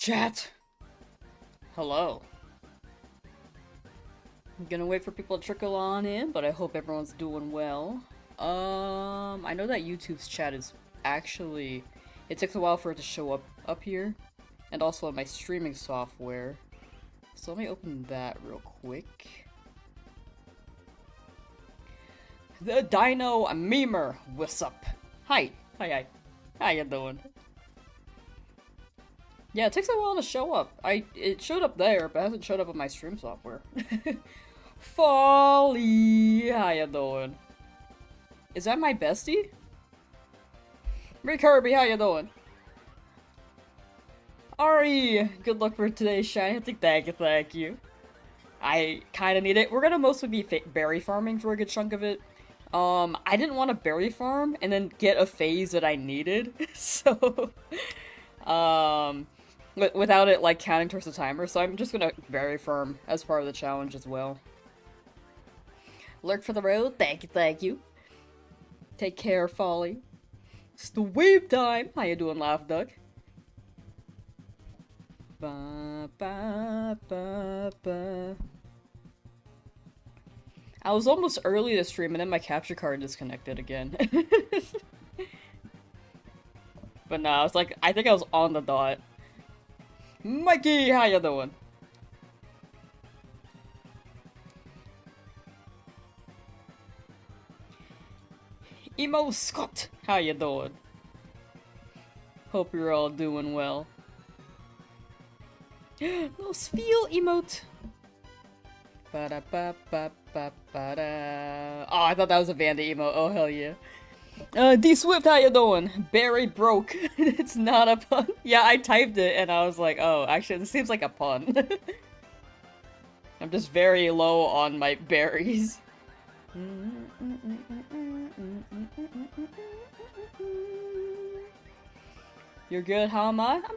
Chat! Hello. I'm gonna wait for people to trickle on in, but I hope everyone's doing well. I know that YouTube's chat is actually... It takes a while for it to show up here, and also on my streaming software. So let me open that real quick. The Dino Memer, what's up? Hi. Hi. How you doing? Yeah, it takes a while to show up. It showed up there, but it hasn't showed up on my stream software. Folly, how you doing? Is that my bestie? Rick Kirby, how you doing? Ari, good luck for today's shiny. Thank you. I kind of need it. We're gonna mostly be berry farming for a good chunk of it. I didn't want to berry farm and then get a phase that I needed, so without it like counting towards the timer. So I'm just gonna berry farm as part of the challenge as well. Lurk for the road. Thank you. Take care, Folly. It's the wave time. How you doing, Laugh Duck? Ba ba ba ba. I was almost early to stream and then my capture card disconnected again. But no, I think I was on the dot. Mikey, how you doing? Emo Scott, how you doing? Hope you're all doing well. No spiel emote. Ba-da-ba-ba-ba-ba-da. Oh, I thought that was a Vanda emote. Oh, hell yeah. D Swift, how you doing? Barry broke. It's not a pun. Yeah, I typed it and I was like, oh, actually, this seems like a pun. I'm just very low on my berries. You're good, how am I? I'm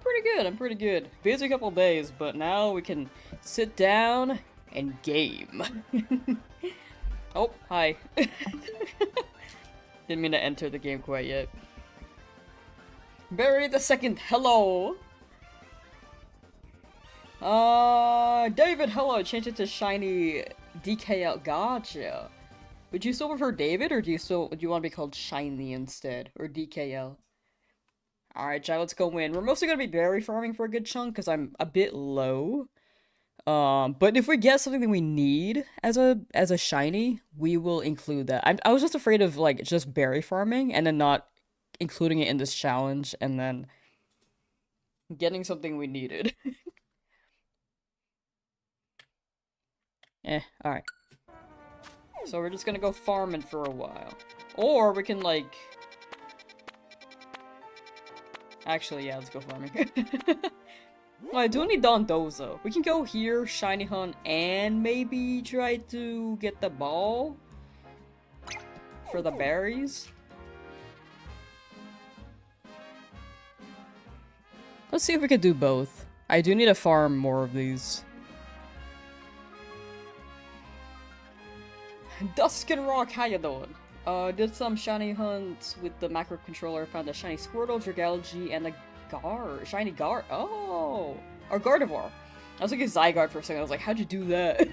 pretty good. Busy couple days, but now we can sit down and game. Oh, hi. Didn't mean to enter the game quite yet. Barry the second, hello! David, hello! Change it to shiny DKL. Gotcha. Would you still prefer David, or do you want to be called Shiny instead? Or DKL? Alright, chat, let's go in. We're mostly gonna be berry farming for a good chunk, because I'm a bit low. But if we get something that we need as a shiny, we will include that. I was just afraid of, like, just berry farming, and then not including it in this challenge, and then getting something we needed. Alright. So we're just gonna go farming for a while. Or we can, like... Actually, yeah, let's go farming. Well, I do need Dondozo. We can go here, shiny hunt, and maybe try to get the ball for the berries. Let's see if we can do both. I do need to farm more of these. Dusk and Rock, how you doing? Did some shiny hunts with the macro controller, found a shiny Squirtle, Dragalge, and a shiny Gar. Oh! Or Gardevoir. I was thinking Zygarde for a second. I was like, how'd you do that?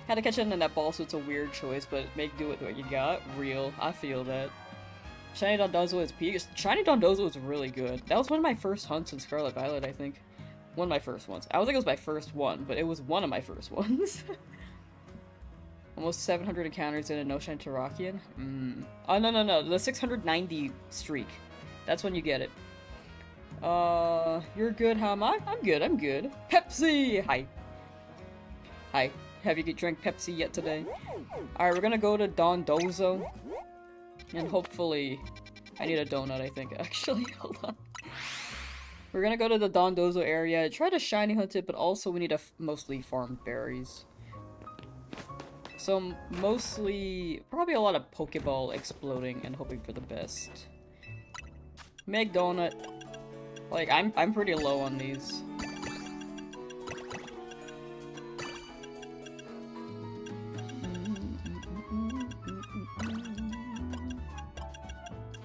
Had to catch it in the netball, so it's a weird choice, but make do with what you got. Real. I feel that. Shiny Dondozo is peak. Shiny Dondozo is really good. That was one of my first hunts in Scarlet Violet, I think. One of my first ones. I don't think it was my first one, but it was one of my first ones. Almost 700 encounters in a no-shine Terrakion. Oh, no. The 690 streak. That's when you get it. You're good, how am I? I'm good. Pepsi! Hi. Have you drank Pepsi yet today? Alright, we're gonna go to Dondozo. And hopefully... I need a donut, I think, actually. Hold on. We're gonna go to the Dondozo area, try to shiny hunt it, but also we need to mostly farm berries. So, mostly... Probably a lot of Pokeball exploding and hoping for the best. Meg Donut. Like, I'm pretty low on these.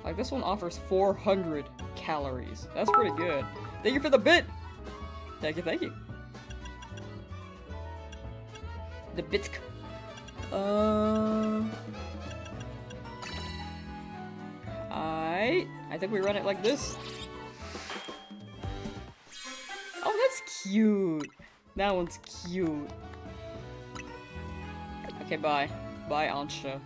Like, this one offers 400 calories. That's pretty good. Thank you for the bit! Thank you, thank you. The bit. I think we run it like this. Oh, that's cute. That one's cute. Okay, bye. Bye, Ansha.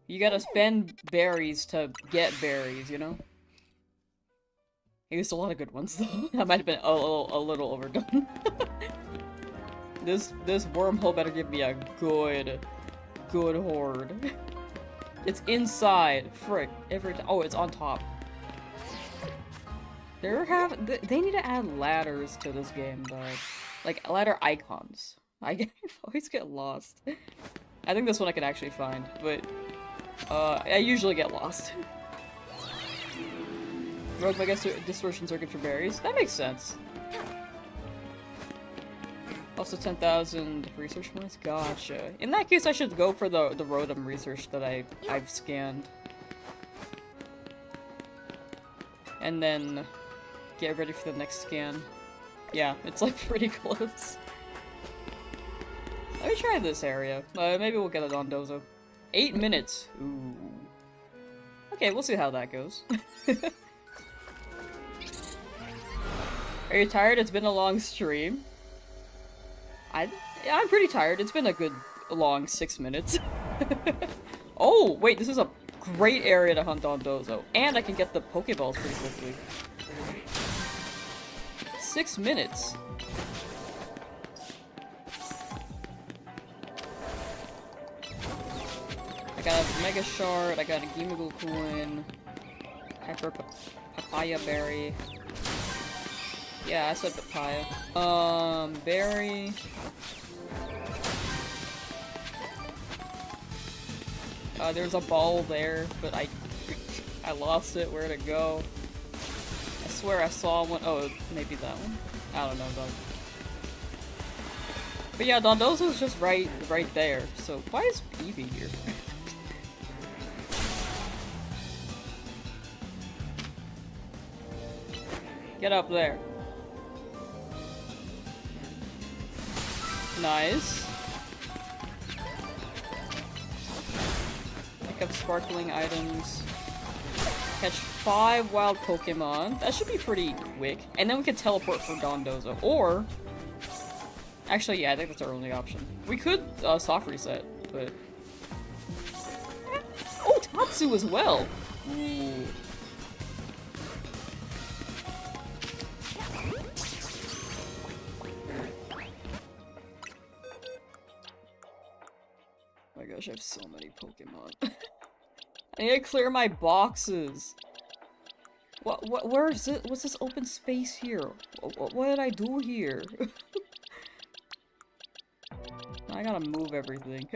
You gotta spend berries to get berries, you know? I used a lot of good ones, though. That might have been a little overdone. This wormhole better give me a good horde. It's inside. Frick. Every time. Oh, it's on top. They need to add ladders to this game, though. Like, ladder icons. I always get lost. I think this one I can actually find, but I usually get lost. Broke my distortion circuit for berries. That makes sense. Also 10,000 research points. Gotcha. In that case, I should go for the Rotom research that I've scanned, and then get ready for the next scan. Yeah, it's like pretty close. Let me try this area. Maybe we'll get it on Dozo. 8 minutes. Ooh. Okay, we'll see how that goes. Are you tired? It's been a long stream. I'm pretty tired. It's been a good long 6 minutes. Oh, wait, this is a great area to hunt on Dozo. And I can get the Pokeballs pretty quickly. 6 minutes. I got a Mega Shard, I got a Gimagle Coin, Hyper Papaya Berry. Yeah, I said papaya. Berry. There's a ball there, but I lost it. Where'd it go? I swear I saw one. Oh, maybe that one. I don't know, though. But yeah, Dondozo's just right there. So why is Peavy here? Get up there. Nice. Pick up sparkling items. Catch 5 wild Pokemon. That should be pretty quick. And then we can teleport for Dondozo. Or... Actually, yeah, I think that's our only option. We could soft reset, but... Oh, Tatsu as well! Ooh. Oh my gosh, I have so many Pokemon. I need to clear my boxes. Where is it? What's this open space here? What did I do here? I gotta move everything.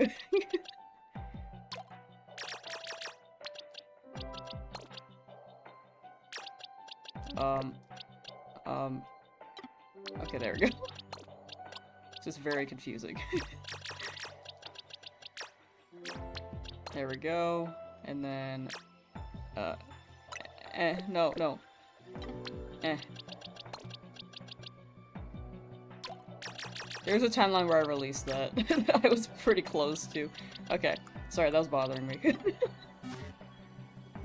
Okay, there we go. It's just very confusing. There we go. And then, no. There's a timeline where I released that. I was pretty close to. Okay. Sorry, that was bothering me.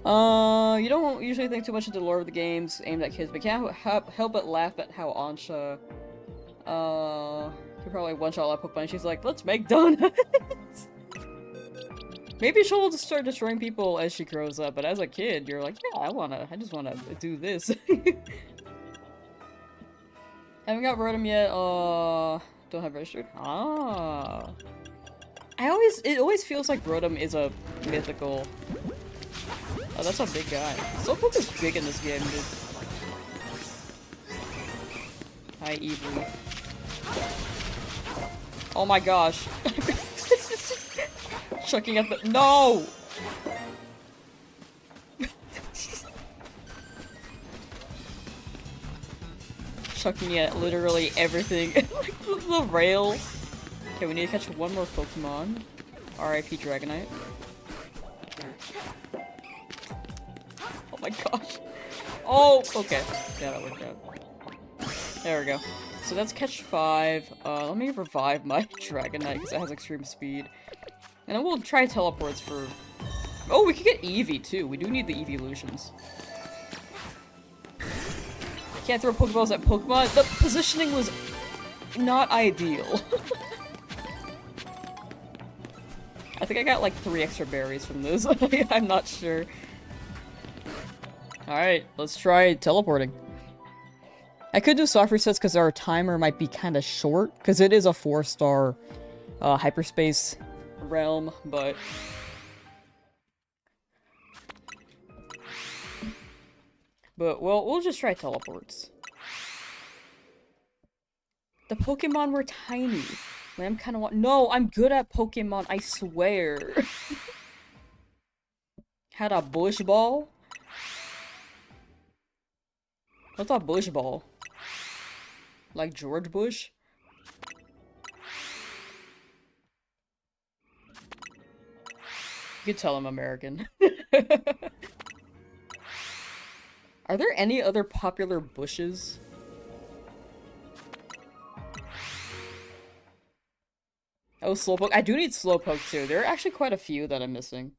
You don't usually think too much into the lore of the games aimed at kids, but can't help but laugh at how Ansha, could probably one-shot a lot of Pokemon. She's like, let's make donuts! Maybe she'll just start destroying people as she grows up, but as a kid, you're like, yeah, I just wanna do this. Haven't got Rotom yet, don't have registered. Ah. It always feels like Rotom is a mythical. Oh, that's a big guy. Slowpoke is big in this game, dude. Hi, Eevee. Oh my gosh. Chucking at the- No! Chucking at literally everything. Like the rail. Okay, we need to catch one more Pokemon. R.I.P. Dragonite. Oh my gosh. Oh, okay. Yeah, that worked out. There we go. So that's catch 5. Let me revive my Dragon Knight because it has extreme speed. And then we'll try teleports for... Oh, we could get Eevee too. We do need the Eevee illusions. Can't throw Pokeballs at Pokemon. The positioning was not ideal. I think I got like 3 extra berries from this. I'm not sure. Alright, let's try teleporting. I could do soft resets because our timer might be kind of short, because it is a 4-star hyperspace realm, but... But, well, we'll just try teleports. The Pokemon were tiny. I'm kind of want- No, I'm good at Pokemon, I swear. Had a Bush Ball? What's a Bush Ball? Like George Bush? You could tell I'm American. Are there any other popular bushes? Oh, Slowpoke. I do need Slowpoke too. There are actually quite a few that I'm missing.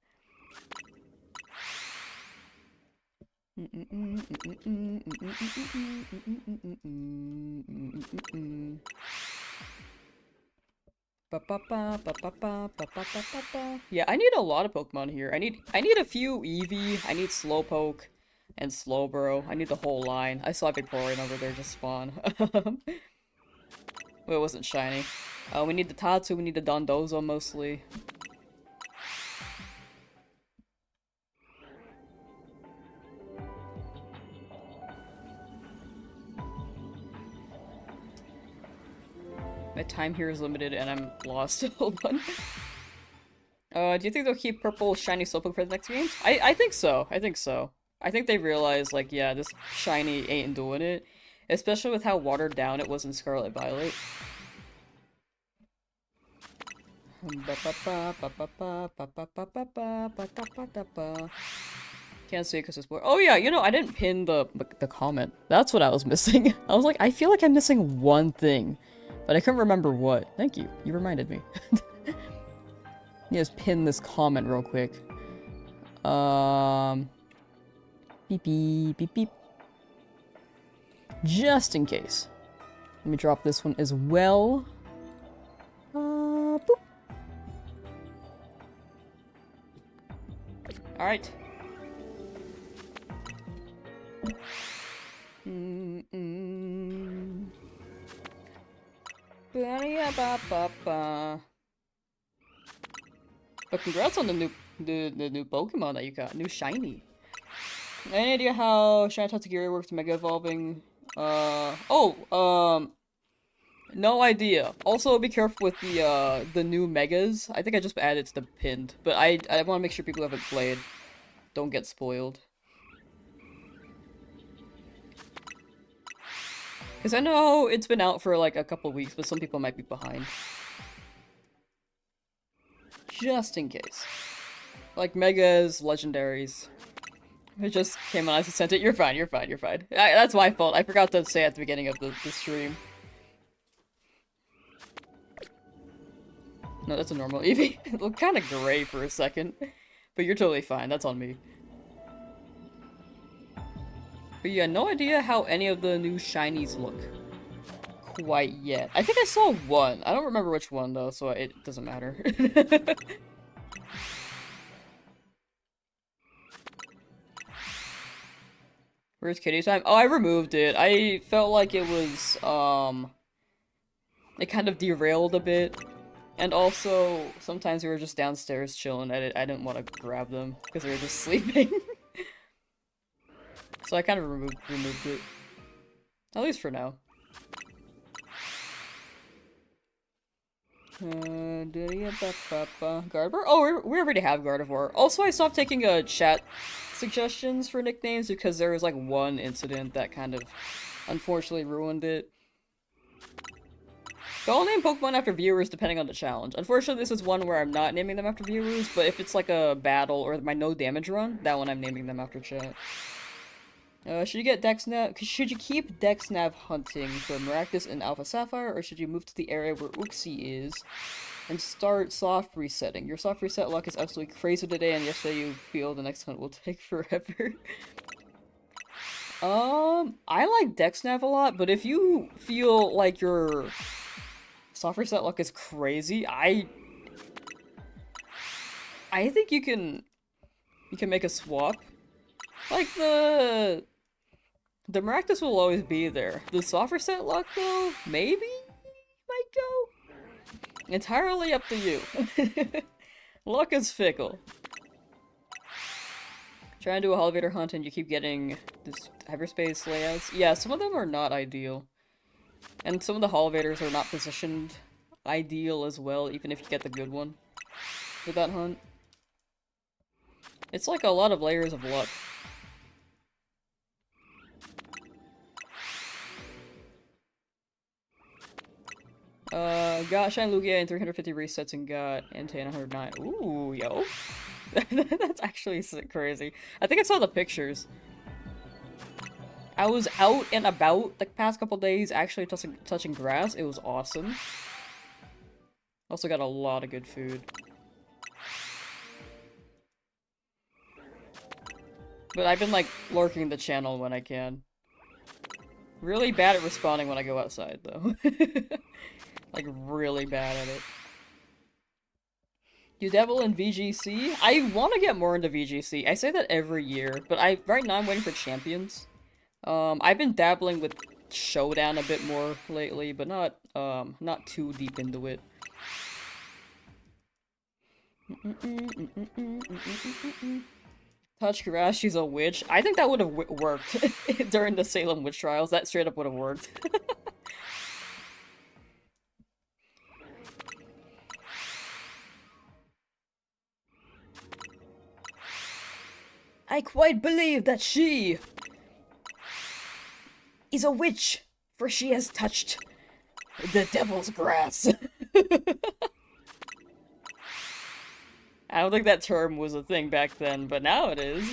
Yeah, I need a lot of Pokemon here. I need a few Eevee, I need Slowpoke, and Slowbro. I need the whole line. I saw Vaporeon over there just spawn. Well, it wasn't shiny. We need the Tatsu, we need the Dondozo mostly. My time here is limited and I'm lost. Hold on. Do you think they'll keep purple shiny Slowpoke for the next games? I think so. I think so. I think they realize, like, yeah, this shiny ain't doing it. Especially with how watered down it was in Scarlet Violet. Can't see it because it's blurred. Oh yeah, you know, I didn't pin the comment. That's what I was missing. I was like, I feel like I'm missing one thing. But I couldn't remember what. Thank you. You reminded me. Just pin this comment real quick. Beep beep beep beep. Just in case. Let me drop this one as well. Boop. Alright. But congrats on the new Pokemon that you got. New shiny. Any idea how Shiny Tatsugiri works Mega Evolving? No idea. Also, be careful with the new Megas. I think I just added to the pinned, but I want to make sure people who haven't played don't get spoiled. Because I know it's been out for like a couple weeks, but some people might be behind. Just in case. Like Megas, Legendaries. It just came on, I just sent it. You're fine, you're fine, you're fine. That's my fault. I forgot to say at the beginning of the stream. No, that's a normal Eevee. It looked kind of gray for a second. But you're totally fine, that's on me. But yeah, no idea how any of the new shinies look. Quite yet. I think I saw one. I don't remember which one though, so it doesn't matter. Where's Kitty time? Oh, I removed it. I felt like it was, it kind of derailed a bit. And also, sometimes we were just downstairs chilling. I didn't want to grab them because they were just sleeping. So I kind of removed it. At least for now. Gardevoir? Oh, we already have Gardevoir. Also, I stopped taking chat suggestions for nicknames because there was like one incident that kind of unfortunately ruined it. But I'll name Pokemon after viewers depending on the challenge. Unfortunately, this is one where I'm not naming them after viewers, but if it's like a battle or my no damage run, that one I'm naming them after chat. Should you get Dexnav? Should you keep Dexnav hunting for Maractus and Alpha Sapphire, or should you move to the area where Uxie is and start soft resetting? Your soft reset luck is absolutely crazy today, and yesterday you feel the next hunt will take forever. I like Dexnav a lot, but if you feel like your soft reset luck is crazy, I think you can make a swap. Like the Maractus will always be there. The soft reset luck though, maybe might go. Entirely up to you. Luck is fickle. Try and do a elevator hunt and you keep getting this hyperspace layouts. Yeah, some of them are not ideal. And some of the elevators are not positioned ideal as well, even if you get the good one with that hunt. It's like a lot of layers of luck. Got Shine Lugia in 350 resets and got Entei in 109. Ooh, yo. That's actually crazy. I think I saw the pictures. I was out and about the past couple days actually touching grass. It was awesome. Also got a lot of good food. But I've been like lurking the channel when I can. Really bad at responding when I go outside though. Like really bad at it. You dabble in VGC? I want to get more into VGC. I say that every year, but right now I'm waiting for champions. I've been dabbling with Showdown a bit more lately, but not too deep into it. Touch grass, she's a witch. I think that would have worked during the Salem witch trials. That straight up would have worked. I quite believe that she is a witch, for she has touched the devil's grass. I don't think that term was a thing back then, but now it is.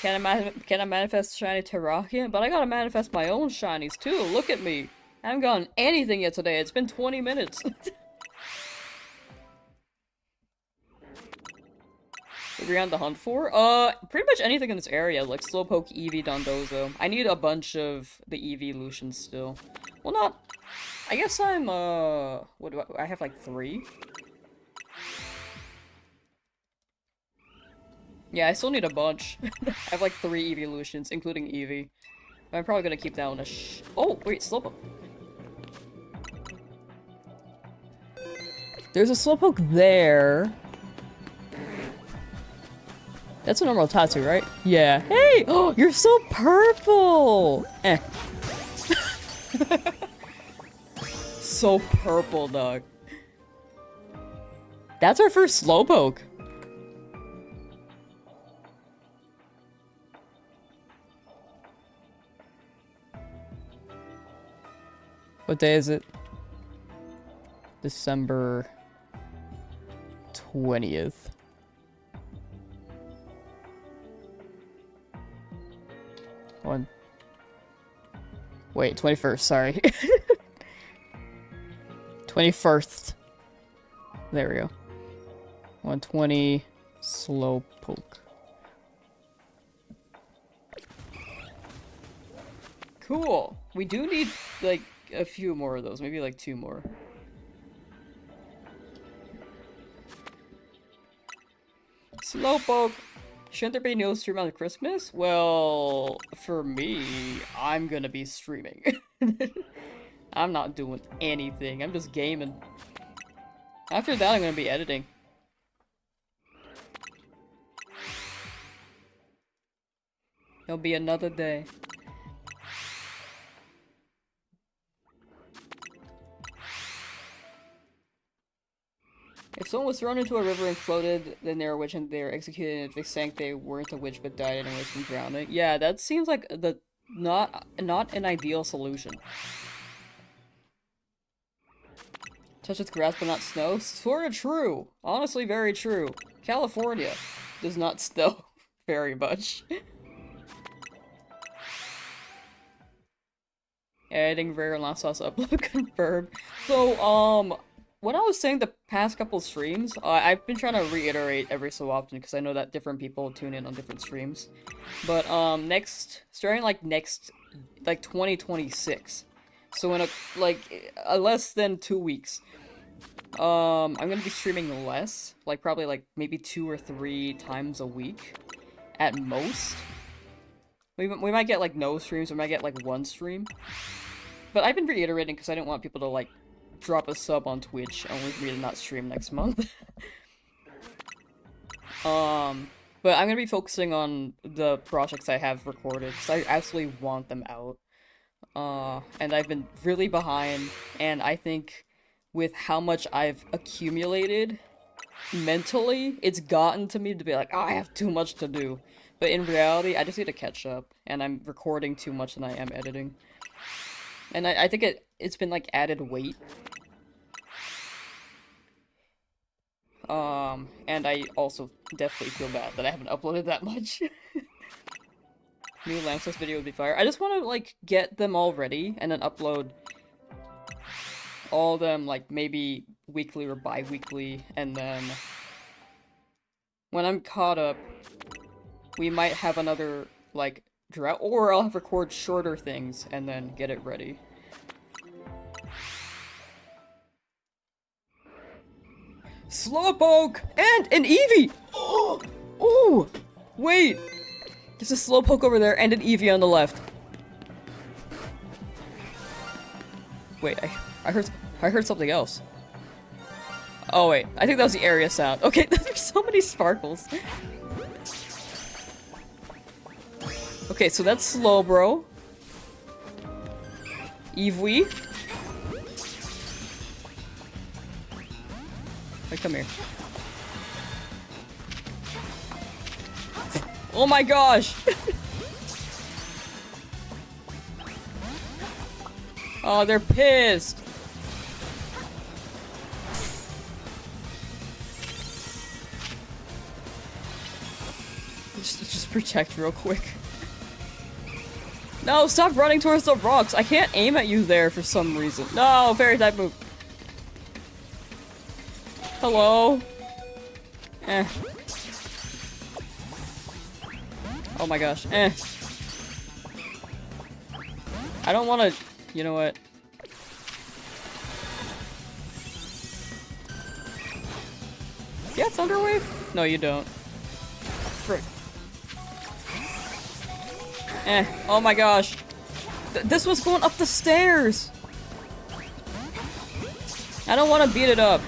Can I manifest shiny Terrakion? But I gotta manifest my own shinies too. Look at me. I haven't gotten anything yet today. It's been 20 minutes. Agree on the hunt for? Pretty much anything in this area, like Slowpoke, Eevee, Dondozo. I need a bunch of the Eevee Lucians still. Well, not... I guess I'm, what do I have, like, 3? Yeah, I still need a bunch. I have, like, 3 Eevee Lucians, including Eevee. I'm probably gonna keep that one a Oh, wait, Slowpoke. There's a Slowpoke there. That's a normal tattoo, right? Yeah. Hey! Oh, you're so purple! Eh. So purple, dog. That's our first Slowpoke. What day is it? December 20th. Wait, 21st, sorry. 21st. There we go. 120 Slowpoke. Cool. We do need, like, a few more of those. Maybe, like, 2 more. Slowpoke. Shouldn't there be no stream on Christmas? Well, for me, I'm gonna be streaming. I'm not doing anything. I'm just gaming. After that, I'm gonna be editing. It'll be another day. If someone was thrown into a river and floated, then they're a witch and they're executed, and if they sank, they weren't a witch but died anyways from drowning. Yeah, that seems like the not an ideal solution. Touches grass but not snow? Sorta true. Honestly, very true. California does not snow. Very much. Adding rare Lamsauce upload confirmed. So, when I was saying the past couple streams, I've been trying to reiterate every so often because I know that different people tune in on different streams. But, starting like 2026. So in less than 2 weeks, I'm gonna be streaming less, like probably like maybe 2 or 3 times a week, at most. We might get like no streams, we might get like 1 stream. But I've been reiterating because I didn't want people to like drop a sub on Twitch only for me to not stream next month. But I'm gonna be focusing on the projects I have recorded because I absolutely want them out. And I've been really behind, and I think with how much I've accumulated mentally, it's gotten to me to be like, oh, I have too much to do. But in reality, I just need to catch up, and I'm recording too much than I am editing. And I think it's been like added weight. And I also definitely feel bad that I haven't uploaded that much. New Lamsauce video would be fire. I just want to, like, get them all ready, and then upload all of them, like, maybe weekly or bi-weekly, and then when I'm caught up, we might have another, like, drought, or I'll have to record shorter things, and then get it ready. Slowpoke! And an Eevee! Oh! Ooh! Wait! There's a Slowpoke over there and an Eevee on the left. Wait, I heard something else. Oh wait, I think that was the area sound. Okay, there's so many sparkles. Okay, so that's Slowbro. Eevee. Wait, come here. Oh my gosh! Oh, they're pissed! Just protect real quick. No, stop running towards the rocks! I can't aim at you there for some reason. No, fairy type move! Hello? Eh. Oh my gosh. Eh. I don't want to... You know what? Yeah, Thunderwave? No, you don't. Frick. Eh. Oh my gosh. This was going up the stairs! I don't want to beat it up.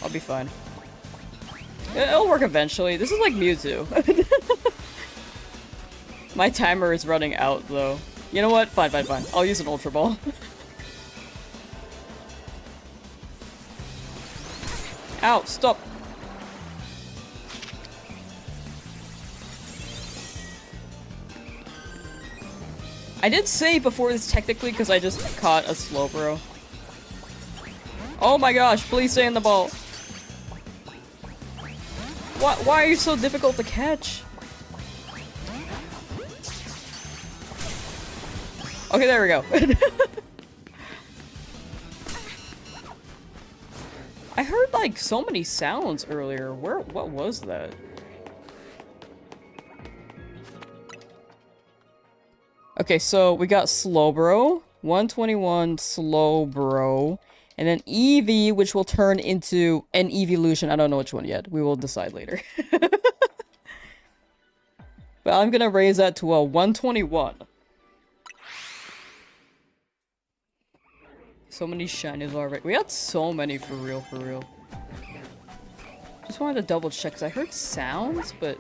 I'll be fine. It'll work eventually. This is like Mewtwo. My timer is running out, though. You know what? Fine, fine, fine. I'll use an Ultra Ball. Ow, stop! I did save before this technically because I just caught a Slowbro. Oh my gosh, please stay in the ball. Why are you so difficult to catch? Okay, there we go. I heard like so many sounds earlier. What was that? Okay, so we got Slowbro, 121 Slowbro, and then Eevee, which will turn into an Eeveelution. I don't know which one yet. We will decide later. But I'm gonna raise that to a 121. So many shinies already. We got so many for real, for real. Just wanted to double check because I heard sounds, but...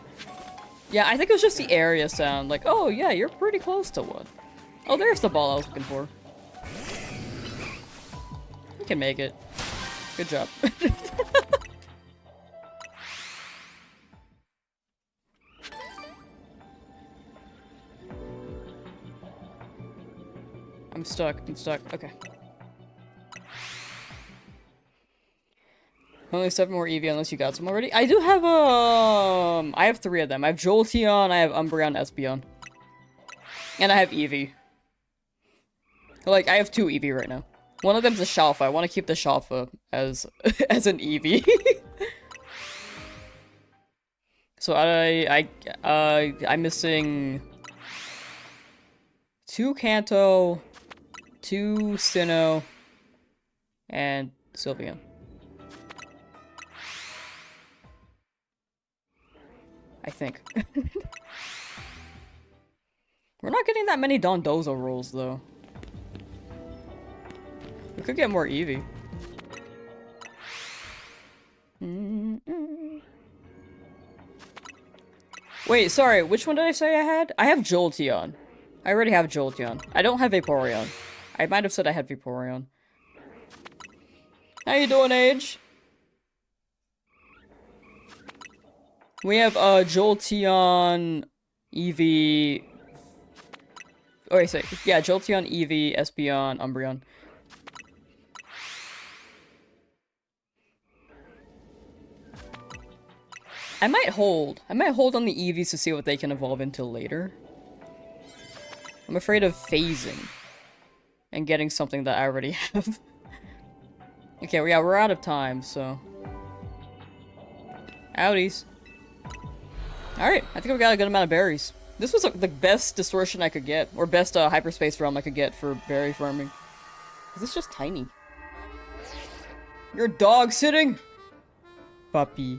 Yeah, I think it was just the area sound. Like, oh yeah, you're pretty close to one. Oh, there's the ball I was looking for. You can make it. Good job. I'm stuck. I'm stuck. Okay. Only 7 more Eevee unless you got some already. I do have, I have 3 of them. I have Jolteon, I have Umbreon, Espeon. And I have Eevee. Like, I have 2 Eevee right now. One of them's a Shalfa. I want to keep the Shalfa as, as an Eevee. So I'm missing 2 Kanto, 2 Sinnoh, and Sylveon. I think. We're not getting that many Dondozo rolls, though. We could get more Eevee. Wait, sorry, which one did I say I had? I have Jolteon. I already have Jolteon. I don't have Vaporeon. I might have said I had Vaporeon. How you doing, Age? We have, Jolteon, Eevee... Oh, wait, sorry. Yeah, Jolteon, Eevee, Espeon, Umbreon. I might hold. I might hold on the Eevees to see what they can evolve into later. I'm afraid of phasing. And getting something that I already have. Okay, well, yeah, we're out of time, so... Outies. Alright, I think we got a good amount of berries. This was the best distortion I could get. Or best hyperspace realm I could get for berry farming. Is this just tiny? You're dog sitting? Puppy.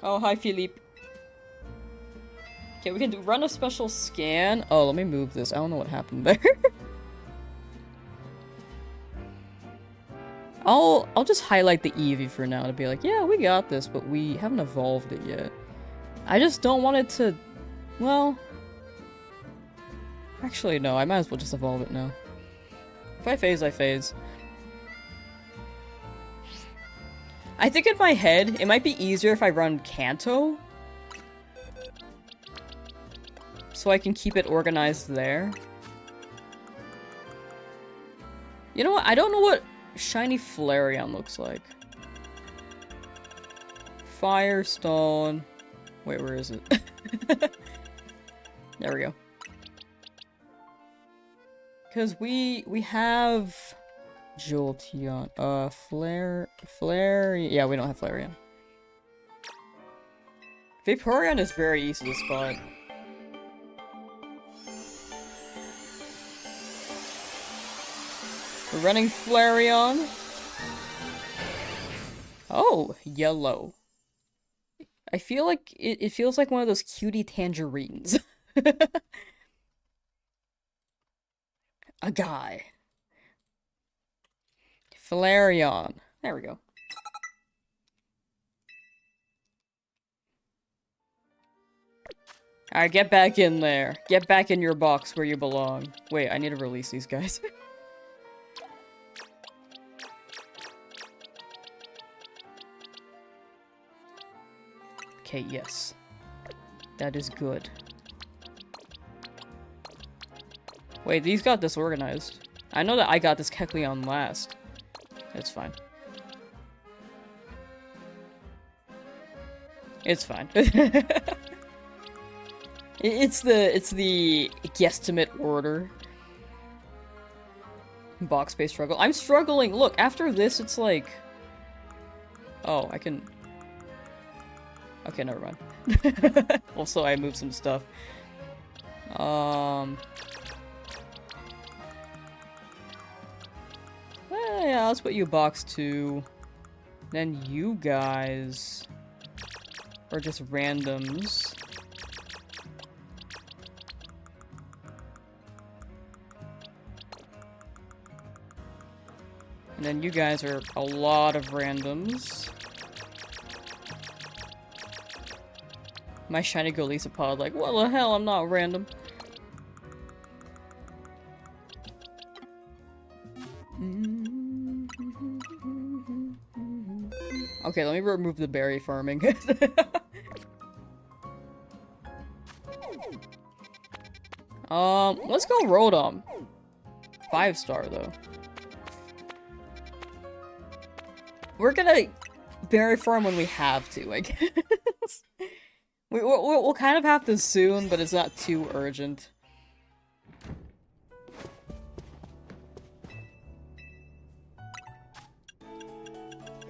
Oh, hi, Philippe. Okay, we can run a special scan. Oh, let me move this. I don't know what happened there. I'll just highlight the Eevee for now to be like, yeah, we got this, but we haven't evolved it yet. I just don't want it to... Well... Actually, no. I might as well just evolve it now. If I phase, I phase. I think in my head, it might be easier if I run Kanto. So I can keep it organized there. You know what? I don't know what shiny Flareon looks like. Firestone. Wait, where is it? There we go. Because we have... Jolteon. Flare... Yeah, we don't have Flareon. Vaporeon is very easy to spot. We're running Flareon. Oh, yellow. I feel like it feels like one of those cutie tangerines. A guy. Flareon. There we go. Alright, get back in there. Get back in your box where you belong. Wait, I need to release these guys. Okay, yes. That is good. Wait, these got disorganized. I know that I got this Kecleon last. It's fine. It's fine. It's the guesstimate order. Box space struggle. I'm struggling. Look, after this, it's like... Oh, I can... Okay, never mind. Also, I moved some stuff. Yeah, let's put you box 2. Then you guys are just randoms. And then you guys are a lot of randoms. My shiny Golisopod like, what the hell, I'm not random. Okay, let me remove the berry farming. Let's go Rotom. 5-star though. We're gonna berry farm when we have to, I guess. We'll kind of have to soon, but it's not too urgent.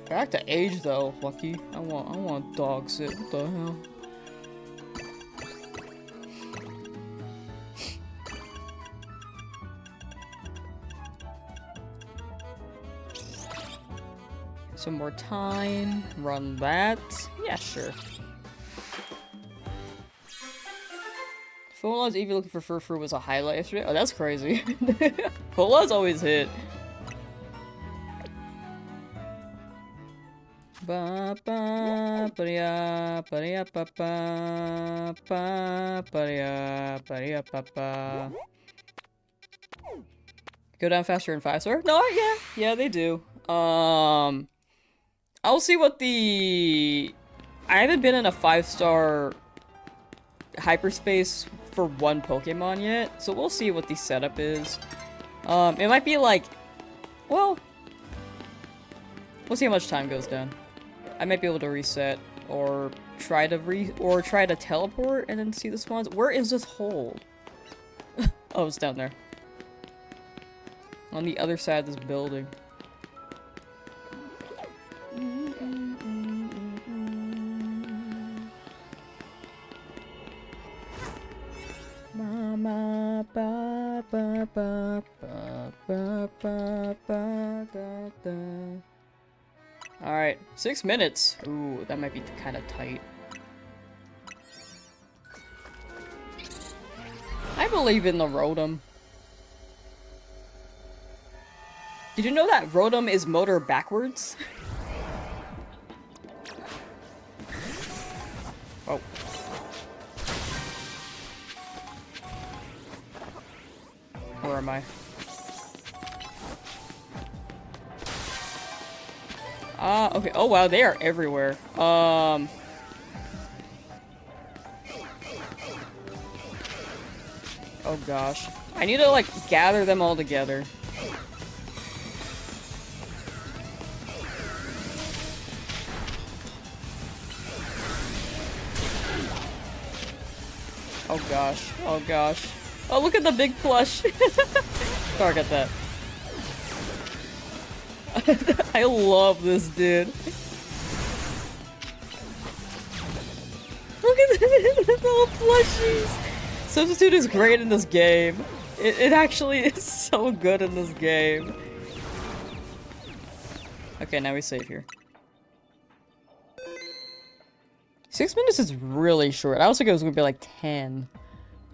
Back to age though, Lucky. I want dog sit. What the hell? Some more time. Run that. Yeah, sure. Full On's even looking for Furfur was a highlight yesterday. Oh, that's crazy. Full On's always hit. Ba ba ba ya ba ya ba ba ba ya ba ya ba ba. Go down faster in 5-star? No, yeah, they do. I'll see what the... I haven't been in a 5-star hyperspace for one Pokemon yet, so we'll see what the setup is. It might be like... Well... We'll see how much time goes down. I might be able to reset, or try to teleport and then see the spawns. Where is this hole? Oh, it's down there. On the other side of this building. Mama, ba ba ba ba ba ba ba da da. Alright, 6 minutes. Ooh, that might be kind of tight. I believe in the Rotom. Did you know that Rotom is motor backwards? Oh. Where am I? Okay. Oh wow, they are everywhere. Oh gosh. I need to, like, gather them all together. Oh gosh. Oh gosh. Oh, look at the big plush. Target that. I love this dude. Look at the little plushies. Substitute is great in this game. It actually is so good in this game. Okay, now we save here. 6 minutes is really short. I was thinking it was gonna be like 10.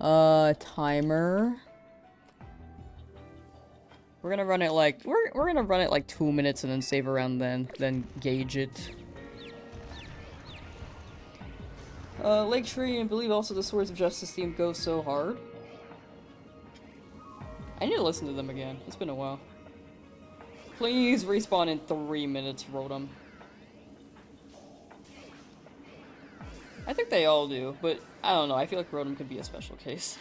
Timer. We're gonna run it like we're gonna run it like 2 minutes and then save around then gauge it. Lake Tree and believe also the Swords of Justice theme goes so hard. I need to listen to them again. It's been a while. Please respawn in 3 minutes, Rotom. I think they all do, but I don't know. I feel like Rotom could be a special case.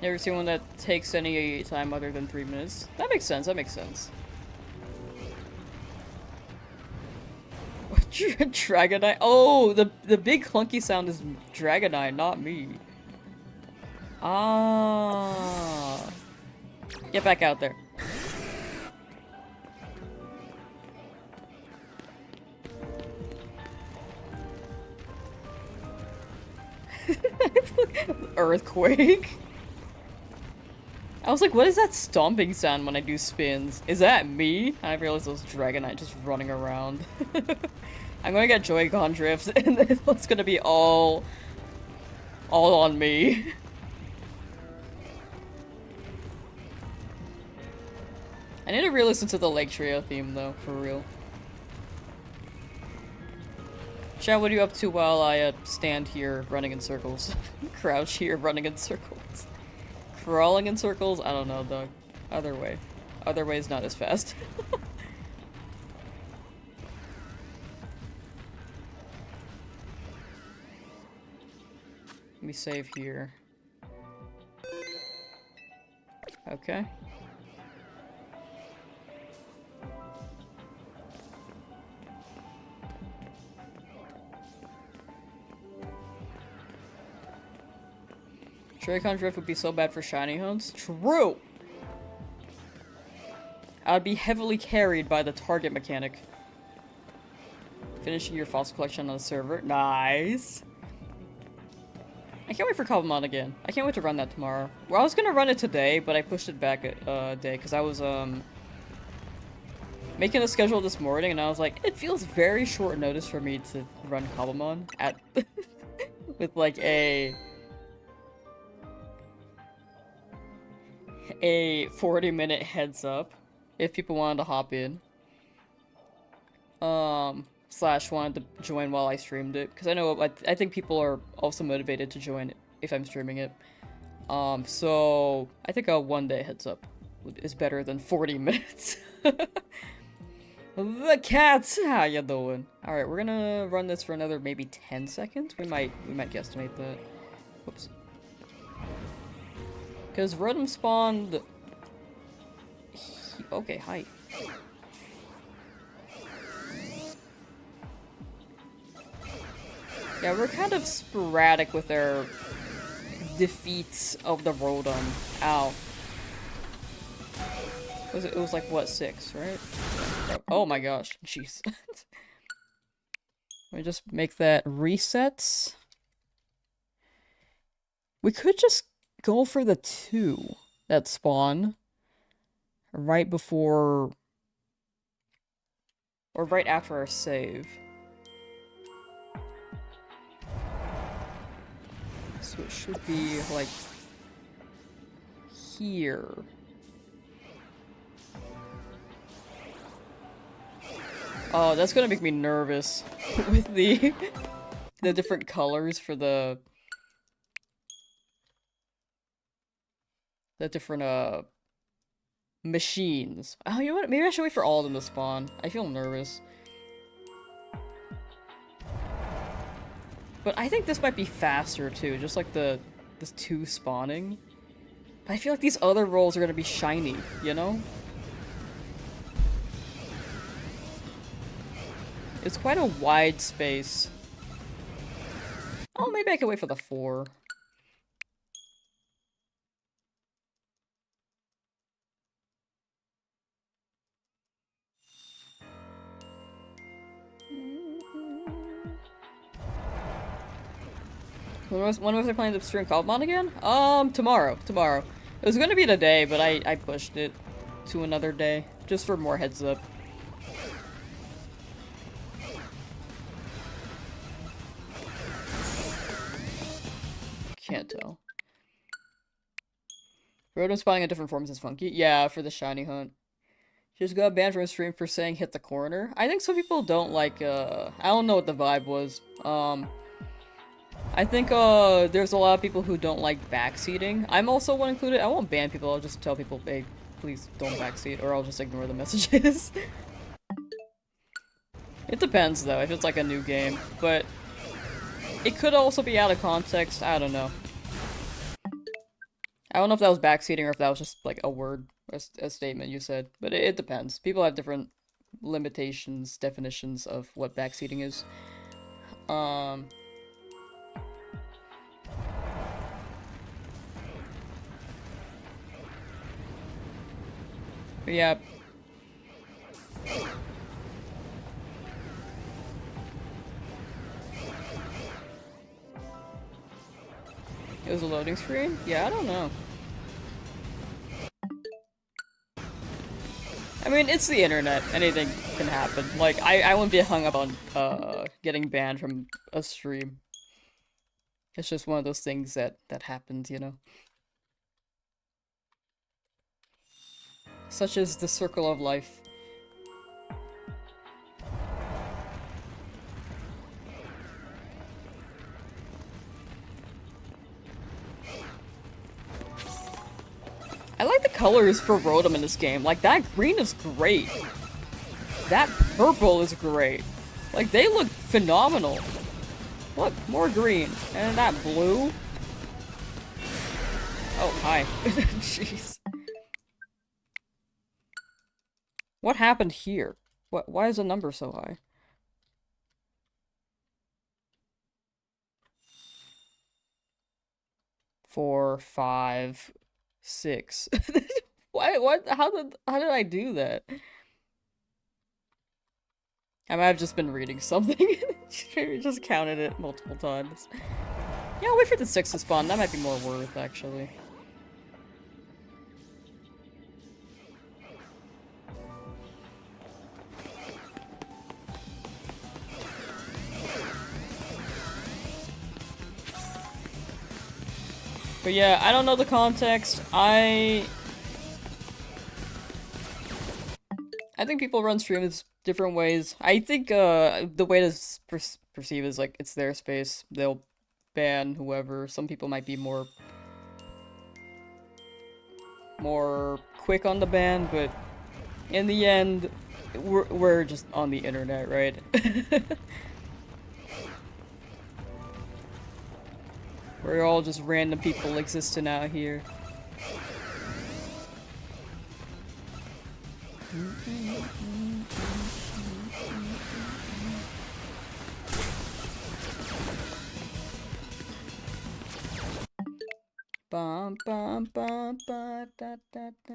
Never seen one that takes any time other than 3 minutes. That makes sense, that makes sense. Dragonite? Oh, the big clunky sound is Dragonite, not me. Ah. Get back out there. Earthquake? I was like, what is that stomping sound when I do spins? Is that me? And I realized it was Dragonite just running around. I'm gonna get Joy-Con drifts, and it's gonna be all on me. I need to re-listen to the Lake Trio theme, though, for real. Chat, what are you up to while I stand here running in circles? Crouch here running in circles. Crawling in circles? I don't know, dog. Other way. Other way is not as fast. Let me save here. Okay. Shuriken Drift would be so bad for shiny hunts. True! I would be heavily carried by the target mechanic. Finishing your fossil collection on the server. Nice! I can't wait for Cobblemon again. I can't wait to run that tomorrow. Well, I was gonna run it today, but I pushed it back a day, because I was, making a schedule this morning, and I was like, it feels very short notice for me to run Cobblemon at... with, like, a 40-minute heads up, if people wanted to hop in. Slash wanted to join while I streamed it, because I know, I think people are also motivated to join if I'm streaming it. So I think a 1-day heads up is better than 40 minutes. The cats, how you doing? Alright, we're gonna run this for another maybe 10 seconds. We might guesstimate that. Whoops. Because Rotom spawned... Okay, hi. Yeah, we're kind of sporadic with our defeats of the Rotom. Ow. It was like, what, 6, right? Oh my gosh, jeez. Let me just make that resets. We could just go for the 2 that spawn right before... or right after our save. So it should be, like, here. Oh, that's gonna make me nervous with the different colors for the different machines. Oh, you know what? Maybe I should wait for all of them to spawn. I feel nervous. But I think this might be faster too, just like this 2 spawning. But I feel like these other rolls are gonna be shiny, you know? It's quite a wide space. Oh, maybe I can wait for the 4. When was I planning to stream Cobblemon again? Tomorrow. It was gonna be today, but I pushed it to another day, just for more heads up. Can't tell. Rotom spawning in different forms is funky. Yeah, for the shiny hunt. Just got banned from a stream for saying hit the corner. I think some people don't like, I don't know what the vibe was. I think, there's a lot of people who don't like backseating. I'm also one included. I won't ban people, I'll just tell people, hey, please don't backseat, or I'll just ignore the messages. It depends, though, if it's like a new game, but it could also be out of context, I don't know. I don't know if that was backseating or if that was just, like, a word, a statement you said, but it depends. People have different limitations, definitions of what backseating is. But yeah. It was a loading screen? Yeah, I don't know. I mean, it's the internet. Anything can happen. Like, I wouldn't be hung up on, getting banned from a stream. It's just one of those things that happens, you know? Such is the circle of life. like the colors for Rotom in this game. Like, that green is great. That purple is great. Like, they look phenomenal. Look, more green. And that blue. Oh, hi. Jeez. What happened here? Why is the number so high? Four, 5, 6. How did I do that? I might have just been reading something. Just counted it multiple times. Yeah, I'll wait for the 6 to spawn. That might be more worth, actually. But yeah, I don't know the context. I think people run streams different ways. I think the way to perceive is like it's their space. They'll ban whoever. Some people might be more quick on the ban, but in the end, we're just on the internet, right? We're all just random people existing out here. Bum bum bum ba da da da.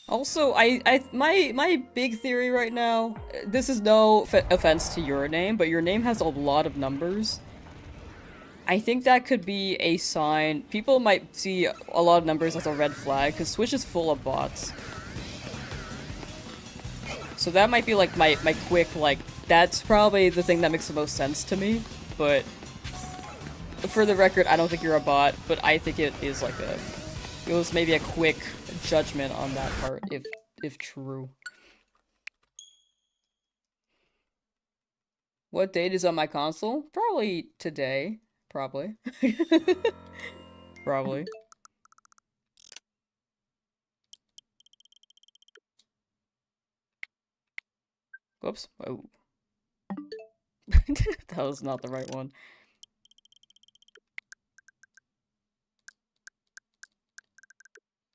Also, my big theory right now, this is no offense to your name, but your name has a lot of numbers. I think that could be a sign. People might see a lot of numbers as a red flag, because Switch is full of bots. So that might be like my quick, like, that's probably the thing that makes the most sense to me, but for the record, I don't think you're a bot, but I think it is like it was maybe a quick judgment on that part, if true. What date is on my console? Probably today. Probably. Probably. Whoops. Oh. That was not the right one.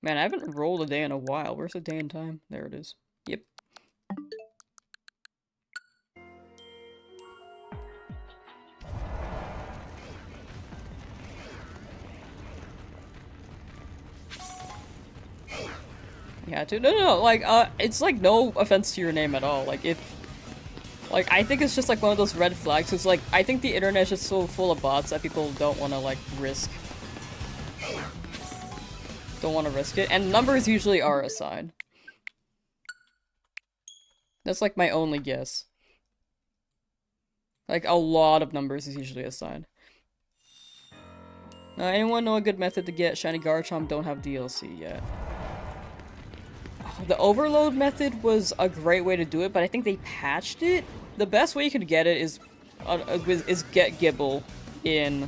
Man, I haven't rolled a day in a while. Where's the day and time? There it is. Yep. Yeah, no, like, it's like no offense to your name at all. Like, like, I think it's just like one of those red flags. It's like, I think the internet is just so full of bots that people don't want to, like, risk. Don't want to risk it. And numbers usually are a sign. That's like my only guess. Like, a lot of numbers is usually a sign. Anyone know a good method to get Shiny Garchomp? Don't have DLC yet. The overload method was a great way to do it, but I think they patched it. The best way you could get it is get Gible in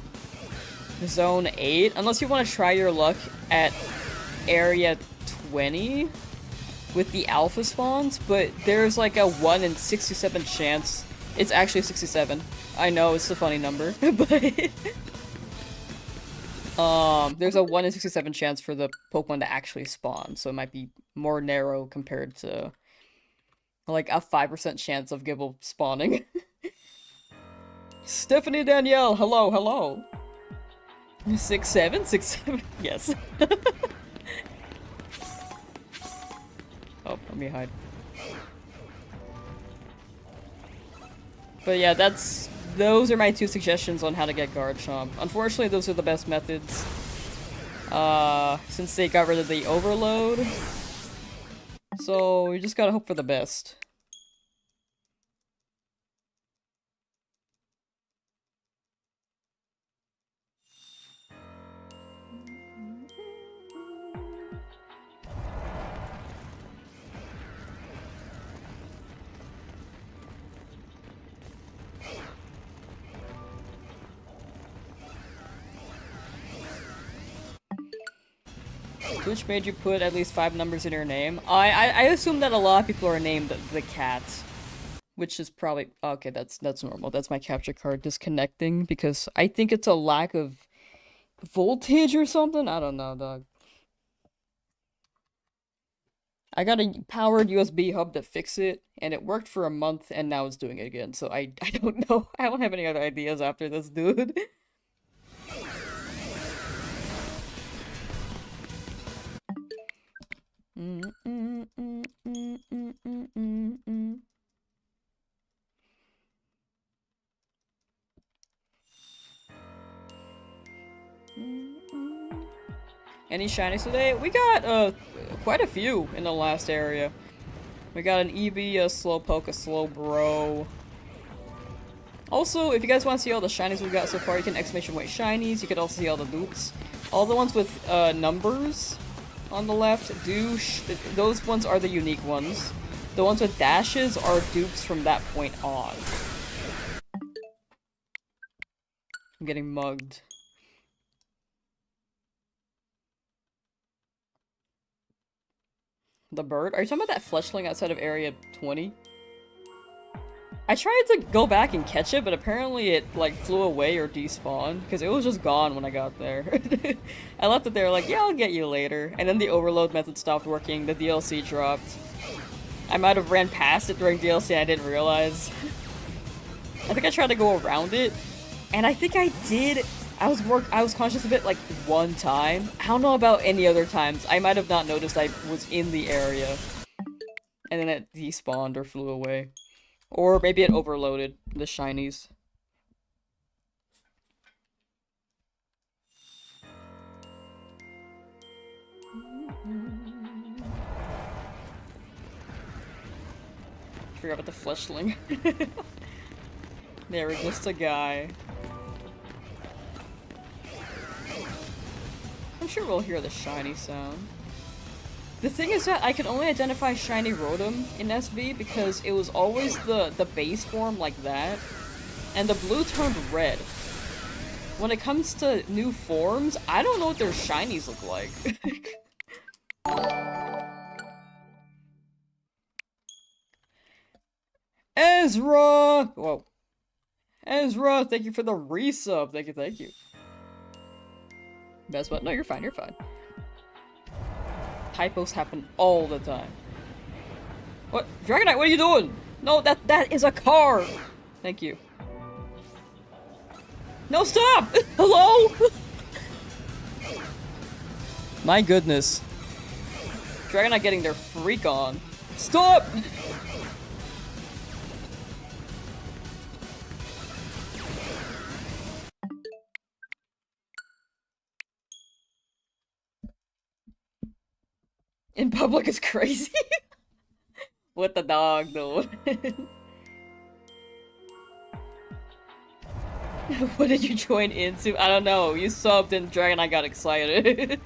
Zone 8, unless you want to try your luck at Area 20 with the alpha spawns, but there's like a 1 in 67 chance. It's actually 67. I know, it's a funny number, but there's a 1 in 67 chance for the Pokemon to actually spawn, so it might be more narrow compared to like a 5% chance of Gible spawning. Stephanie Danielle, hello, hello. 6'7"? 6'7"? Yes. Oh, let me hide. But yeah, those are my 2 suggestions on how to get Garchomp. Unfortunately, those are the best methods. Since they got rid of the overload. So, we just gotta hope for the best. Twitch made you put at least 5 numbers in your name. I assume that a lot of people are named the cat. Which is probably okay, that's normal. That's my capture card disconnecting because I think it's a lack of voltage or something. I don't know, dog. I got a powered USB hub to fix it, and it worked for a month, and now it's doing it again. So I don't know. I don't have any other ideas after this, dude. Any shinies today? We got quite a few in the last area. We got an EB, a Slowpoke, a Slowbro. Also, if you guys want to see all the shinies we got so far, you can exclamation point shinies. You can also see all the dupes. All the ones with numbers on the left, those ones are the unique ones. The ones with dashes are dupes from that point on. I'm getting mugged. The bird? Are you talking about that fleshling outside of area 20? I tried to go back and catch it, but apparently it, like, flew away or despawned, because it was just gone when I got there. I left it there like, yeah, I'll get you later. And then the overload method stopped working, the DLC dropped. I might have ran past it during DLC and I didn't realize. I think I tried to go around it, and I think I did. I was conscious of it like one time. I don't know about any other times. I might have not noticed I was in the area. And then it despawned or flew away. Or maybe it overloaded the shinies. Forgot about the fleshling. There, we're just a guy. I'm sure we'll hear the shiny sound. The thing is that I can only identify shiny Rotom in SV because it was always the base form like that, and the blue turned red. When it comes to new forms, I don't know what their shinies look like. Ezra! Whoa. Ezra, thank you for the resub. Thank you, thank you. Best what? No, you're fine, you're fine. Typos happen all the time. What? Dragonite, what are you doing? No, that is a car! Thank you. No, stop! Hello? My goodness. Dragonite getting their freak on. Stop! In public is crazy. What the dog, dude? What did you join into? I don't know. You subbed and Dragonite got excited.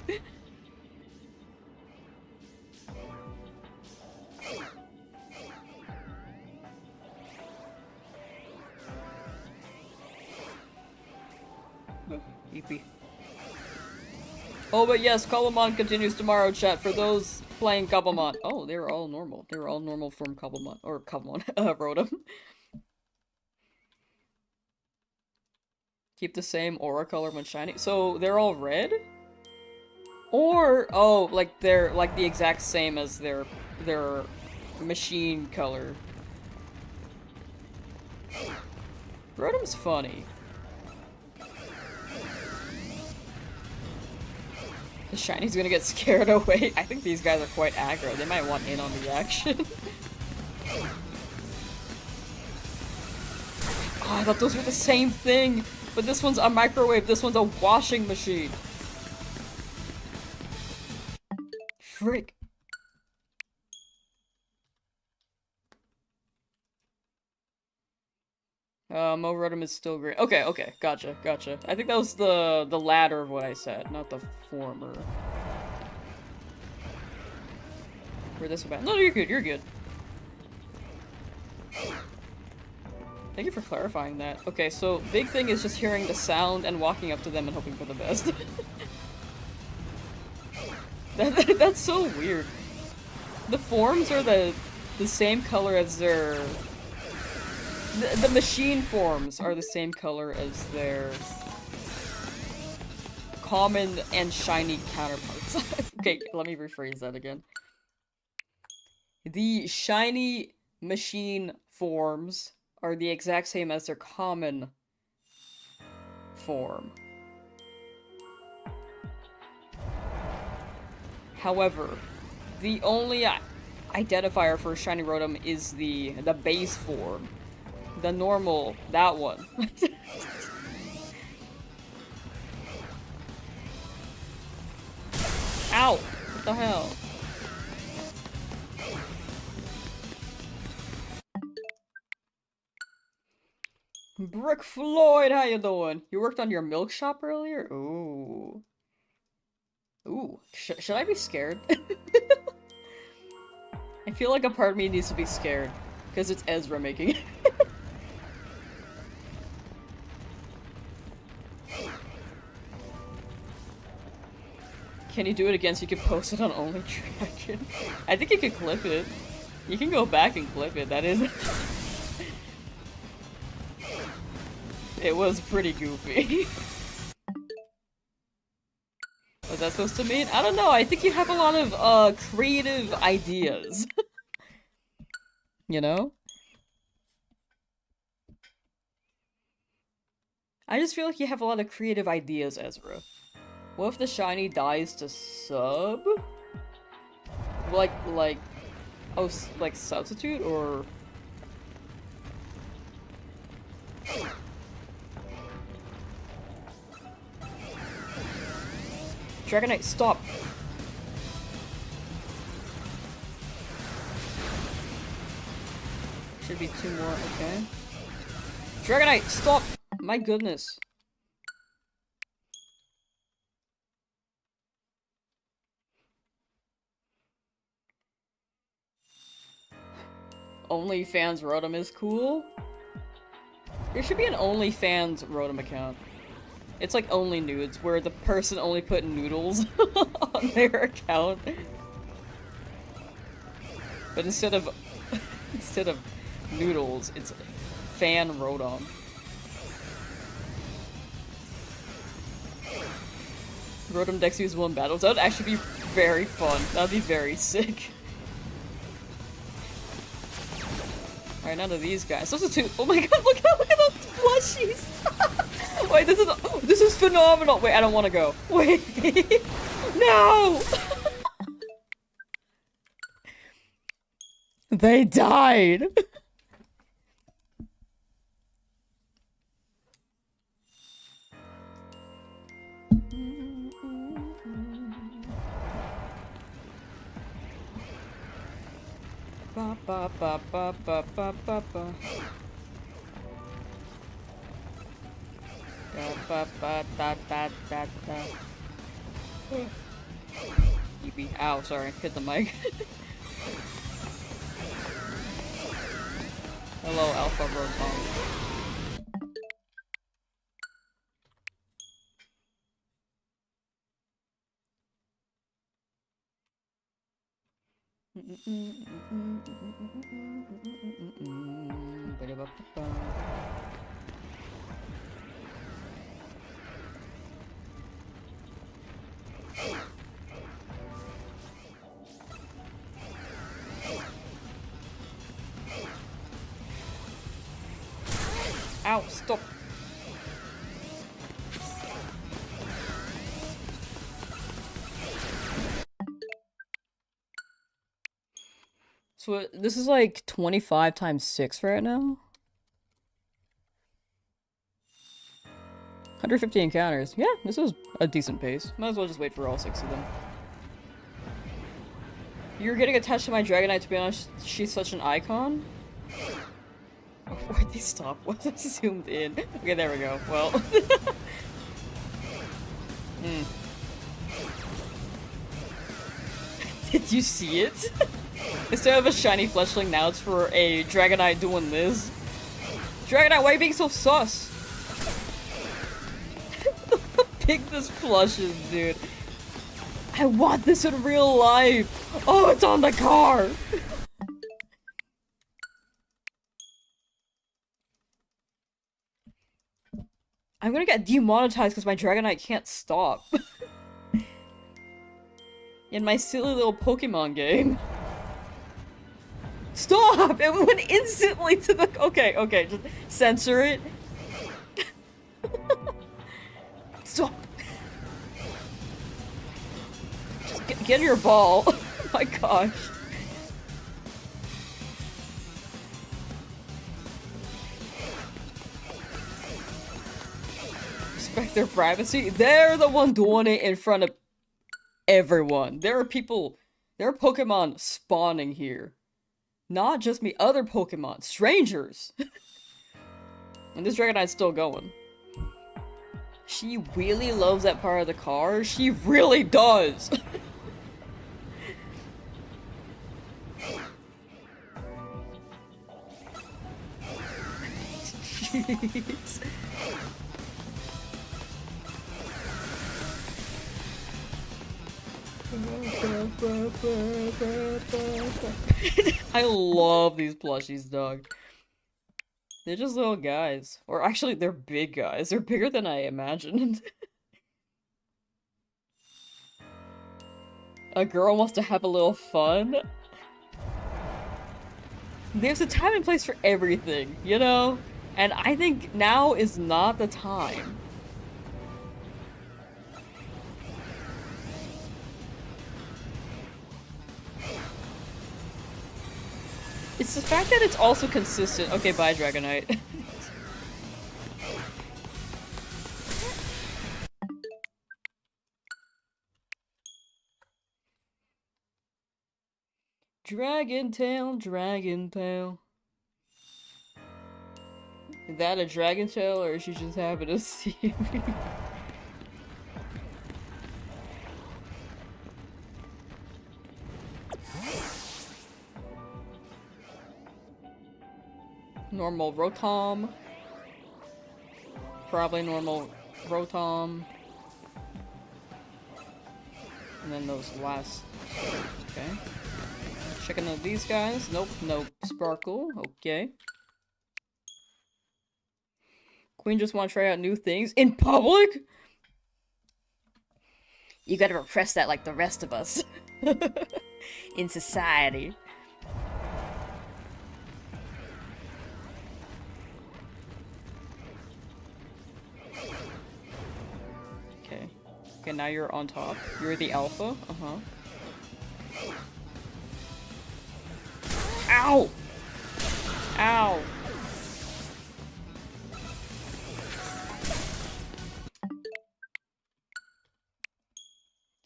EP. Oh, but yes, Cobblemon continues tomorrow, chat, for those playing Cobblemon. Oh, they were all normal. They were all normal from Cobblemon. Or Cobblemon. Rotom. Keep the same aura color when shiny. So, they're all red? Or, oh, like, they're, like, the exact same as their machine color. Rotom's funny. The shiny's gonna get scared away. I think these guys are quite aggro. They might want in on the action. Oh, I thought those were the same thing. But this one's a microwave. This one's a washing machine. Frick. Mo Rotom is still great. Okay, okay, gotcha, gotcha. I think that was the latter of what I said, not the former. Where this about? No, you're good, you're good. Thank you for clarifying that. Okay, so big thing is just hearing the sound and walking up to them and hoping for the best. That's so weird. The forms are the same color as their... The machine forms are the same color as their common and shiny counterparts. Okay, let me rephrase that again. The shiny machine forms are the exact same as their common form. However, the only identifier for shiny Rotom is the base form. The normal, that one. Ow! What the hell? Brick Floyd, how you doing? You worked on your milk shop earlier? Ooh. Ooh. Should I be scared? I feel like a part of me needs to be scared. Because it's Ezra making it. Can you do it again so you can post it on Only Dragon? I think you can clip it. You can go back and clip it, that is... It was pretty goofy. What's that supposed to mean? I don't know, I think you have a lot of, creative ideas. You know? I just feel like you have a lot of creative ideas, Ezra. What if the shiny dies to sub? Like, oh, like substitute, or... Dragonite, stop! Should be 2 more, okay. Dragonite, stop! My goodness. OnlyFans Rotom is cool? There should be an OnlyFans Rotom account. It's like Only Nudes, where the person only put noodles on their account. But instead of noodles, it's fan Rotom. Rotom decks usable in battles. That would actually be very fun. That would be very sick. Alright, none of these guys. Those are 2. Oh my god, look at those plushies! Wait, this is phenomenal! Wait, I don't want to go. Wait! No! They died! Ba ba ba ba ba ba ba ba. Da ba ba da da da da. Yippee. Ow, sorry, hit the mic. Hello, Alpha Rotom. Ow, stop. So this is like 25 times 6 right now? 150 encounters. Yeah, this is a decent pace. Might as well just wait for all 6 of them. You're getting attached to my Dragonite, to be honest. She's such an icon. Oh, where'd they stop? Was I zoomed in? Okay, there we go. Well. Did you see it? Instead of a shiny Fletchling, now it's for a Dragonite doing this. Dragonite, why are you being so sus? Pick this plushes, dude. I want this in real life! Oh, it's on the car! I'm gonna get demonetized because my Dragonite can't stop. In my silly little Pokemon game. Stop! It went instantly to the- Okay, okay, just censor it. Stop! Just get your ball. Oh my gosh. Respect their privacy. They're the one doing it in front of everyone. There are people, there are Pokemon spawning here. Not just me, other Pokemon. Strangers! And this Dragonite's still going. She really loves that part of the car. She really does! Jeez. I love these plushies, dog. They're just little guys. Or actually, they're big guys. They're bigger than I imagined. A girl wants to have a little fun. There's a time and place for everything, you know? And I think now is not the time. It's the fact that it's also consistent. Okay, bye, Dragonite. Dragon tail, dragon tail. Is that a dragon tail, or is she just happy to see me? Normal Rotom. Probably normal Rotom. And then those last... Okay. Checking out these guys. Nope, nope. Sparkle. Okay. Queen just want to try out new things in public? You gotta repress that like the rest of us. In society. Okay. Okay, now you're on top. You're the alpha. Uh-huh. Ow! Ow!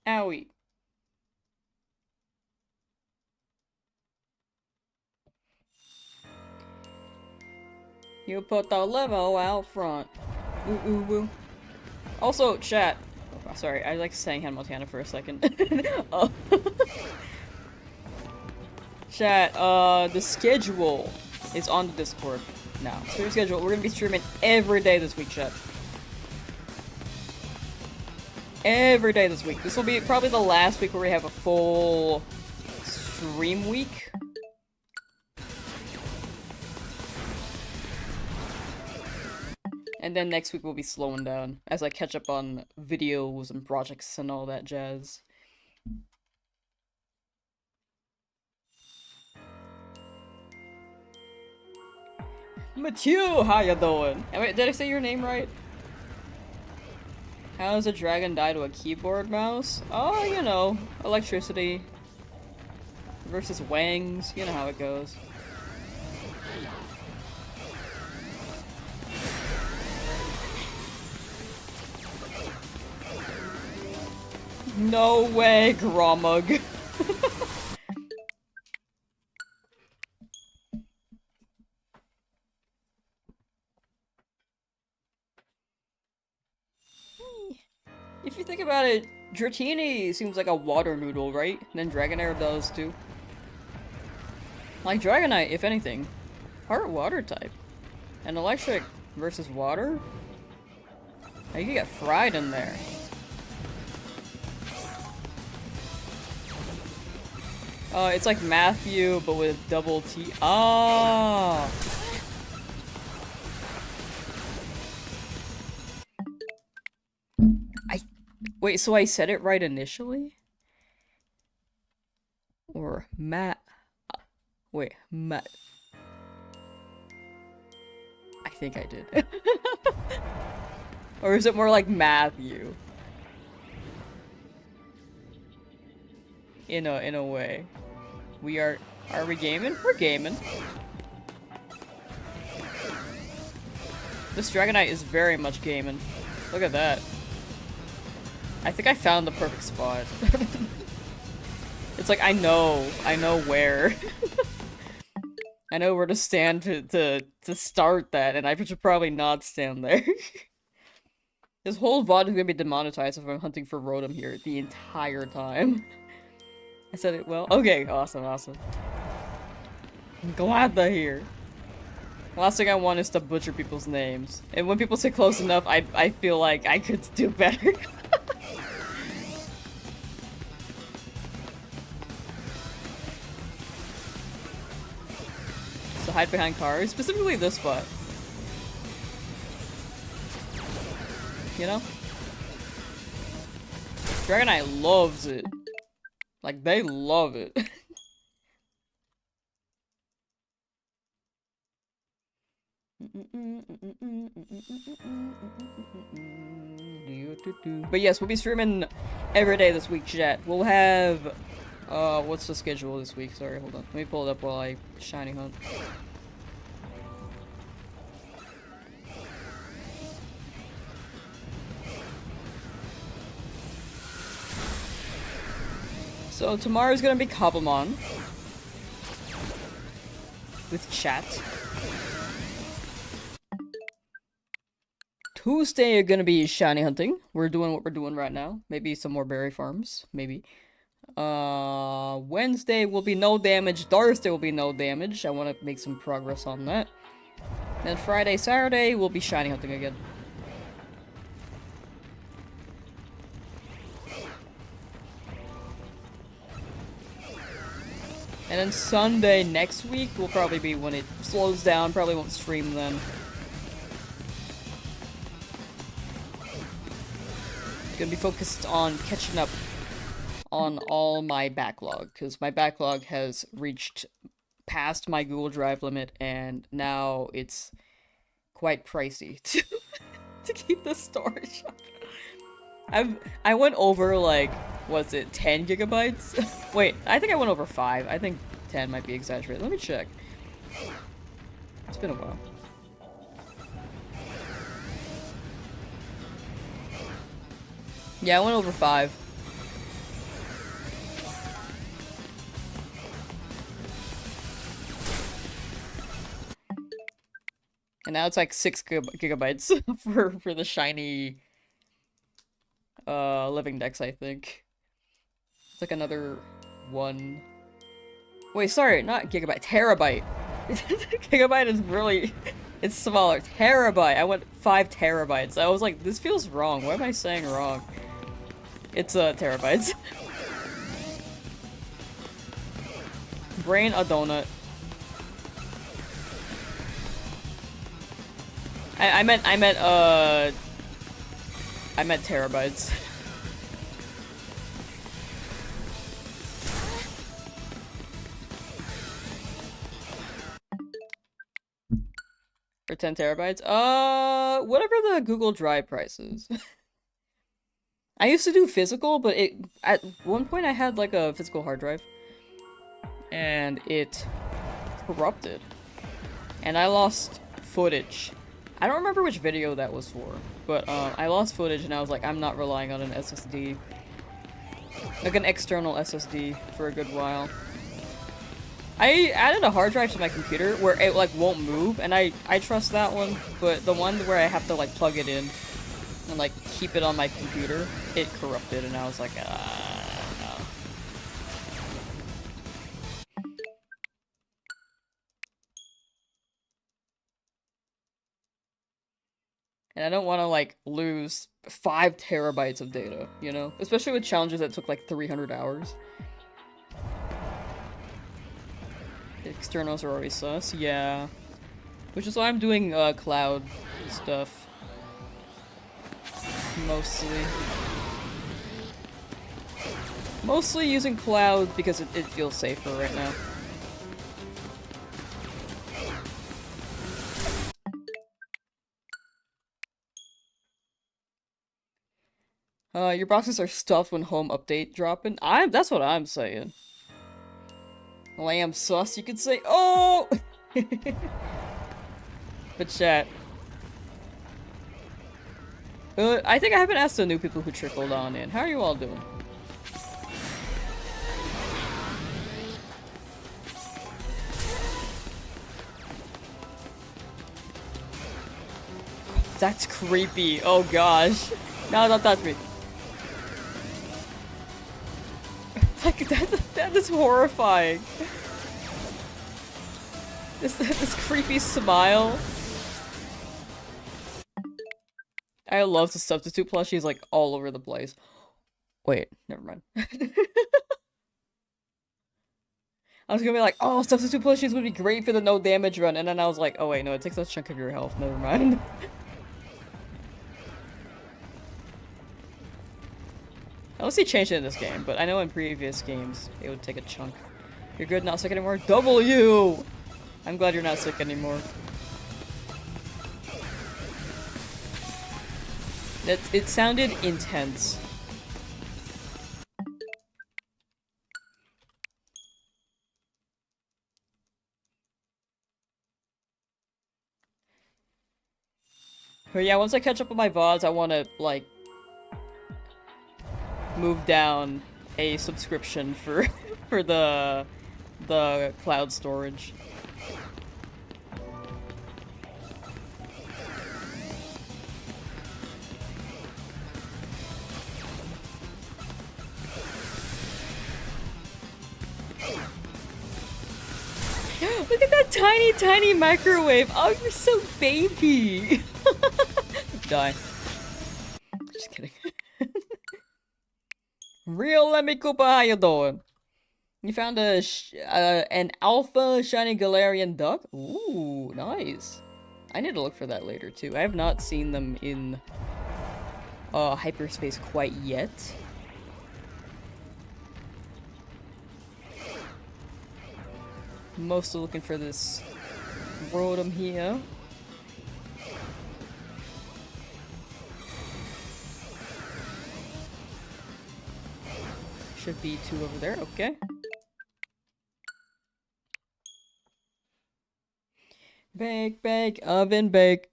Owie. You put the limo out front. Ooh, ooh, ooh. Also, chat. Oh, sorry, I like saying Hannah Montana for a second. Chat, the schedule is on the Discord now. Stream schedule. We're gonna be streaming every day this week, chat. Every day this week. This will be probably the last week where we have a full stream week. And then next week we'll be slowing down as I catch up on videos and projects and all that jazz. Mathieu, how you doing? Wait, did I say your name right? How does a dragon die to a keyboard mouse? Oh, you know, electricity versus wangs. You know how it goes. No way, Gromug. If you think about it, Dratini seems like a water noodle, right? And then Dragonair does too. Like Dragonite, if anything. Part water type. And electric versus water? You could get fried in there. It's like Matthew, but with double T. Ah! Wait, so I said it right initially? Or Matt? Wait, Matt. I think I did. Or is it more like Matthew? In a way. Are we gaming? We're gaming. This Dragonite is very much gaming. Look at that. I think I found the perfect spot. It's like I know where. I know where to stand to start that, and I should probably not stand there. This whole VOD is gonna be demonetized if I'm hunting for Rotom here the entire time. I said it well. Okay, awesome. I'm glad they're here. Last thing I want is to butcher people's names. And when people say close enough, I feel like I could do better. So hide behind cars, specifically this spot. You know? Dragonite loves it. Like, they love it. But yes, we'll be streaming every day this week, chat. We'll have... what's the schedule this week? Sorry, hold on. Let me pull it up while I shiny hunt. So tomorrow's gonna be Cobblemon. With chat. Tuesday are gonna be shiny hunting. We're doing what we're doing right now. Maybe some more berry farms. Maybe. Wednesday will be no damage. Thursday will be no damage. I want to make some progress on that. Then Friday, Saturday, we'll be shiny hunting again. And then Sunday next week will probably be when it slows down. Probably won't stream then. Gonna be focused on catching up on all my backlog, because my backlog has reached past my Google Drive limit, and now it's quite pricey to keep the storage up. I went over, like, was it 10 gigabytes? Wait, I think I went over 5. I think 10 might be exaggerated. Let me check. It's been a while. Yeah, I went over 5. And now it's like 6 gigabytes for the shiny living dex, I think. It's like another 1. Wait, sorry, not gigabyte, terabyte. Gigabyte is really, it's smaller. Terabyte. I went 5 terabytes. I was like, this feels wrong. What am I saying wrong? It's terabytes. Brain a donut. I meant terabytes. For 10 terabytes? Whatever the Google Drive price is. I used to do physical, but at one point I had like a physical hard drive. And it corrupted. And I lost footage. I don't remember which video that was for, but I lost footage and I was like, I'm not relying on an SSD. Like an external SSD for a good while. I added a hard drive to my computer where it like won't move, and I trust that one, but the one where I have to like plug it in and like keep it on my computer, it corrupted and I was like, no. And I don't want to, like, lose 5 terabytes of data, you know? Especially with challenges that took, like, 300 hours. externals are always sus, yeah. Which is why I'm doing cloud stuff. Mostly. Mostly using cloud because it feels safer right now. Your boxes are stuffed when home update dropping. That's what I'm saying. Lamsauce, you could say. Oh! But chat. I think I haven't asked the new people who trickled on in. How are you all doing? That's creepy. Oh gosh. No, don't touch me. Like, that is horrifying. This creepy smile. I love the substitute plushies, like, all over the place. Wait, never mind. I was gonna be like, oh, substitute plushies would be great for the no damage run, and then I was like, oh wait, no, it takes a chunk of your health, never mind. Unless they changed it in this game, but I know in previous games, they would take a chunk. You're good, not sick anymore? W! I'm glad you're not sick anymore. It sounded intense. But yeah, once I catch up with my VODs, I want to, like, move down a subscription for for the cloud storage. Look at that tiny, tiny microwave! Oh, you're so baby! Die. Just kidding. Real Lemmy Koopa, how you doing? You found an alpha shiny Galarian duck? Ooh, nice. I need to look for that later too. I have not seen them in hyperspace quite yet. Mostly looking for this Rotom here. Should be 2 over there, okay. Bake, bake, oven bake.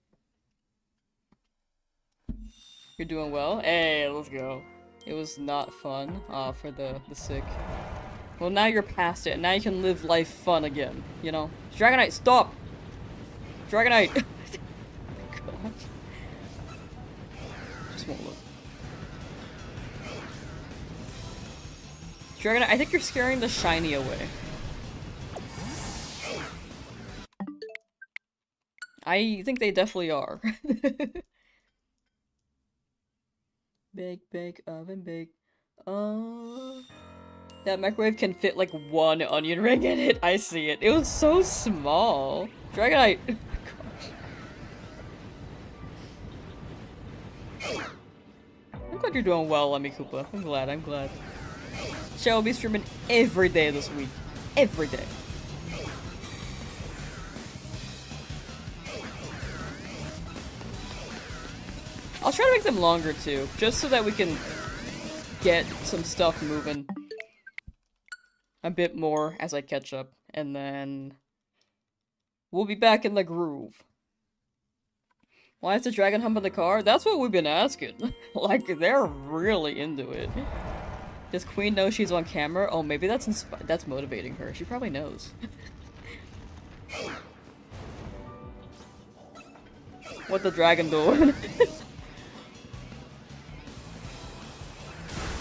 You're doing well? Hey, let's go. It was not fun, for the sick. Well, now you're past it, and now you can live life fun again, you know? Dragonite, stop! Dragonite! God. Just won't look. Dragonite, I think you're scaring the shiny away. I think they definitely are. Bake, bake, oven bake. That microwave can fit like 1 onion ring in it. I see it. It was so small. Dragonite. Gosh. I'm glad you're doing well, Lemmy Koopa. I'm glad, I'm glad. Shall will be streaming every day this week. Every day. I'll try to make them longer too, just so that we can get some stuff moving a bit more as I catch up, and then we'll be back in the groove. Why is the dragon hump in the car? That's what we've been asking. Like, they're really into it. Does Queen know she's on camera? Oh, maybe that's motivating her. She probably knows. What the dragon doing?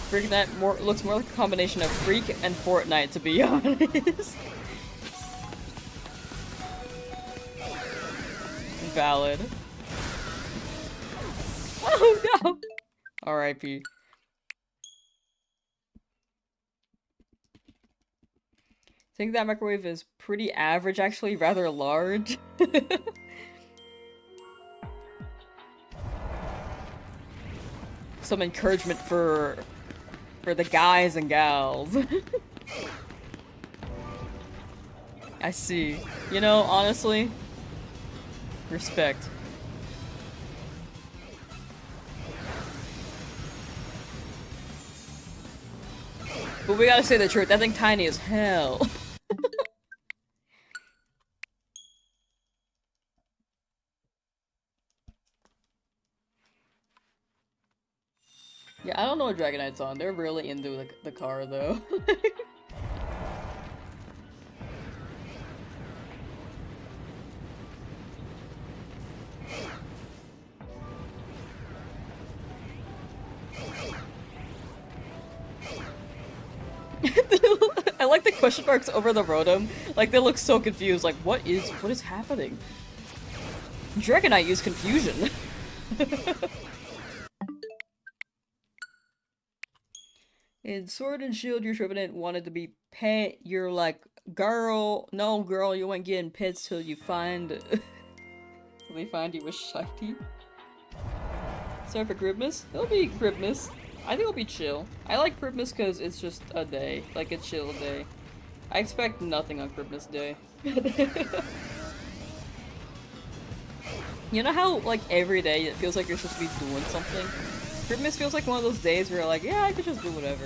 Freak that looks more like a combination of Freak and Fortnite, to be honest. Valid. Oh no! R.I.P. think that microwave is pretty average, actually, rather large. Some encouragement for the guys and gals. I see. You know, honestly, respect. But we gotta say the truth, that thing tiny as hell. Yeah, I don't know what Dragonite's on. They're really into the car, though. I like the question marks over the Rotom. Like, they look so confused. Like, what is happening? Dragonite used confusion. In Sword and Shield, your Trevenant wanted to be pet. You're like, girl, no girl, you ain't getting pets till you find... till they find you with shiny. Sorry for Christmas. It'll be Christmas. I think it'll be chill. I like Christmas because it's just a day. Like a chill day. I expect nothing on Christmas Day. You know how, like, every day it feels like you're supposed to be doing something? Christmas feels like one of those days where you're like, yeah, I could just do whatever.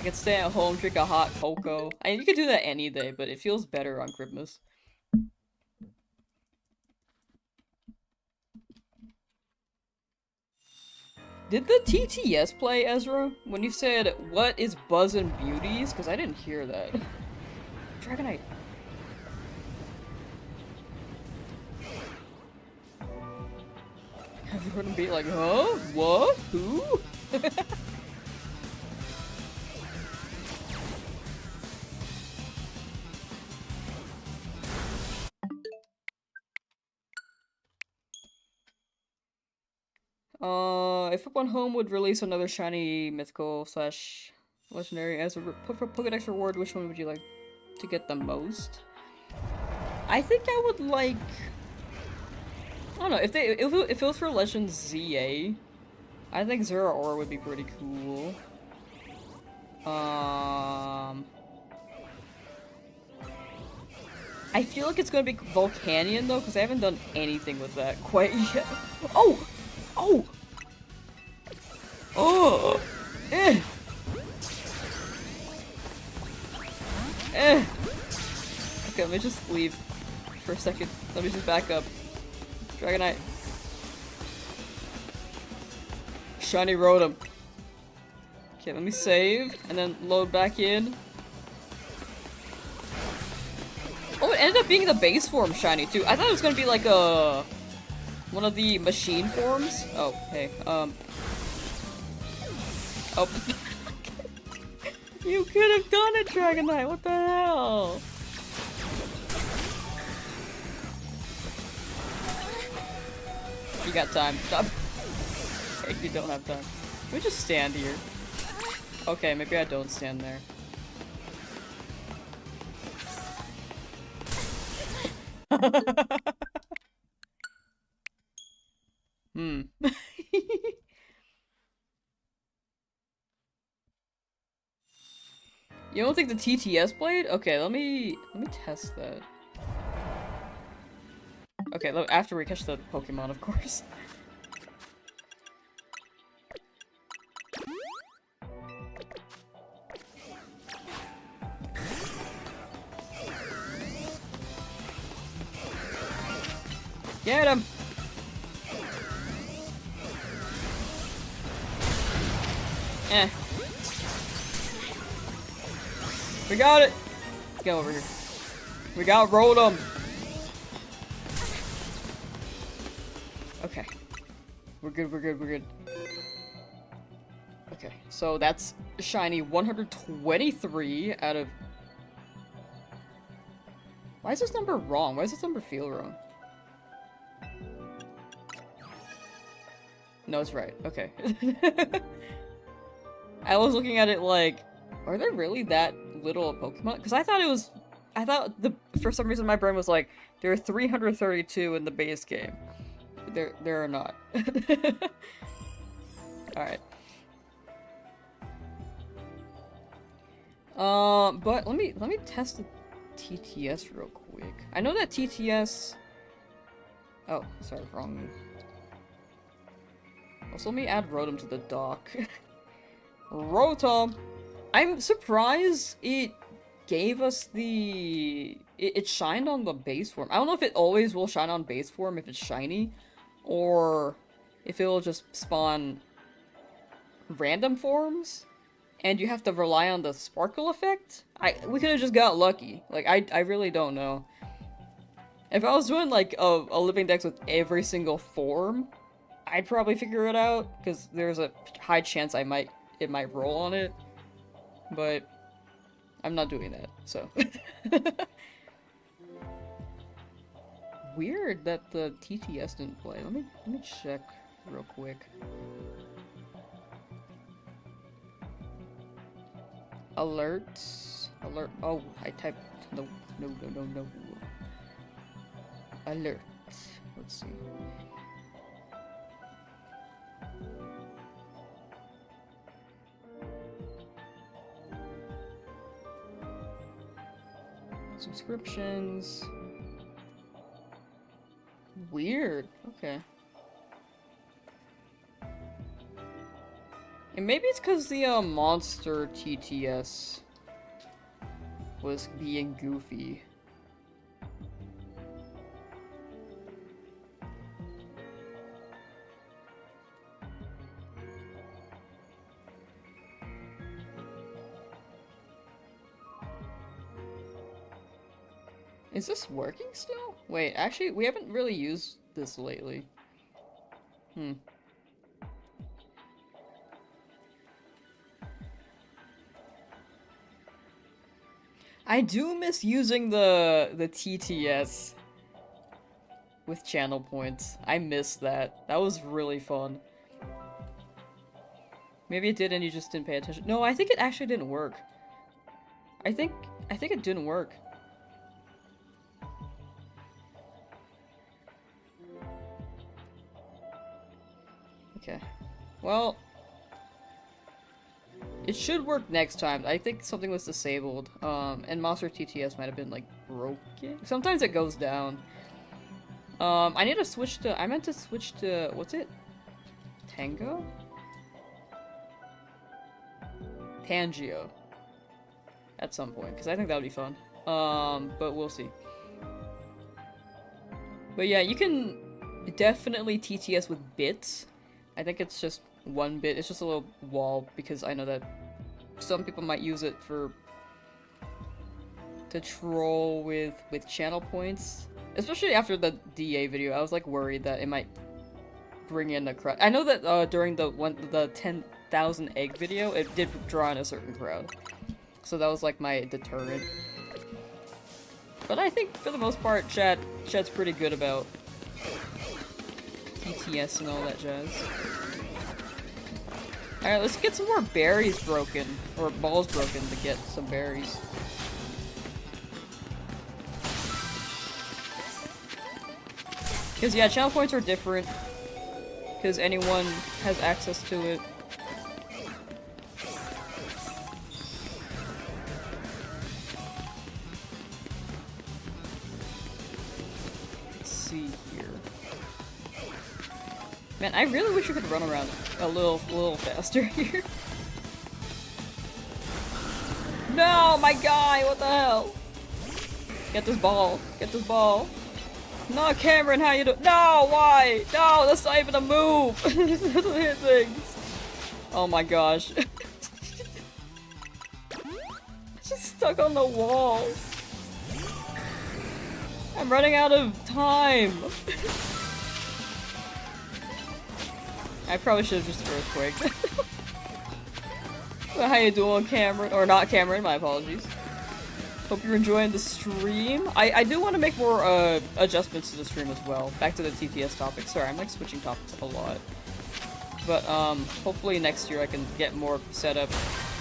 I could stay at home, drink a hot cocoa. I mean, you could do that any day, but it feels better on Christmas. Did the TTS play, Ezra? When you said, what is Buzz and Beauties? Because I didn't hear that. Dragonite. Everyone would be like, huh? What? Who? If Pokemon Home would release another shiny mythical slash legendary as a Pokédex reward, which one would you like to get the most? I think I would like... I don't know, if it was for Legend ZA, I think Zeraora would be pretty cool. I feel like it's gonna be Volcanion though, because I haven't done anything with that quite yet. Oh! Oh! Oh! Eh! Eh! Okay, let me just leave for a second. Let me just back up. Dragonite. Shiny Rotom. Okay, let me save, and then load back in. Oh, it ended up being the base form shiny too. I thought it was gonna be like a... one of the machine forms. Oh, hey, Oh. You could have done it, Dragonite, what the hell? You got time. Stop. You don't have time. Let me just stand here. Okay, maybe I don't stand there. Hmm. You don't think the TTS played? Okay, let me test that. Okay, after we catch the Pokemon, of course. Get him! Eh. We got it! Get over here. We got Rotom! Okay. We're good, we're good, we're good. Okay, so that's shiny 123 out of... Why is this number wrong? Why does this number feel wrong? No, it's right. Okay. I was looking at it like, are there really that little a Pokemon? Because I thought for some reason my brain was like, there are 332 in the base game. There are not. Alright. But let me test the TTS real quick. I know that TTS... Oh, sorry, wrong. Also, let me add Rotom to the dock. Rotom! I'm surprised it gave us the... It shined on the base form. I don't know if it always will shine on base form if it's shiny, or if it will just spawn random forms, and you have to rely on the sparkle effect. We could have just got lucky. Like, I really don't know. If I was doing, like, a living dex with every single form, I'd probably figure it out, because there's a high chance it might roll on it. But I'm not doing that, so. Weird that the TTS didn't play. Let me check real quick. Alerts. Alert. Oh, I typed no. Alert. Let's see. Subscriptions. Weird. Okay. And maybe it's because the monster TTS was being goofy. Is this working still? Wait, actually, we haven't really used this lately. I do miss using the TTS with channel points. I miss that. That was really fun. Maybe it did and you just didn't pay attention. No, I think it actually didn't work. I think it didn't work. Okay. Well, it should work next time. I think something was disabled. And Monster TTS might have been, like, broken. Sometimes it goes down. I need to switch to... I meant to switch to... What's it? Tango? Pangeo. At some point, because I think that would be fun. But we'll see. But yeah, you can definitely TTS with bits. I think it's just one bit. It's just a little wall, because I know that some people might use it to troll with channel points. Especially after the DA video, I was like worried that it might bring in a crowd. I know that during the 10,000 egg video, it did draw in a certain crowd. So that was like my deterrent. But I think for the most part, chat's pretty good about TTS and all that jazz. Alright, let's get some more berries broken. Or balls broken to get some berries. Because yeah, channel points are different. Because anyone has access to it. Let's see here. Man, I really wish you could run around a little faster here. No, my guy, what the hell? Get this ball. Get this ball. No, Cameron, how you doing? No, why? No, that's not even a move. This doesn't hit things. Oh my gosh. It's just stuck on the wall. I'm running out of time. I probably should have just earthquaked. Well, how you doing, Cameron? Or not Cameron, my apologies. Hope you're enjoying the stream. I do want to make more adjustments to the stream as well. Back to the TTS topic. Sorry, I'm like switching topics a lot. But hopefully next year I can get more set up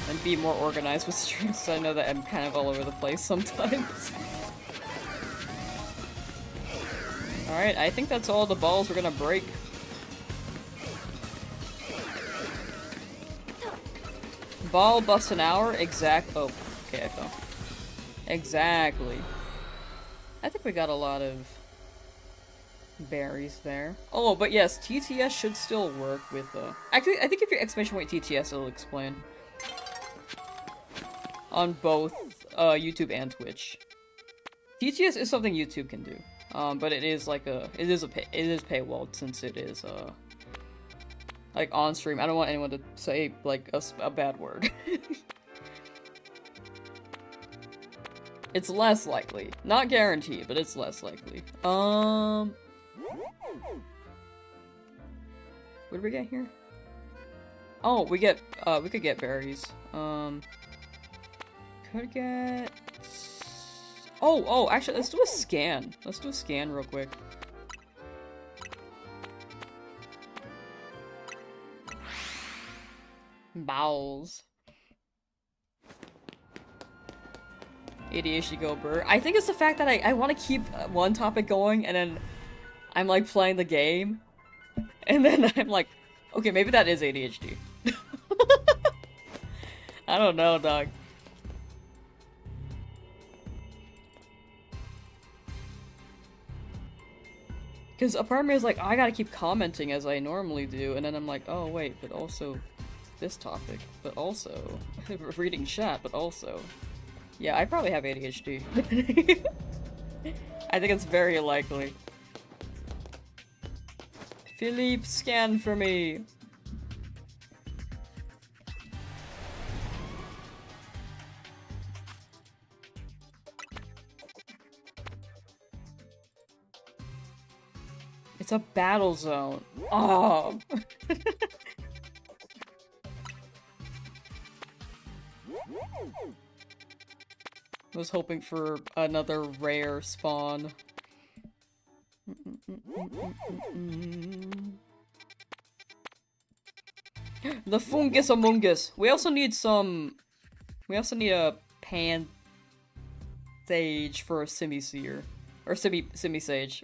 And be more organized with streams, so I know that I'm kind of all over the place sometimes. Alright, I think that's all the balls we're gonna break. Ball busts an hour? Oh, okay, I fell. Exactly. I think we got a lot of berries there. Oh, but yes, TTS should still work with, actually, I think if you're exclamation point TTS, it'll explain. On both, YouTube and Twitch. TTS is something YouTube can do. But it is like it is paywalled since it is, like on stream. I don't want anyone to say, like, a bad word. It's less likely. Not guaranteed, but it's less likely. What did we get here? Oh, we could get berries. Could get... Oh, actually, let's do a scan. Let's do a scan real quick. Bowels. ADHD go burr. I think it's the fact that I want to keep one topic going, and then I'm like playing the game, and then I'm like, okay, maybe that is ADHD. I don't know, dog. Because a part of me is like, oh, I gotta keep commenting as I normally do, and then I'm like, oh wait, but also this topic, but also reading chat, but also... Yeah, I probably have ADHD. I think it's very likely. Philippe, scan for me! It's a battle zone. Oh! I was hoping for another rare spawn. The fungus among us. We also need some... We also need a pan... sage for a semi-seer. Or semi-sage.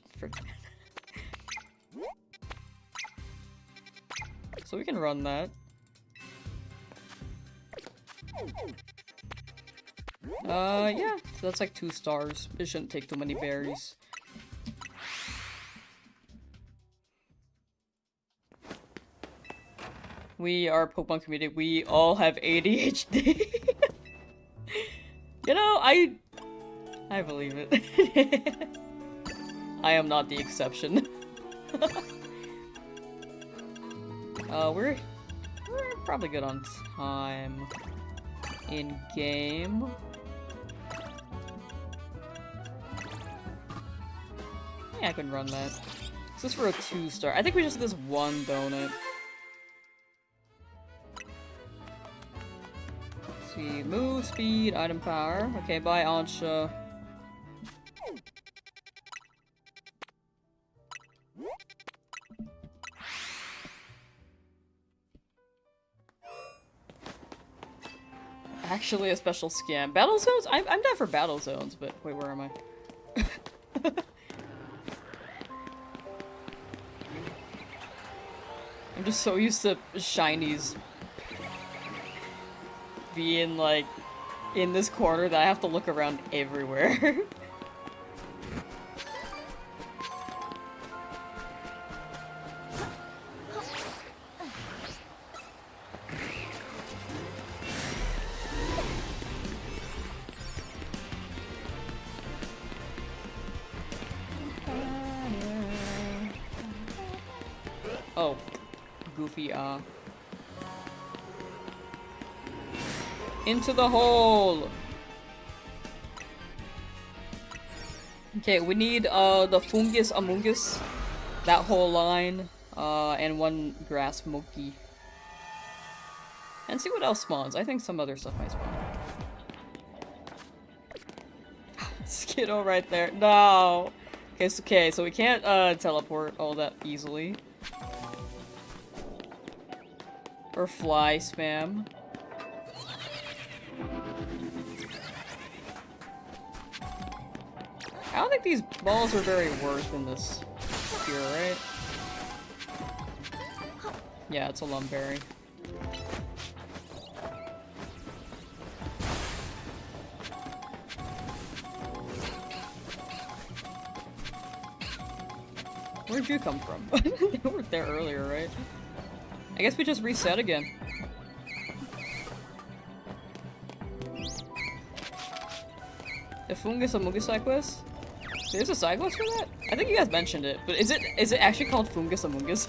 So we can run that. Yeah. So that's like 2 stars. It shouldn't take too many berries. We are Pokemon community. We all have ADHD. You know, I believe it. I am not the exception. We're probably good on time in game. Yeah, I can run that. Is this for a 2-star? I think we just get this 1 donut. Let's see, move, speed, item power. Okay, bye, Ansha. Actually, a special scam. Battle zones? I'm down for battle zones, but wait, where am I? I'm just so used to shinies being, like, in this corner that I have to look around everywhere. Oh, goofy, into the hole! Okay, we need, the fungus among us, that whole line, and 1 grass monkey. And see what else spawns. I think some other stuff might spawn. Skittle right there. No! Okay, so we can't, teleport all that easily. Or fly spam. don't think these balls are very worth in this here, right? Yeah, it's a lumberry. Where'd you come from? You were there earlier, right? I guess we just reset again. The Fungus Amogus side quest? There's a side quest for that? I think you guys mentioned it, but is it actually called Fungus Amogus?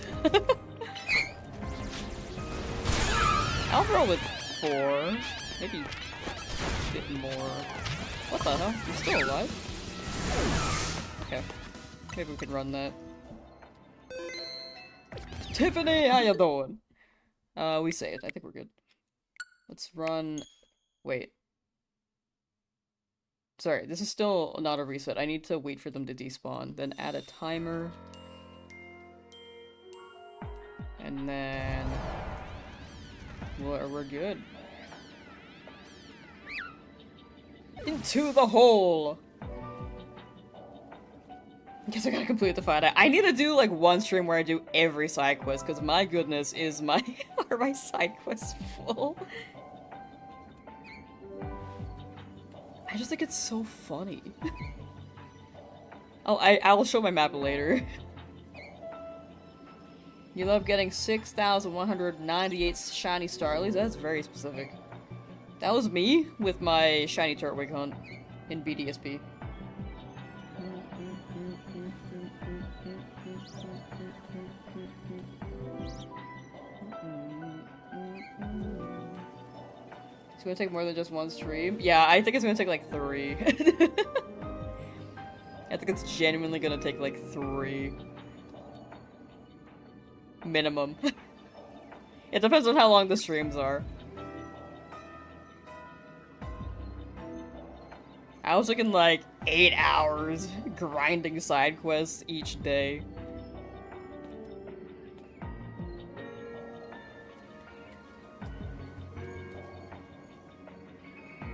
I'll roll with 4. Maybe a bit more. What the hell? You're still alive? Okay. Maybe we can run that. Tiffany, how you doing? We saved. I think we're good. Let's run... Wait. Sorry, this is still not a reset. I need to wait for them to despawn. Then add a timer. And then... we're good. Into the hole! Guess I gotta complete the fight. I need to do like one stream where I do every side quest, because my goodness, are my side quests full? I just think it's so funny. I will show my map later. You love getting 6,198 shiny starlies? That's very specific. That was me with my shiny Turtwig hunt in BDSP. It's gonna take more than just one stream? Yeah, I think it's gonna take like 3. I think it's genuinely gonna take like 3. Minimum. It depends on how long the streams are. I was looking like 8 hours grinding side quests each day.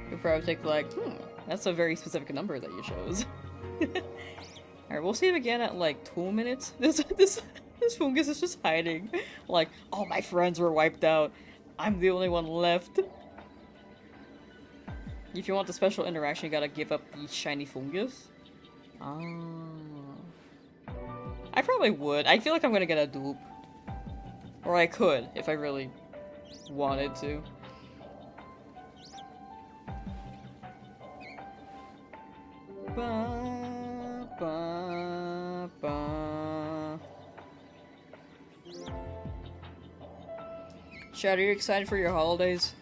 You'll probably take like, that's a very specific number that you chose. Alright, we'll save again at like 2 minutes. This fungus is just hiding. Like, all my friends were wiped out. I'm the only one left. If you want the special interaction, you gotta give up the shiny fungus. Ah. I probably would. I feel like I'm gonna get a dupe. Or I could, if I really wanted to. Ba, ba, ba. Chad, are you excited for your holidays?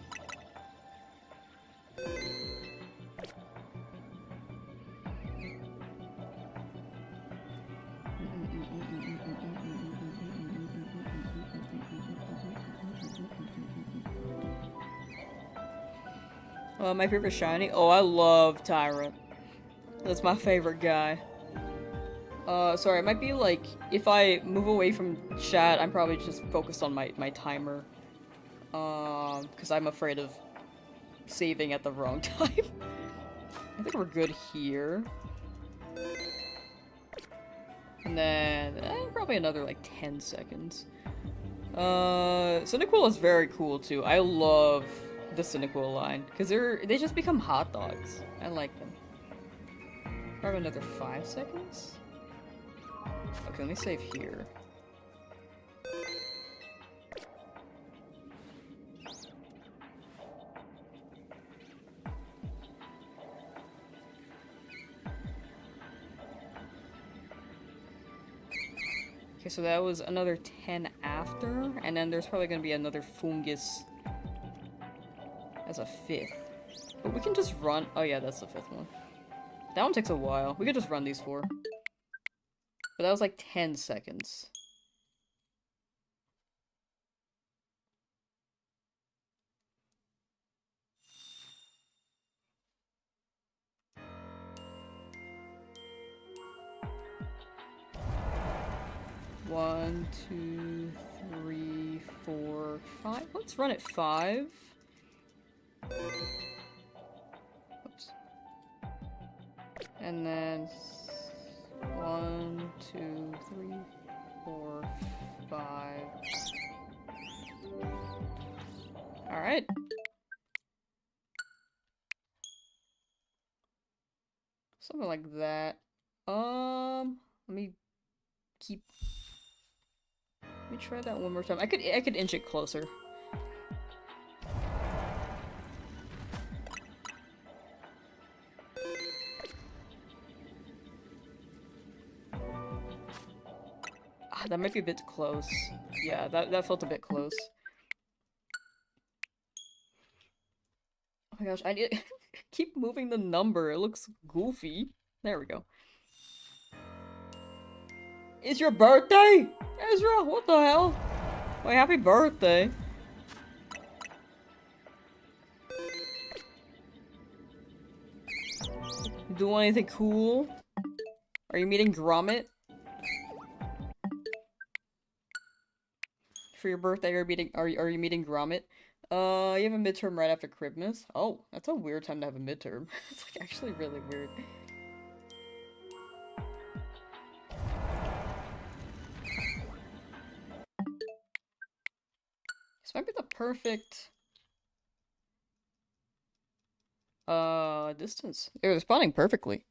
My favorite shiny? Oh, I love Tyrant. That's my favorite guy. Sorry, it might be like, if I move away from chat, I'm probably just focused on my timer. Because I'm afraid of saving at the wrong time. I think we're good here. And then, probably another like 10 seconds. Cyndaquil is very cool too. I love the Cyndaquil line, because they just become hot dogs. I like them. Probably another 5 seconds? Okay, let me save here. Okay, so that was another 10 after, and then there's probably gonna be another fungus as a 5th. But we can just run- oh yeah, that's the 5th one. That one takes a while. We could just run these 4. But that was like 10 seconds. One, 2, 3, 4, 5. Let's run at 5. Oops. And then like that. Let me keep. Let me try that one more time. I could inch it closer. Ah, that might be a bit close. Yeah, that felt a bit close. Oh my gosh, I need keep moving the number. It looks goofy. There we go. It's your birthday? Ezra, what the hell? Wait, happy birthday. Do anything cool? Are you meeting Gromit? For your birthday, are you meeting Gromit? You have a midterm right after Christmas? Oh, that's a weird time to have a midterm. It's like actually really weird. This might be the perfect distance. They're responding perfectly.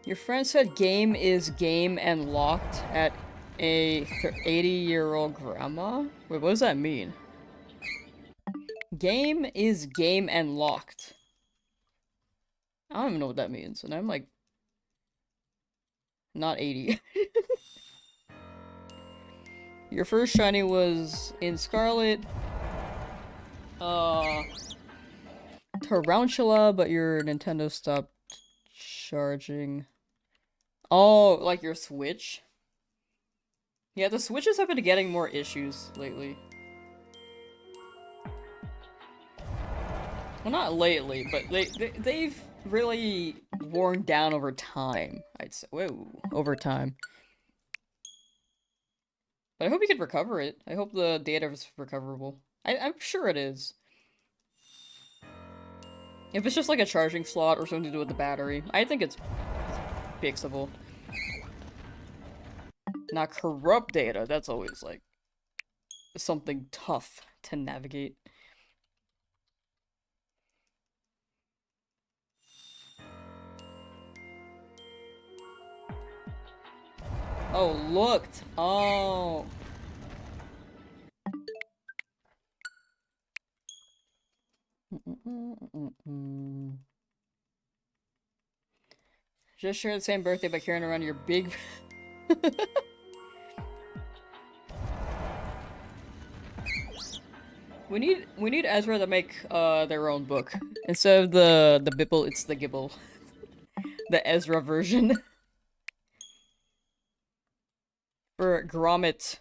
Your friend said game is game and locked at a 80-year-old grandma? Wait, what does that mean? Game is game and locked. I don't even know what that means, and I'm like not 80. Your first shiny was in Scarlet. Tarantula, but your Nintendo stopped charging. Oh, like your Switch? Yeah, the Switches have been getting more issues lately. Well, not lately, but they've really worn down over time, I'd say. Whoa, over time. But I hope you can recover it. I hope the data is recoverable. I'm sure it is. If it's just like a charging slot or something to do with the battery, I think it's fixable. Not corrupt data, that's always like something tough to navigate. Oh, looked! Oh. Just share the same birthday by carrying around your big... We need Ezra to make their own book. Instead of the Bibble, it's the Gibble. The Ezra version. For Gromit.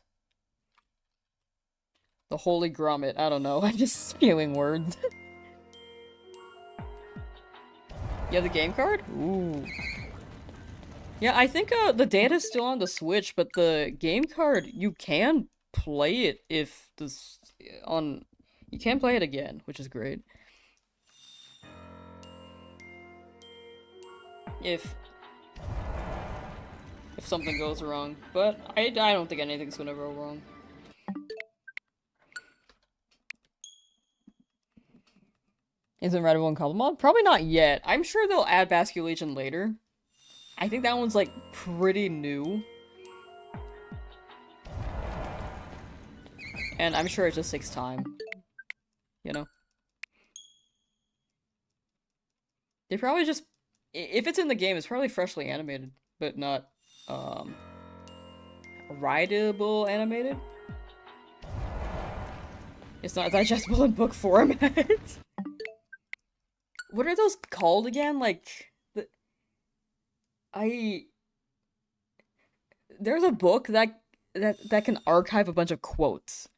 The Holy Gromit. I don't know. I'm just spewing words. You have the game card? Ooh. Yeah, I think the data's still on the Switch, but the game card, you can play it if this on you can play it again, which is great. If something goes wrong, but I don't think anything's gonna go wrong. Isn't Red One Cobblemon? Probably not yet. I'm sure they'll add Basculation later. I think that one's like pretty new. And I'm sure it just takes time. You know? They probably just... If it's in the game, it's probably freshly animated, but not, rideable animated? It's not digestible in book format. What are those called again? Like, there's a book that can archive a bunch of quotes.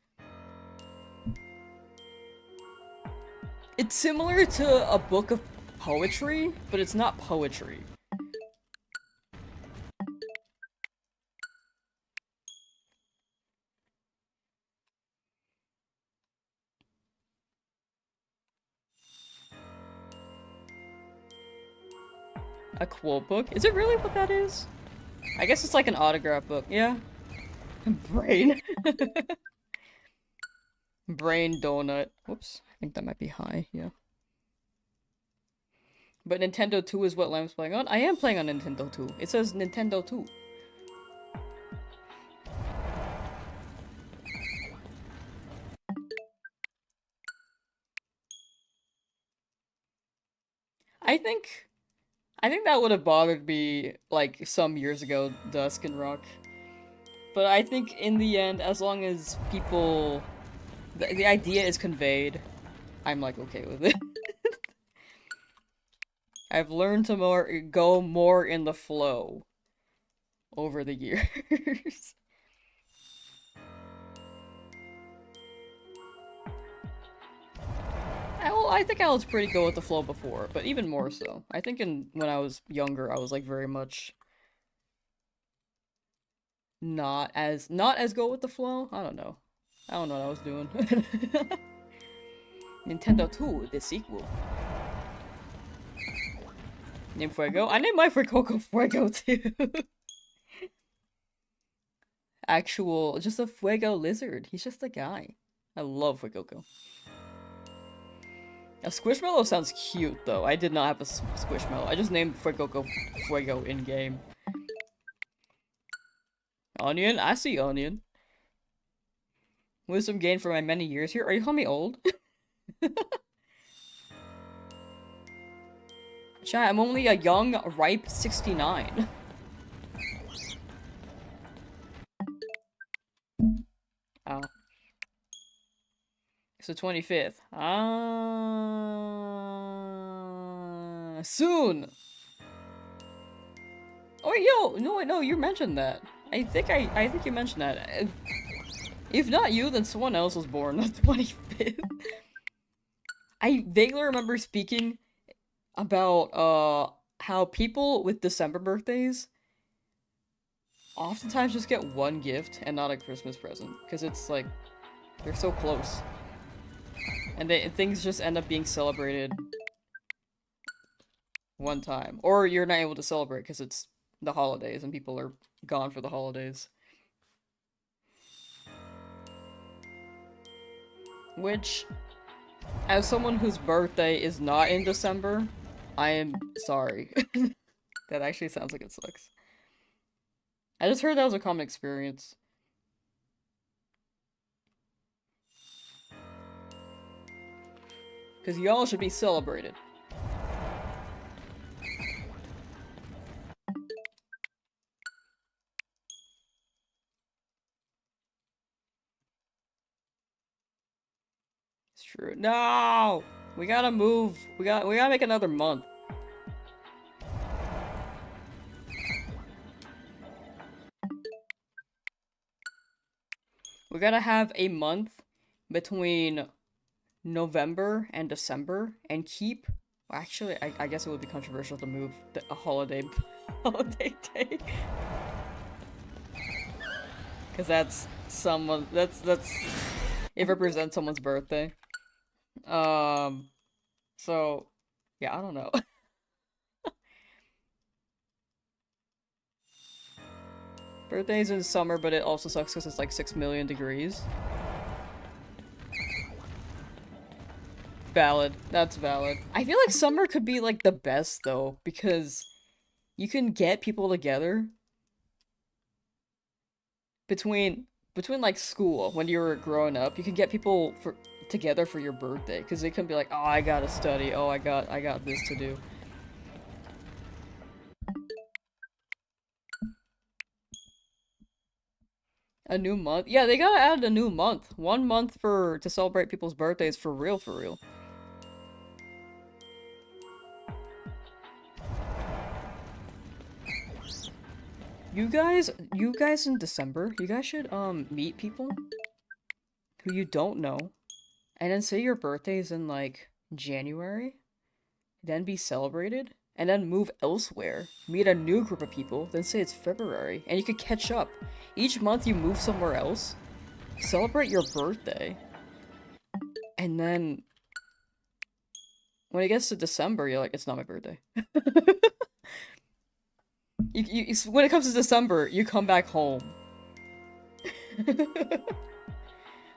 It's similar to a book of poetry, but it's not poetry. A quote book? Is it really what that is? I guess it's like an autograph book. Yeah. Brain. Brain donut. Whoops. I think that might be high. Yeah. But Nintendo 2 is what Lam's playing on. I am playing on Nintendo 2. It says Nintendo 2. I think that would have bothered me like some years ago, Dusk and Rock. But I think in the end, as long as people the idea is conveyed, I'm like okay with it. I've learned to go more in the flow over the years. I think I was pretty good with the flow before, but even more so. I think when I was younger, I was like very much not as go with the flow. I don't know. I don't know what I was doing. Nintendo 2, the sequel. Name Fuego. I named my Fuecoco Fuego too. Just a Fuego lizard. He's just a guy. I love Fuecoco. A Squishmallow sounds cute though. I did not have a Squishmallow. I just named Fuecoco Fuego in game. Onion? I see onion. Wisdom gained for my many years here. Are you calling me old? Chat, I'm only a young, ripe 69. Oh. So 25th. Soon! Oh, yo! No, you mentioned that. I think you mentioned that. If not you, then someone else was born on the 25th. I vaguely remember speaking about, how people with December birthdays oftentimes just get one gift and not a Christmas present. Because it's like, they're so close. And things just end up being celebrated one time. Or you're not able to celebrate because it's the holidays and people are gone for the holidays. Which, as someone whose birthday is not in December, I am sorry. That actually sounds like it sucks. I just heard that was a common experience. Because y'all should be celebrated. It's true. No! We gotta move. We gotta make another month. We gotta have a month between November and December and keep. Well, actually, I guess it would be controversial to move a holiday day. Because that's someone. That's it represents someone's birthday. So yeah, I don't know. Birthday's in summer, but it also sucks because it's like 6 million degrees. Valid. That's valid. I feel like summer could be like the best though, because you can get people together between like school when you were growing up. You can get people together for your birthday because they can be like, oh, I gotta study. Oh, I got this to do. A new month? Yeah, they gotta add a new month. 1 month to celebrate people's birthdays for real, for real. You guys in December, you guys should meet people who you don't know, and then say your birthday's in like January, then be celebrated, and then move elsewhere. Meet a new group of people, then say it's February, and you could catch up. Each month you move somewhere else, celebrate your birthday, and then when it gets to December, you're like, it's not my birthday. When it comes to December, you come back home.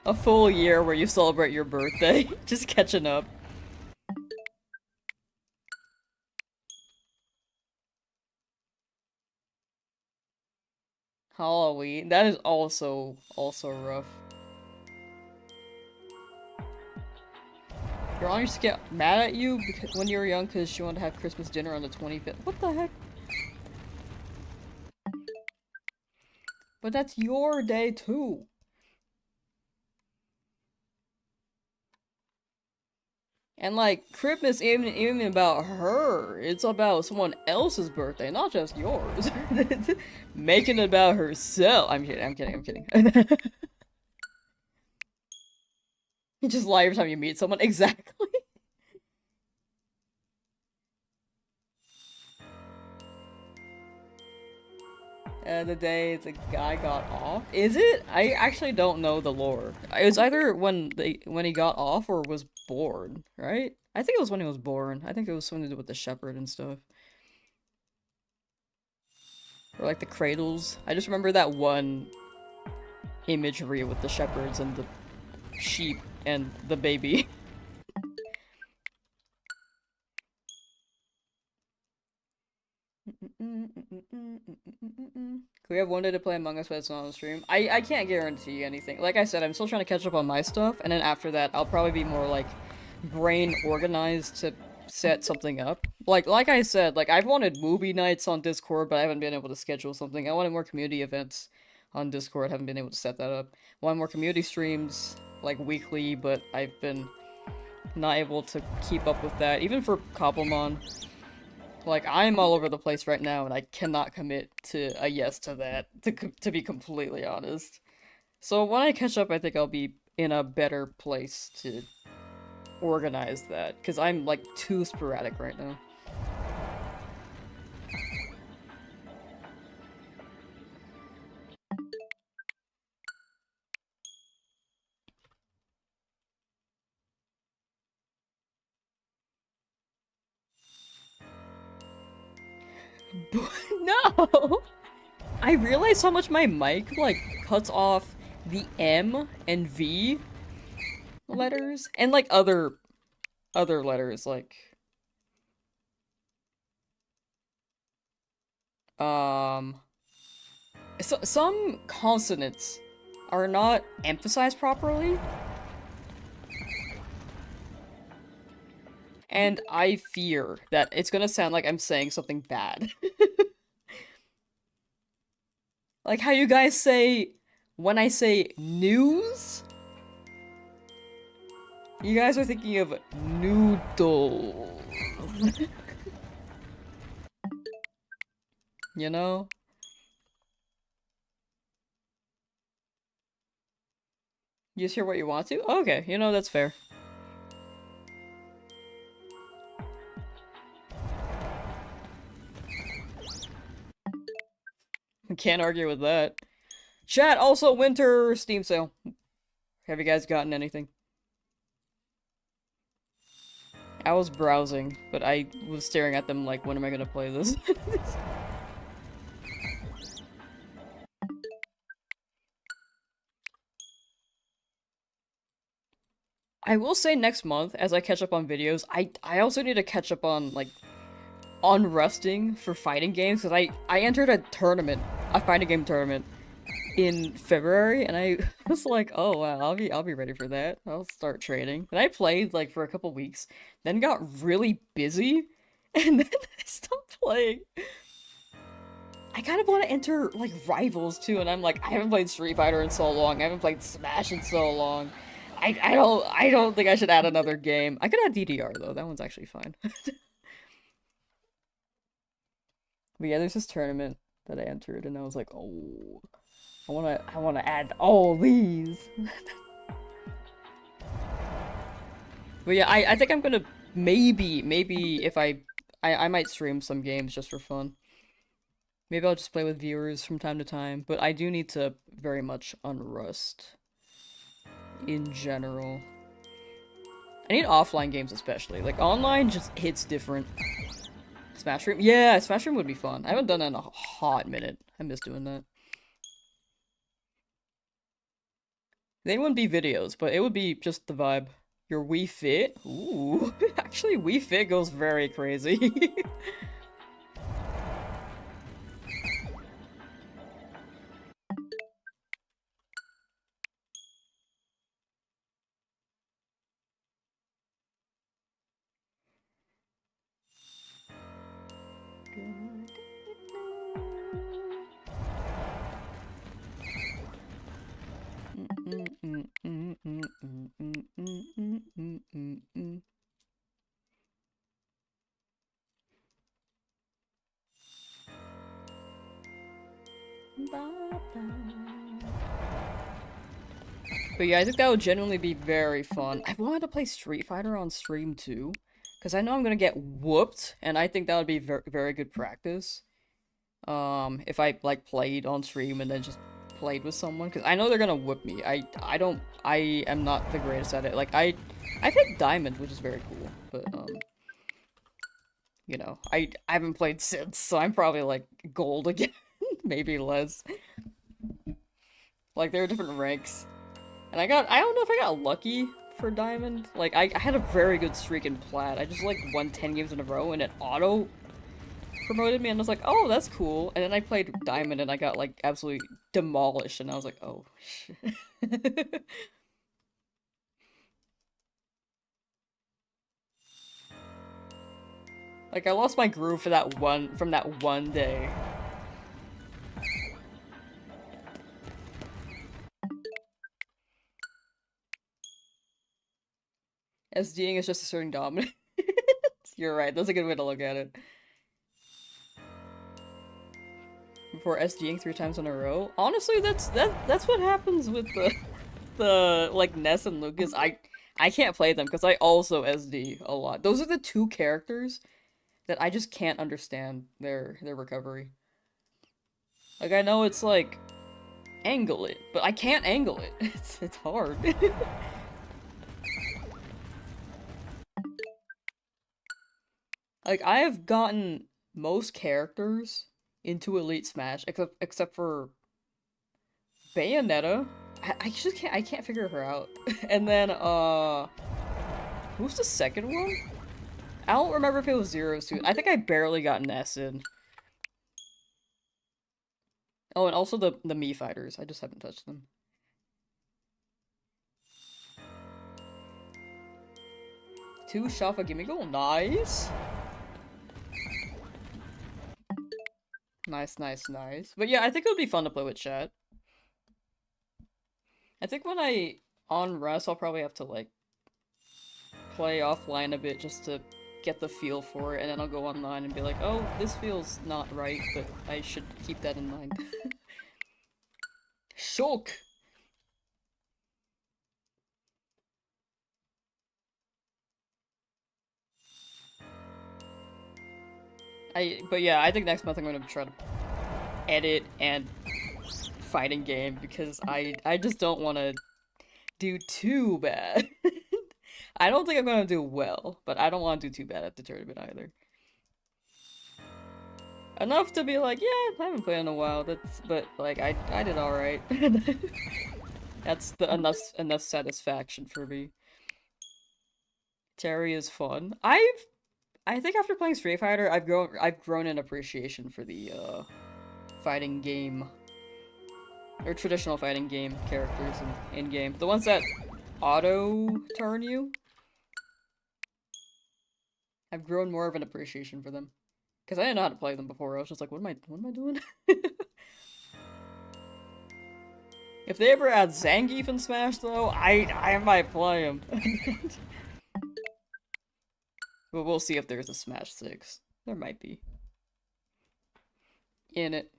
A full year where you celebrate your birthday. Just catching up. Halloween. That is also rough. Your aunt used to get mad at you when you were young because she wanted to have Christmas dinner on the 25th. What the heck? But that's your day too. And like, Christmas isn't even about her. It's about someone else's birthday, not just yours. Making it about herself. I'm kidding. You just lie every time you meet someone. Exactly. The day the guy got off. Is it? I actually don't know the lore. It was either when he got off or was born, right? I think it was when he was born. I think it was something to do with the shepherd and stuff. Or like the cradles. I just remember that one imagery with the shepherds and the sheep and the baby. Could we have one day to play Among Us but it's not on the stream? I can't guarantee anything. Like I said, I'm still trying to catch up on my stuff, and then after that, I'll probably be more, like, brain organized to set something up. Like I said, like, I've wanted movie nights on Discord, but I haven't been able to schedule something. I wanted more community events on Discord, haven't been able to set that up. Wanted more community streams, like, weekly, but I've been not able to keep up with that. Even for Cobblemon. Like, I'm all over the place right now, and I cannot commit to a yes to that, to be completely honest. So when I catch up, I think I'll be in a better place to organize that, because I'm, like, too sporadic right now. No! I realized how much my mic, like, cuts off the M and V letters, and, like, other letters, like, so, some consonants are not emphasized properly, and I fear that it's gonna sound like I'm saying something bad. Like how you guys say, when I say news, you guys are thinking of noodle. You know? You just hear what you want to? Okay, you know, that's fair. Can't argue with that. Chat, also winter Steam sale. Have you guys gotten anything? I was browsing, but I was staring at them like, when am I gonna play this? I will say next month, as I catch up on videos, I also need to catch up on, like, unresting for fighting games, because I entered a tournament, a fighting game tournament, in February, and I was like, oh wow, I'll be ready for that. I'll start training. And I played, like, for a couple weeks, then got really busy, and then I stopped playing. I kind of want to enter, like, Rivals, too, and I'm like, I haven't played Street Fighter in so long, I haven't played Smash in so long. I don't think I should add another game. I could add DDR, though. That one's actually fine. But yeah, there's this tournament that I entered, and I was like, oh, I wanna add all these. But yeah, I think I'm gonna maybe if I might stream some games just for fun. Maybe I'll just play with viewers from time to time, but I do need to very much unrust in general. I need offline games especially. Like, online just hits different. Smash Room? Yeah, Smash Room would be fun. I haven't done that in a hot minute. I miss doing that. They wouldn't be videos, but it would be just the vibe. Your Wii Fit? Ooh. Actually, Wii Fit goes very crazy. But yeah, I think that would genuinely be very fun. I wanted to play Street Fighter on stream too, because I know I'm gonna get whooped, and I think that would be very, very good practice. If I like played on stream and then just played with someone, because I know they're gonna whoop me. I am not the greatest at it. Like I think Diamond, which is very cool, but you know, I haven't played since, so I'm probably like gold again, maybe less. Like there are different ranks. And I don't know if I got lucky for Diamond. Like, I had a very good streak in Plat. I just, like, won 10 games in a row, and it auto-promoted me, and I was like, oh, that's cool. And then I played Diamond, and I got, like, absolutely demolished, and I was like, oh, shit. Like, I lost my groove for from that one day. SDing is just asserting dominance. You're right, that's a good way to look at it. Before SDing 3 times in a row? Honestly, that's what happens with the like Ness and Lucas. I can't play them because I also SD a lot. Those are the two characters that I just can't understand their recovery. Like I know it's like angle it, but I can't angle it. It's hard. Like I have gotten most characters into Elite Smash except for Bayonetta. I just can't figure her out. And then who's the second one? I don't remember if it was Zero Suit. I think I barely got Ness in. Oh, and also the Mii fighters. I just haven't touched them. Two Shafa Gimme Goal. Nice. Nice, nice, nice. But yeah, I think it would be fun to play with chat. I think when I on rest, I'll probably have to like play offline a bit just to get the feel for it, and then I'll go online and be like, oh, this feels not right, but I should keep that in mind. Shulk! But yeah, I think next month I'm gonna try to edit and fighting game because I just don't want to do too bad. I don't think I'm gonna do well, but I don't want to do too bad at the tournament either. Enough to be like, yeah, I haven't played in a while. But like I did all right. That's the enough satisfaction for me. Terry is fun. I think after playing Street Fighter, I've grown an appreciation for the fighting game or traditional fighting game characters in game. The ones that auto turn you. I've grown more of an appreciation for them. Because I didn't know how to play them before. I was just like, what am I doing? If they ever add Zangief in Smash, though, I might play him. But we'll see if there's a Smash 6. There might be. In it.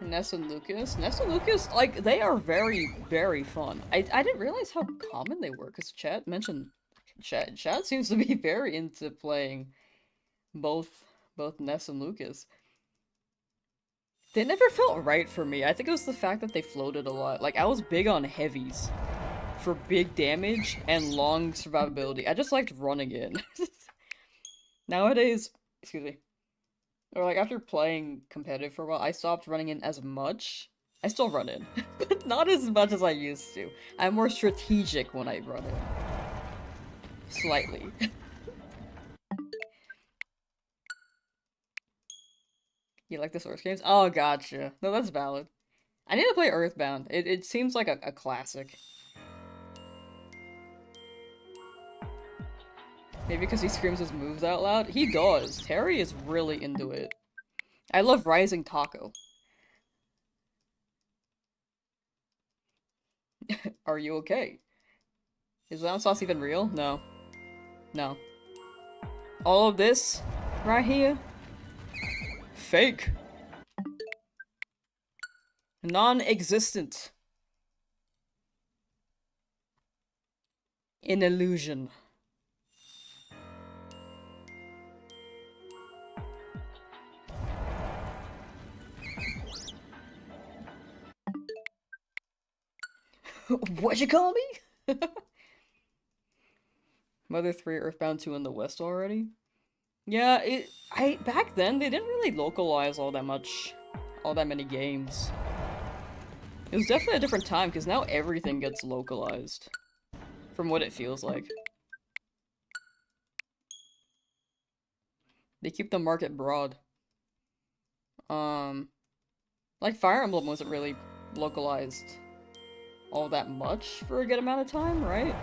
Ness and Lucas. Ness and Lucas, like, they are very, very fun. I didn't realize how common they were, because Chad mentioned... Chad seems to be very into playing both Ness and Lucas. They never felt right for me. I think it was the fact that they floated a lot. Like, I was big on heavies for big damage and long survivability. I just liked running in. Nowadays, excuse me, or like after playing competitive for a while, I stopped running in as much. I still run in, but not as much as I used to. I'm more strategic when I run in. Slightly. You like the Source games? Oh, gotcha. No, that's valid. I need to play Earthbound. It seems like a classic. Maybe because he screams his moves out loud? He does. Terry is really into it. I love Rising Taco. Are you okay? Is Lamsauce even real? No. No. All of this right here? Fake. Non-existent. An illusion. What'd you call me? Mother 3, Earthbound 2 in the West already? Yeah, back then they didn't really localize all that many games. It was definitely a different time, because now everything gets localized. From what it feels like. They keep the market broad. Like Fire Emblem wasn't really localized all that much for a good amount of time, right?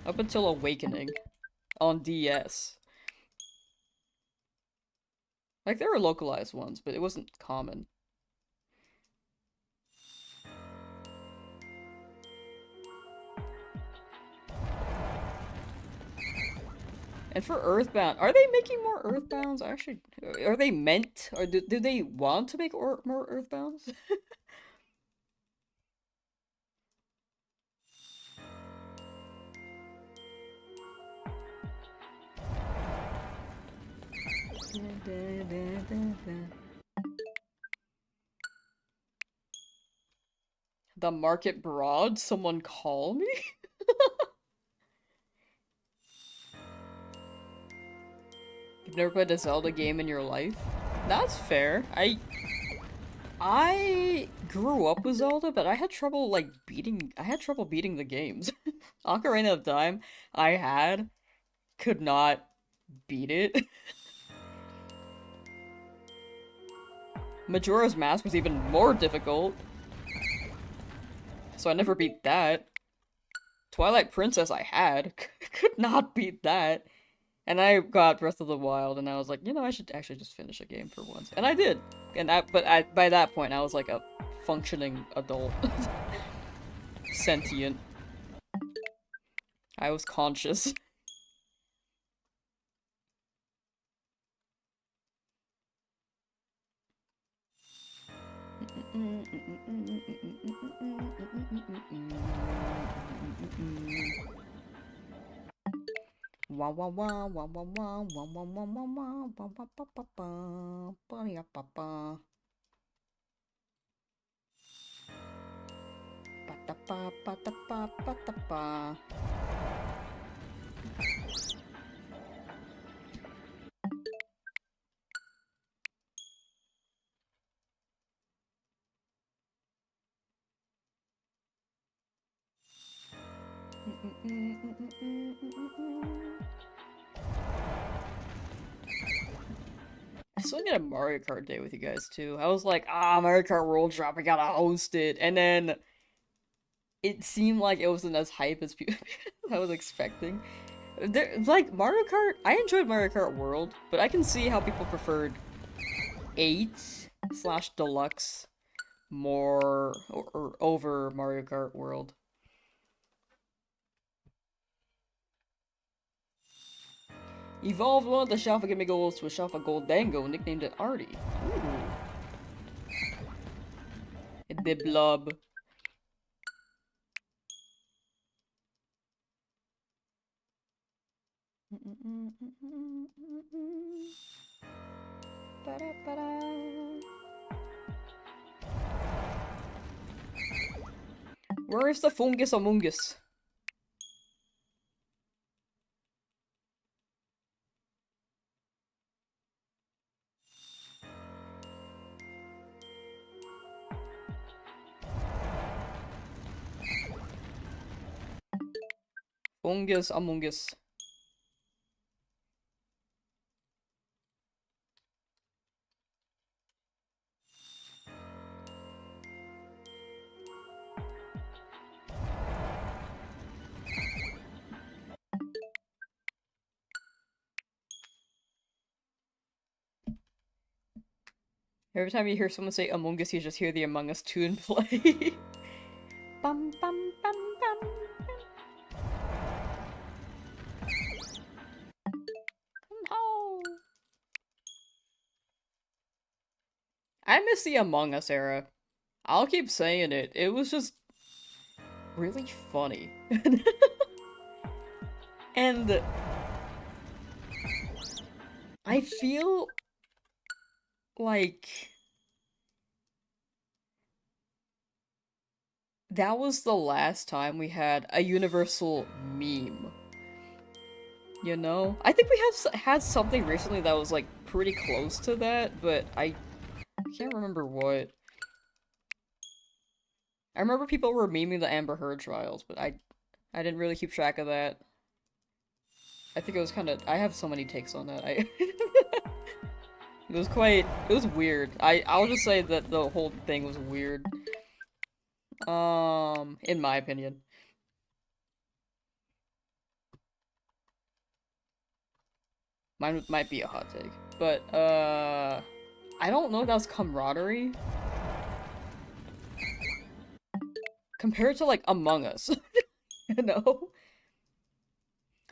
Up until Awakening on DS. Like, there were localized ones, but it wasn't common. And for Earthbound, are they making more Earthbounds? Actually, are they meant, or do they want to make more Earthbounds? The market broad? Someone call me? You've never played a Zelda game in your life? That's fair. I grew up with Zelda, but I had trouble beating the games. Ocarina of Time, could not beat it. Majora's Mask was even more difficult, so I never beat that. Twilight Princess could not beat that. And I got Breath of the Wild, and I was like, you know, I should actually just finish a game for once. And I did. By that point, I was like a functioning adult. Sentient. I was conscious. Wah wah wah wah wah wah wah wah wah wah wah wah wah pa pa pa pa ya pa pa pa ta pa pa ta pa pa ta pa. I still need a Mario Kart day with you guys too. I was like, Mario Kart World Drop, I gotta host it. And then it seemed like it wasn't as hype as people I was expecting. Like Mario Kart, I enjoyed Mario Kart World, but I can see how people preferred 8/Deluxe more or over Mario Kart World. Evolved one of the Shalfa Gimmigholes to a Shalfa Goldango, nicknamed it Artie. Ooh. The blob. Where is the fungus among us? Fungus among us. Every time you hear someone say Among Us, you just hear the Among Us tune play. Bum, bum, bum, bum. No. I miss the Among Us era. I'll keep saying it. It was just really funny. And I feel like that was the last time we had a universal meme. You know? I think we have had something recently that was like pretty close to that, but I can't remember what. I remember people were memeing the Amber Heard trials, but I didn't really keep track of that. I think it was kind of. I have so many takes on that. It was quite. It was weird. I'll just say that the whole thing was weird. In my opinion. Mine might be a hot take, but I don't know if that was camaraderie compared to like Among Us. You know?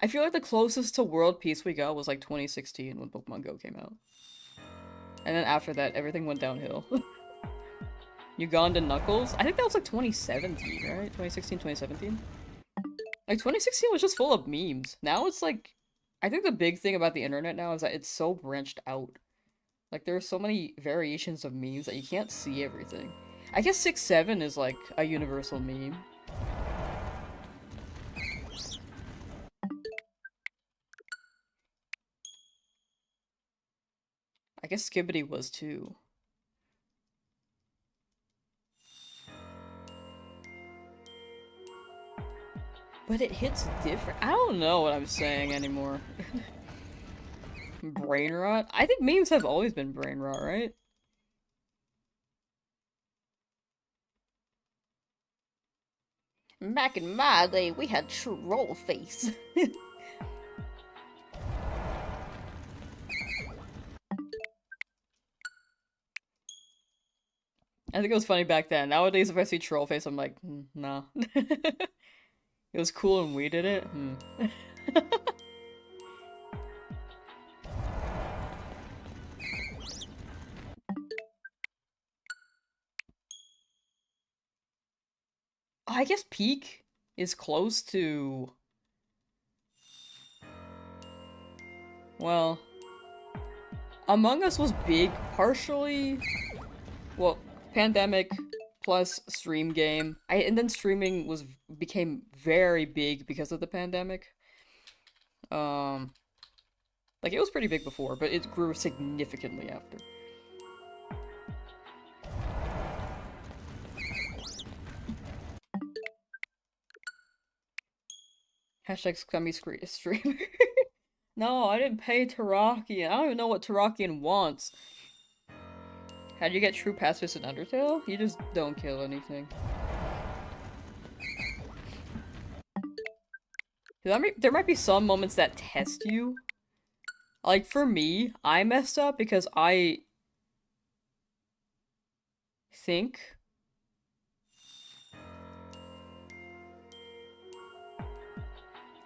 I feel like the closest to world peace we got was like 2016 when Pokemon Go came out. And then after that, everything went downhill. Uganda Knuckles? I think that was like 2017, right? 2016, 2017? Like 2016 was just full of memes. Now it's like, I think the big thing about the internet now is that it's so branched out. Like there are so many variations of memes that you can't see everything. I guess 6-7 is like a universal meme. I guess Skibbity was too. But it hits different. I don't know what I'm saying anymore. Brain rot? I think memes have always been brain rot, right? Back in my day, we had troll face. I think it was funny back then. Nowadays, if I see troll face, I'm like, nah. It was cool and we did it? I guess peak is close to... Well... Among Us was big, partially... Well, pandemic plus stream game. And then streaming became very big because of the pandemic. Like, it was pretty big before, but it grew significantly after. Hashtag scummy streamer. No, I didn't pay Tarakian. I don't even know what Tarakian wants. How do you get true pacifist in Undertale? You just don't kill anything. There might be some moments that test you. Like, for me, I messed up because I think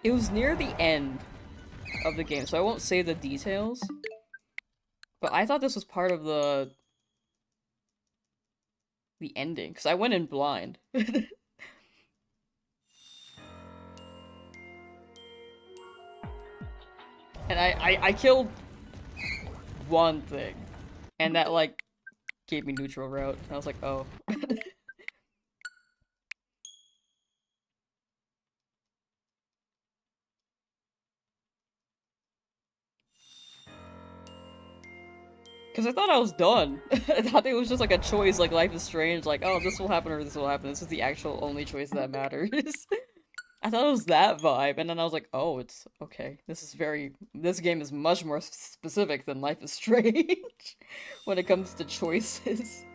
it was near the end of the game, so I won't say the details. But I thought this was part of the The ending, because I went in blind. And I killed one thing. And that, like, gave me neutral route. I was like, oh. Because I thought I was done. I thought it was just like a choice, like Life is Strange, like, oh, this will happen or this will happen. This is the actual only choice that matters. I thought it was that vibe, and then I was like, oh, it's okay. This game is much more specific than Life is Strange when it comes to choices.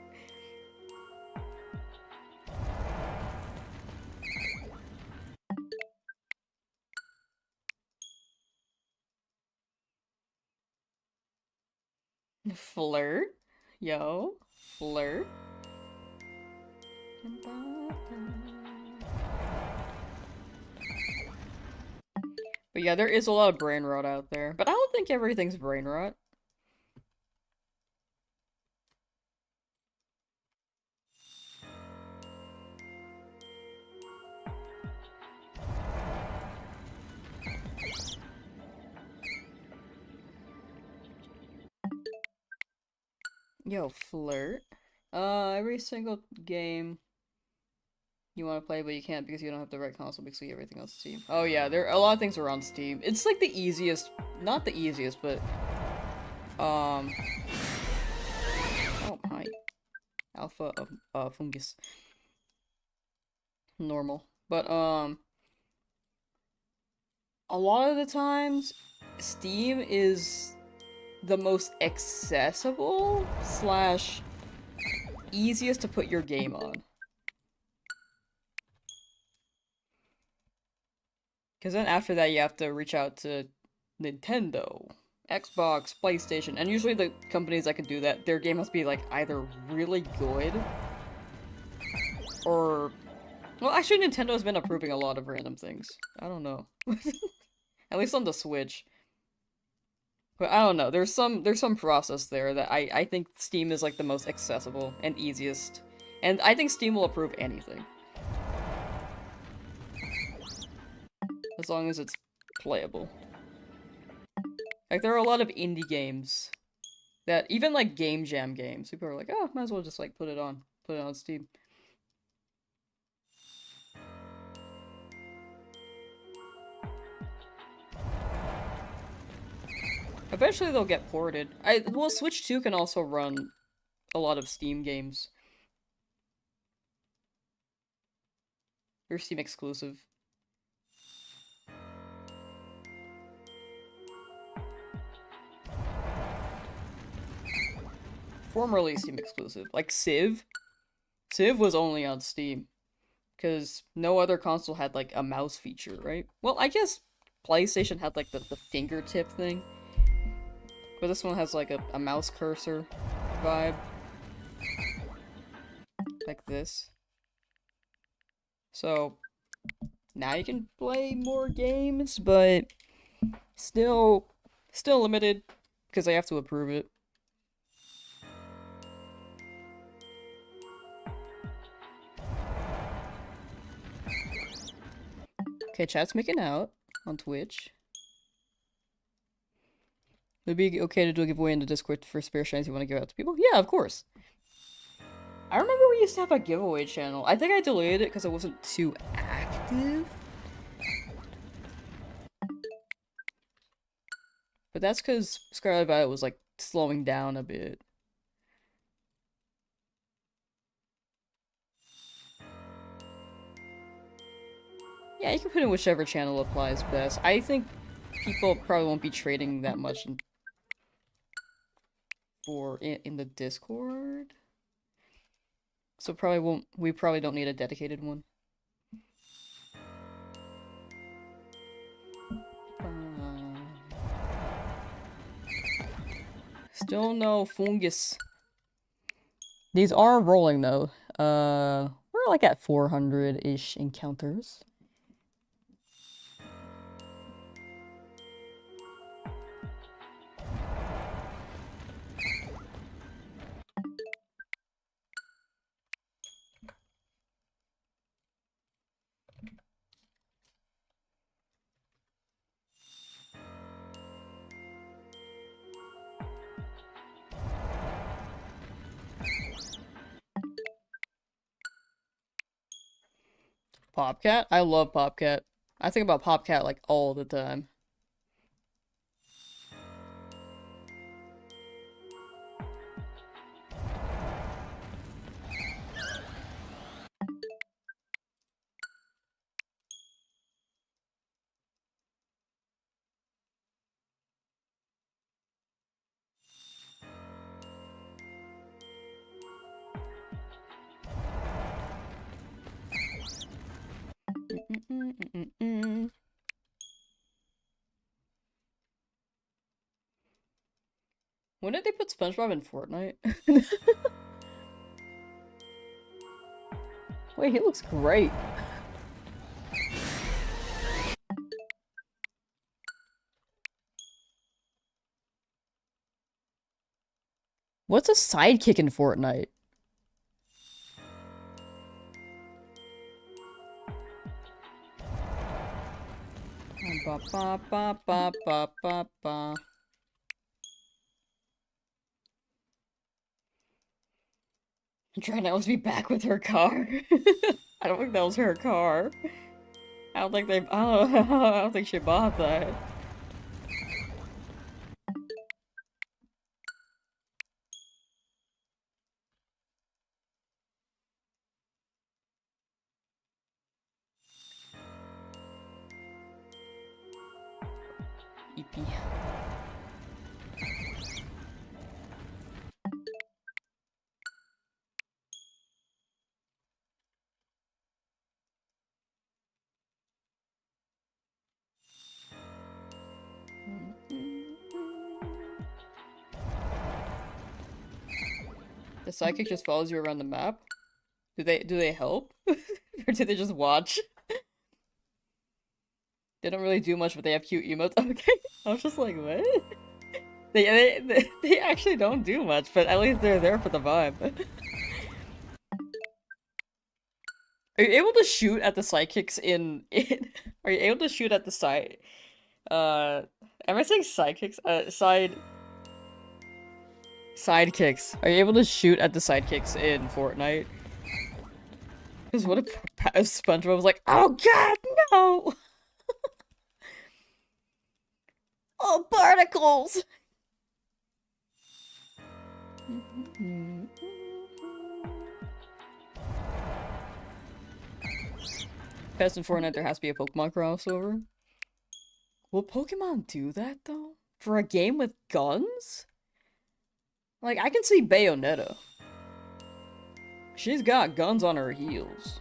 Flirt? Yo. Flirt? But yeah, there is a lot of brain rot out there. But I don't think everything's brain rot. Yo, flirt? Every single game you want to play, but you can't because you don't have the right console because you get everything on Steam. Oh yeah, a lot of things are on Steam. It's like the easiest, not the easiest, but oh hi, alpha of fungus, normal. But a lot of the times, Steam is the most accessible slash easiest to put your game on. Because then after that, you have to reach out to Nintendo, Xbox, PlayStation, and usually the companies that can do that, their game must be like either really good or, well, actually Nintendo's been approving a lot of random things. I don't know. At least on the Switch. But I don't know. There's some process there that I think Steam is like the most accessible and easiest. And I think Steam will approve anything. As long as it's playable. Like there are a lot of indie games that even like Game Jam games, people are like, oh, might as well just like put it on Steam. Eventually they'll get ported. Well, Switch 2 can also run a lot of Steam games. They're Steam exclusive. Formerly Steam exclusive. Like Civ. Civ was only on Steam. Because no other console had like a mouse feature, right? Well, I guess PlayStation had like the fingertip thing. But this one has like a mouse cursor vibe. Like this. So now you can play more games, but still limited because I have to approve it. Okay, chat's making out on Twitch. Would it be okay to do a giveaway in the Discord for spare shinies you want to give out to people? Yeah, of course. I remember we used to have a giveaway channel. I think I deleted it because it wasn't too active. But that's because Scarlet Violet was like slowing down a bit. Yeah, you can put in whichever channel applies best. I think people probably won't be trading that much in the Discord. So we probably don't need a dedicated one. Still no fungus. These are rolling though. We're like at 400-ish encounters. Popcat? I love Popcat. I think about Popcat like all the time. When did they put SpongeBob in Fortnite? Wait, he looks great. What's a sidekick in Fortnite? Ba ba ba ba ba ba ba. Trying to always be back with her car. I don't think that was her car. I don't think they. I don't think she bought that. EP. The sidekick just follows you around the map. Do they help? Or do they just watch? They don't really do much, but they have cute emotes. Okay. I was just like, what? They actually don't do much, but at least they're there for the vibe. Are you able to shoot at the sidekicks in Are you able to shoot at the side am I saying sidekicks? Sidekicks. Are you able to shoot at the sidekicks in Fortnite? Because what if SpongeBob was like, oh god, no! Oh, barnacles! Best in Fortnite, there has to be a Pokemon crossover. Will Pokemon do that, though? For a game with guns? Like, I can see Bayonetta. She's got guns on her heels.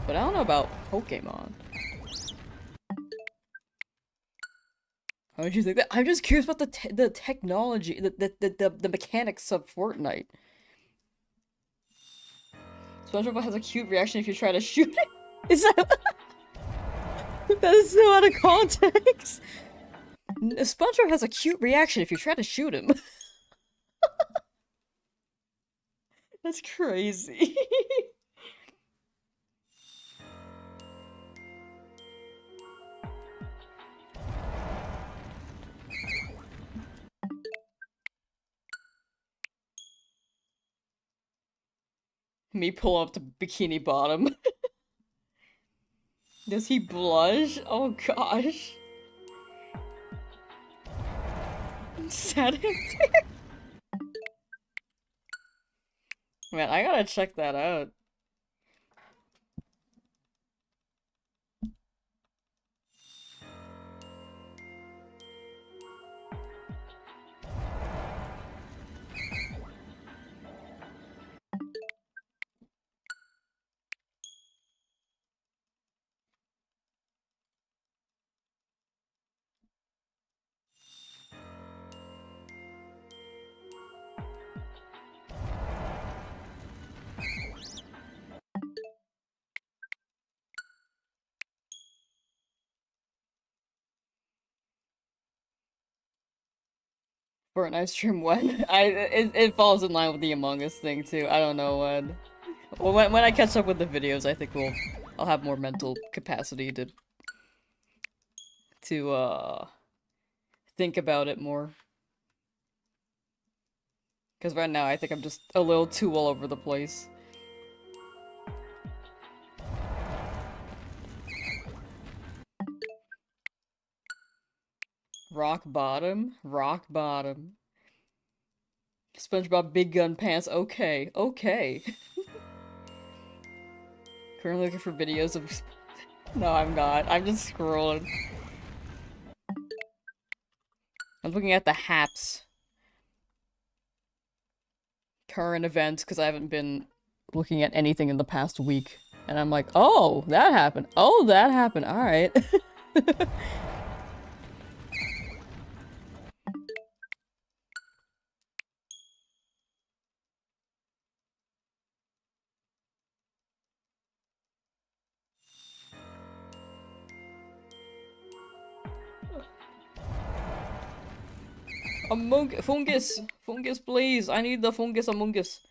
But I don't know about Pokemon. How would you think that? I'm just curious about the technology, the mechanics of Fortnite. SpongeBob has a cute reaction if you try to shoot it. Is that that is so out of context? SpongeBob has a cute reaction if you try to shoot him. That's crazy. Me pull up to Bikini Bottom. Does he blush? Oh gosh. Set him there. Man, I gotta check that out. Fortnite stream when? It falls in line with the Among Us thing too. I don't know when. Well, when I catch up with the videos, I think I'll have more mental capacity to think about it more. Because right now I think I'm just a little too all over the place. Rock bottom? Rock bottom. SpongeBob Big Gun Pants. Okay, okay. Currently looking for videos of... No, I'm not. I'm just scrolling. I'm looking at the Haps. Current events, because I haven't been looking at anything in the past week. And I'm like, oh, that happened. Oh, that happened. Alright. Fungus! Fungus, please! I need the fungus Among Us.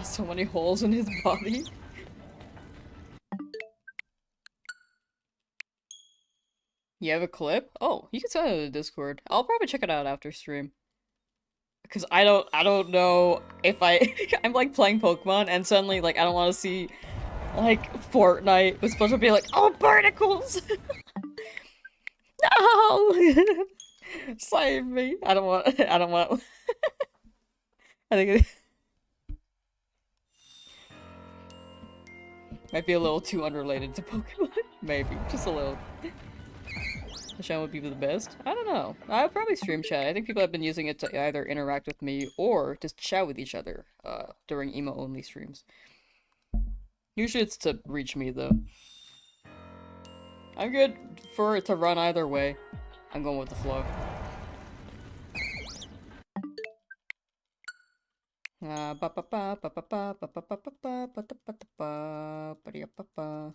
So many holes in his body. You have a clip? Oh, you can send it to the Discord. I'll probably check it out after stream. Cause I don't know if I'm like playing Pokemon and suddenly like I don't want to see like Fortnite was supposed to be like, oh, barnacles! No! Save me. I don't want I think it might be a little too unrelated to Pokemon. Maybe. Just a little. The show would be the best. I don't know. I'll probably stream chat. I think people have been using it to either interact with me or just chat with each other during emo-only streams. Usually it's to reach me, though. I'm good for it to run either way. I'm going with the flow. Ba ba ba ba ba ba ba ba ba ba ba ba ba ba ba ba ba.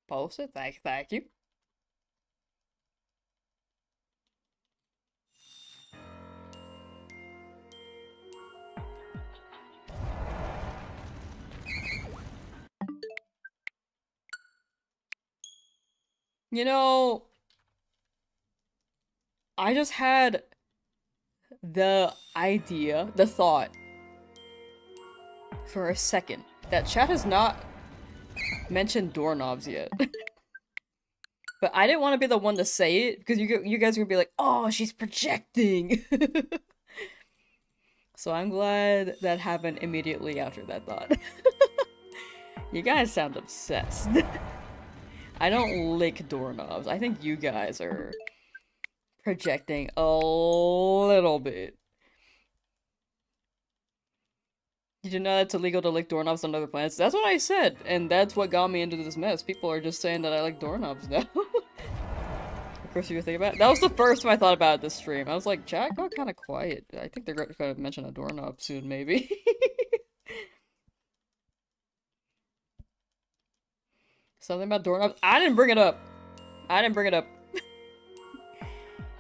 Post it. Thank you. You know, I just had the idea, the thought, for a second, that chat has not mentioned doorknobs yet. But I didn't want to be the one to say it, because you guys are gonna be like, oh, she's projecting! So I'm glad that happened immediately after that thought. You guys sound obsessed. I don't lick doorknobs. I think you guys are projecting a little bit. Did you know it's illegal to lick doorknobs on other planets? That's what I said, and that's what got me into this mess. People are just saying that I like doorknobs now. Of course you were thinking about it. That was the first time I thought about it this stream. I was like, Jack got kind of quiet. I think they're going to mention a doorknob soon, maybe. Something about doorknobs? I didn't bring it up. I didn't bring it up.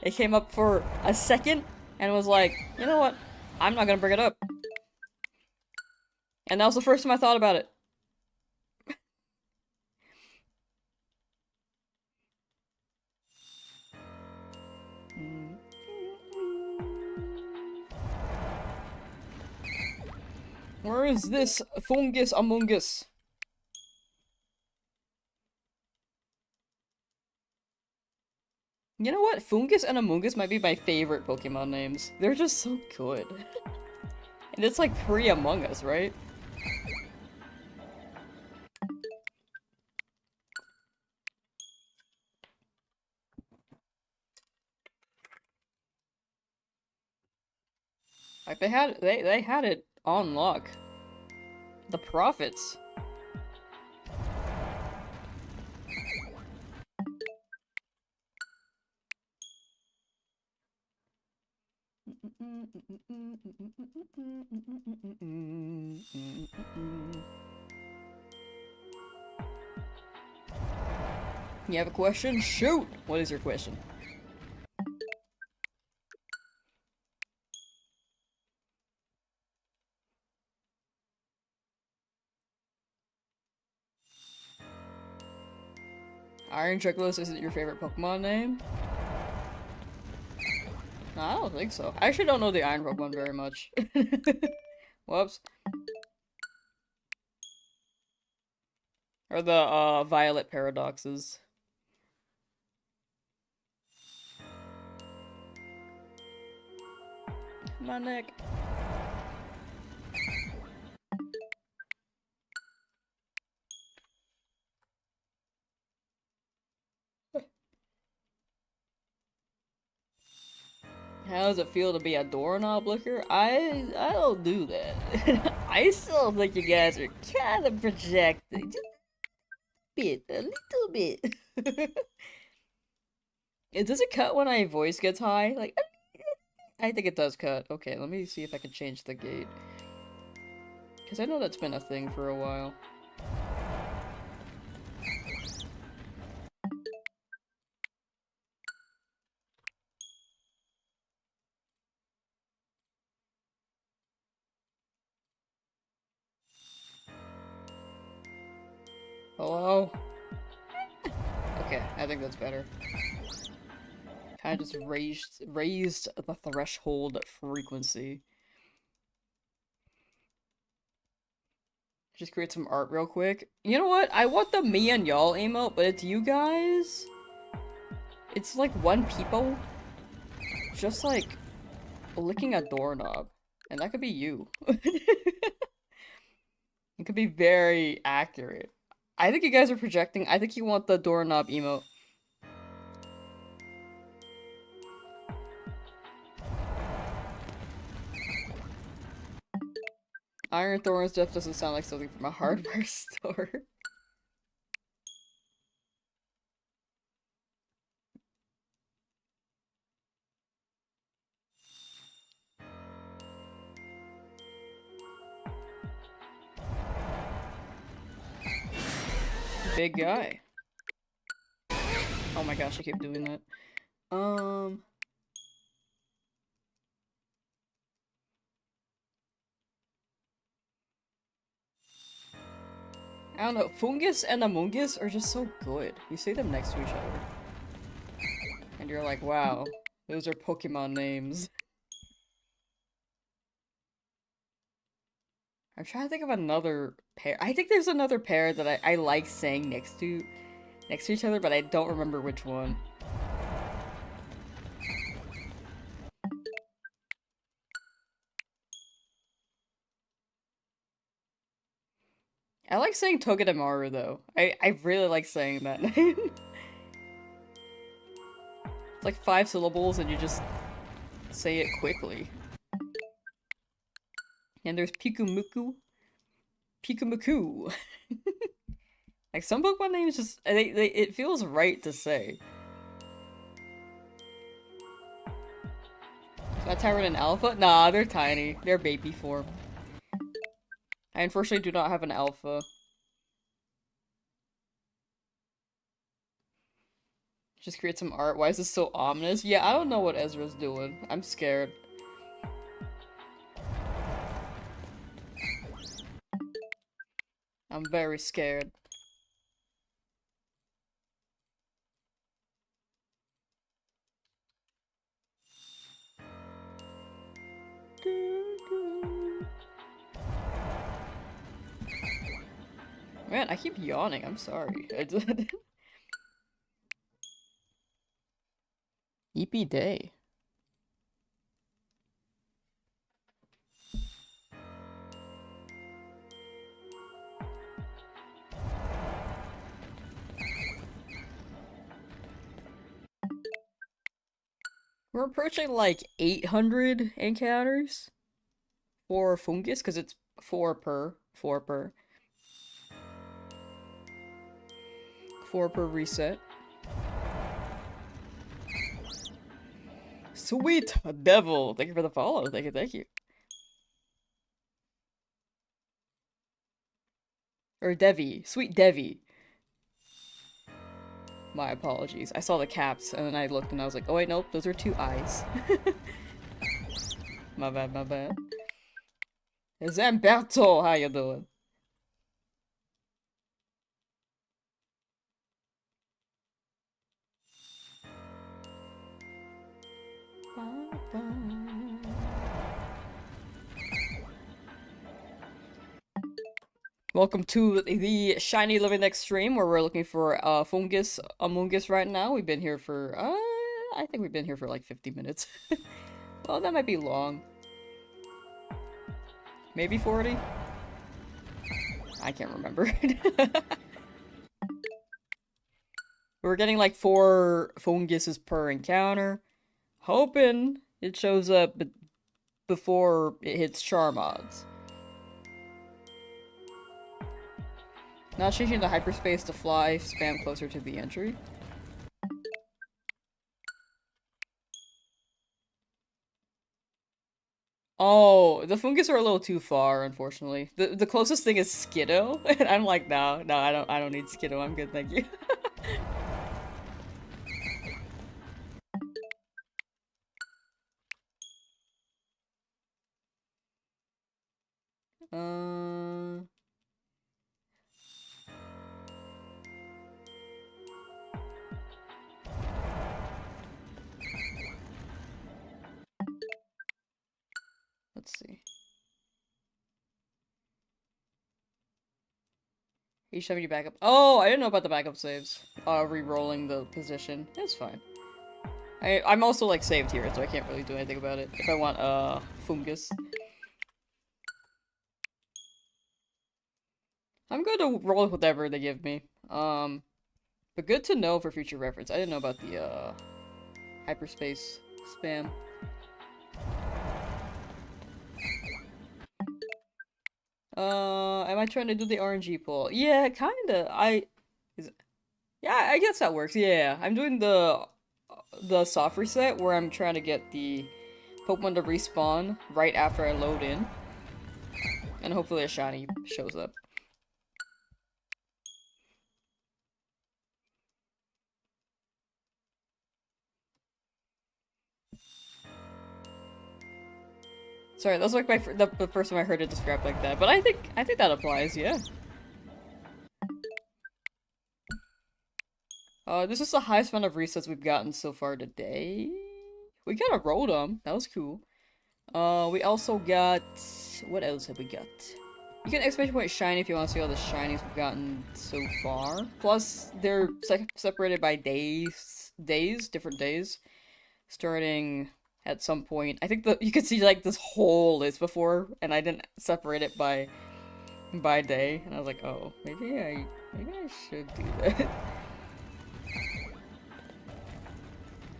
It came up for a second, and was like, you know what? I'm not gonna bring it up. And that was the first time I thought about it. Where is this fungus Among Us? You know what? Fungus and Among Us might be my favorite Pokemon names. They're just so good. And it's like pre-Among Us, right? Like they had it on lock. The profits. You have a question? Shoot! What is your question? Iron Checklist isn't your favorite Pokemon name? No, I don't think so. I actually don't know the Iron Pokemon very much. Whoops. Or the, Violet Paradoxes. My neck. How does it feel to be a doorknob licker? I don't do that. I still think you guys are kind of projecting. Just a little bit. Does it cut when my voice gets high? Like, I think it does cut. Okay, let me see if I can change the gate. Because I know that's been a thing for a while. Hello? Okay, I think that's better. Kind of just raised the threshold frequency. Just create some art real quick. You know what? I want the me and y'all emote, but it's you guys. It's like one people. Just like licking a doorknob. And that could be you. It could be very accurate. I think you guys are projecting. I think you want the doorknob emote. Iron Thorn stuff doesn't sound like something from a hardware store. Big guy. Oh my gosh, I keep doing that. I don't know, Fungus and Amoongus are just so good. You say them next to each other. And you're like, wow, those are Pokemon names. I'm trying to think of another pair. I think there's another pair that I like saying next to each other, but I don't remember which one. I like saying Togedemaru though. I really like saying that name. It's like 5 syllables and you just say it quickly. And there's Pikumuku. Pikumuku. Like some Pokemon names just it feels right to say. Is that Tyrant an alpha? Nah, they're tiny. They're baby form. I unfortunately do not have an alpha. Just create some art. Why is this so ominous? Yeah, I don't know what Ezra's doing. I'm scared. I'm very scared. Man, I keep yawning. I'm sorry. Eepy day. We're approaching like 800 encounters. 4 fungus, because it's 4 per. 4 per. 4 per reset. Sweet devil! Thank you for the follow. Thank you, thank you. Or Devi. Sweet Devi. My apologies. I saw the caps, and then I looked and I was like, oh wait, nope, those are 2 eyes. My bad, my bad. Zamberto, how you doing? Welcome to the Shiny Living Next stream, where we're looking for fungus among us right now. We've been here for, I think we've been here for like 50 minutes. Well, that might be long. Maybe 40? I can't remember. We're getting like 4 funguses per encounter. Hoping it shows up before it hits char mods. Not changing the hyperspace to fly, spam closer to the entry. Oh, the fungus are a little too far, unfortunately. The closest thing is Skiddo, and I'm like, no, I don't need Skiddo. I'm good, thank you. uh, let's see. You should have your backup. Oh, I didn't know about the backup saves. Re-rolling the position. It's fine. I'm also like saved here, so I can't really do anything about it. If I want fungus. I'm going to roll with whatever they give me. But good to know for future reference. I didn't know about the hyperspace spam. Am I trying to do the RNG pull? Yeah, kinda. Yeah, I guess that works. Yeah, I'm doing the soft reset where I'm trying to get the Pokemon to respawn right after I load in. And hopefully a shiny shows up. Sorry, that was like the first time I heard it described like that, but I think that applies, yeah. This is the highest amount of resets we've gotten so far today. We got a Rotom, that was cool. We also got... What else have we got? You can exclamation point shiny if you want to see all the shinies we've gotten so far. Plus, they're separated by different days. Starting at some point. I think you could see like this whole list before, and I didn't separate it by day. And I was like, oh, maybe I should do that.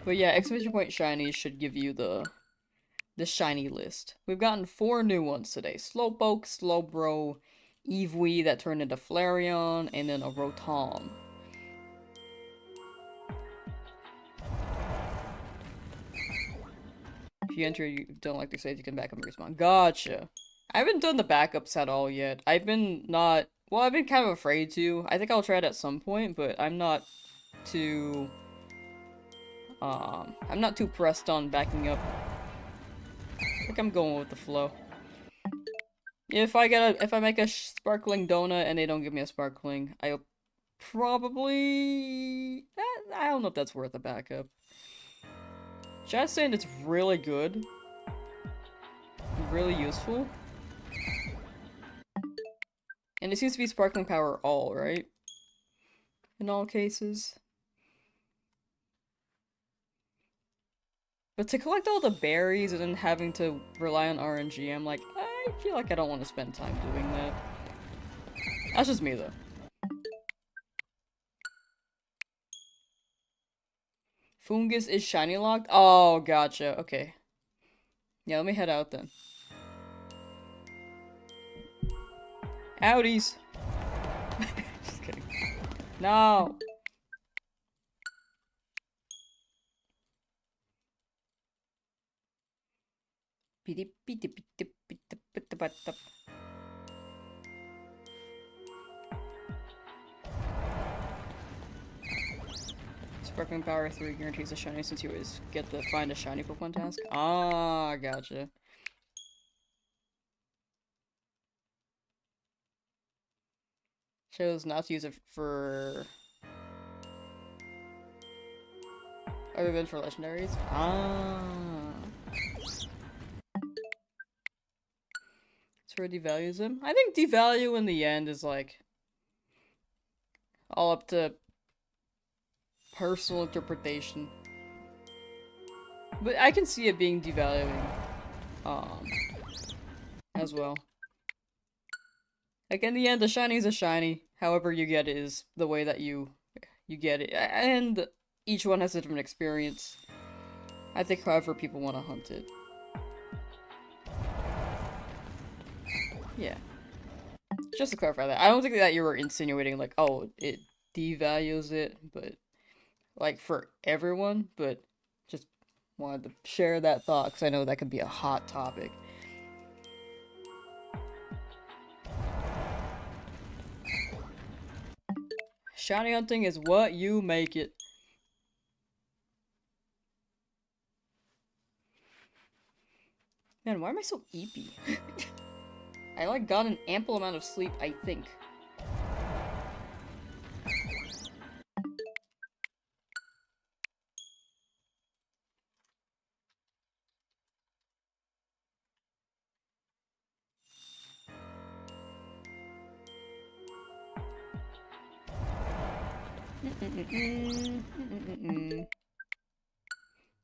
But yeah, exclamation point shinies should give you the shiny list. We've gotten 4 new ones today. Slowpoke, Slowbro, Eevee that turned into Flareon, and then a Rotom. If you enter you don't like the stage, you can back up and respawn. Gotcha. I haven't done the backups at all yet. I've been kind of afraid to. I think I'll try it at some point, but I'm not too pressed on backing up. I think I'm going with the flow. If I make a sparkling donut and they don't give me a sparkling, I'll probably... I don't know if that's worth a backup. Chat's saying it's really good. Really useful. And it seems to be sparkling power all, right? In all cases. But to collect all the berries and then having to rely on RNG, I'm like, I feel like I don't want to spend time doing that. That's just me, though. Fungus is shiny locked? Oh, gotcha. Okay. Yeah, let me head out then. Outies! Just kidding. No! Sparkling Power 3 guarantees a shiny since you always get the find a shiny Pokemon task. Ah, gotcha. Chose not to use it for... other than for legendaries? Ah. So it devalues him? I think devalue in the end is like... all up to personal interpretation. But I can see it being devaluing. As well. Like, in the end, a shiny is a shiny. However you get it is the way that you get it. And each one has a different experience. I think however people want to hunt it. Yeah. Just to clarify that. I don't think that you were insinuating, like, oh, it devalues it, but, like, for everyone, but just wanted to share that thought, because I know that could be a hot topic. Shiny hunting is what you make it. Man, why am I so eepy? I, like, got an ample amount of sleep, I think.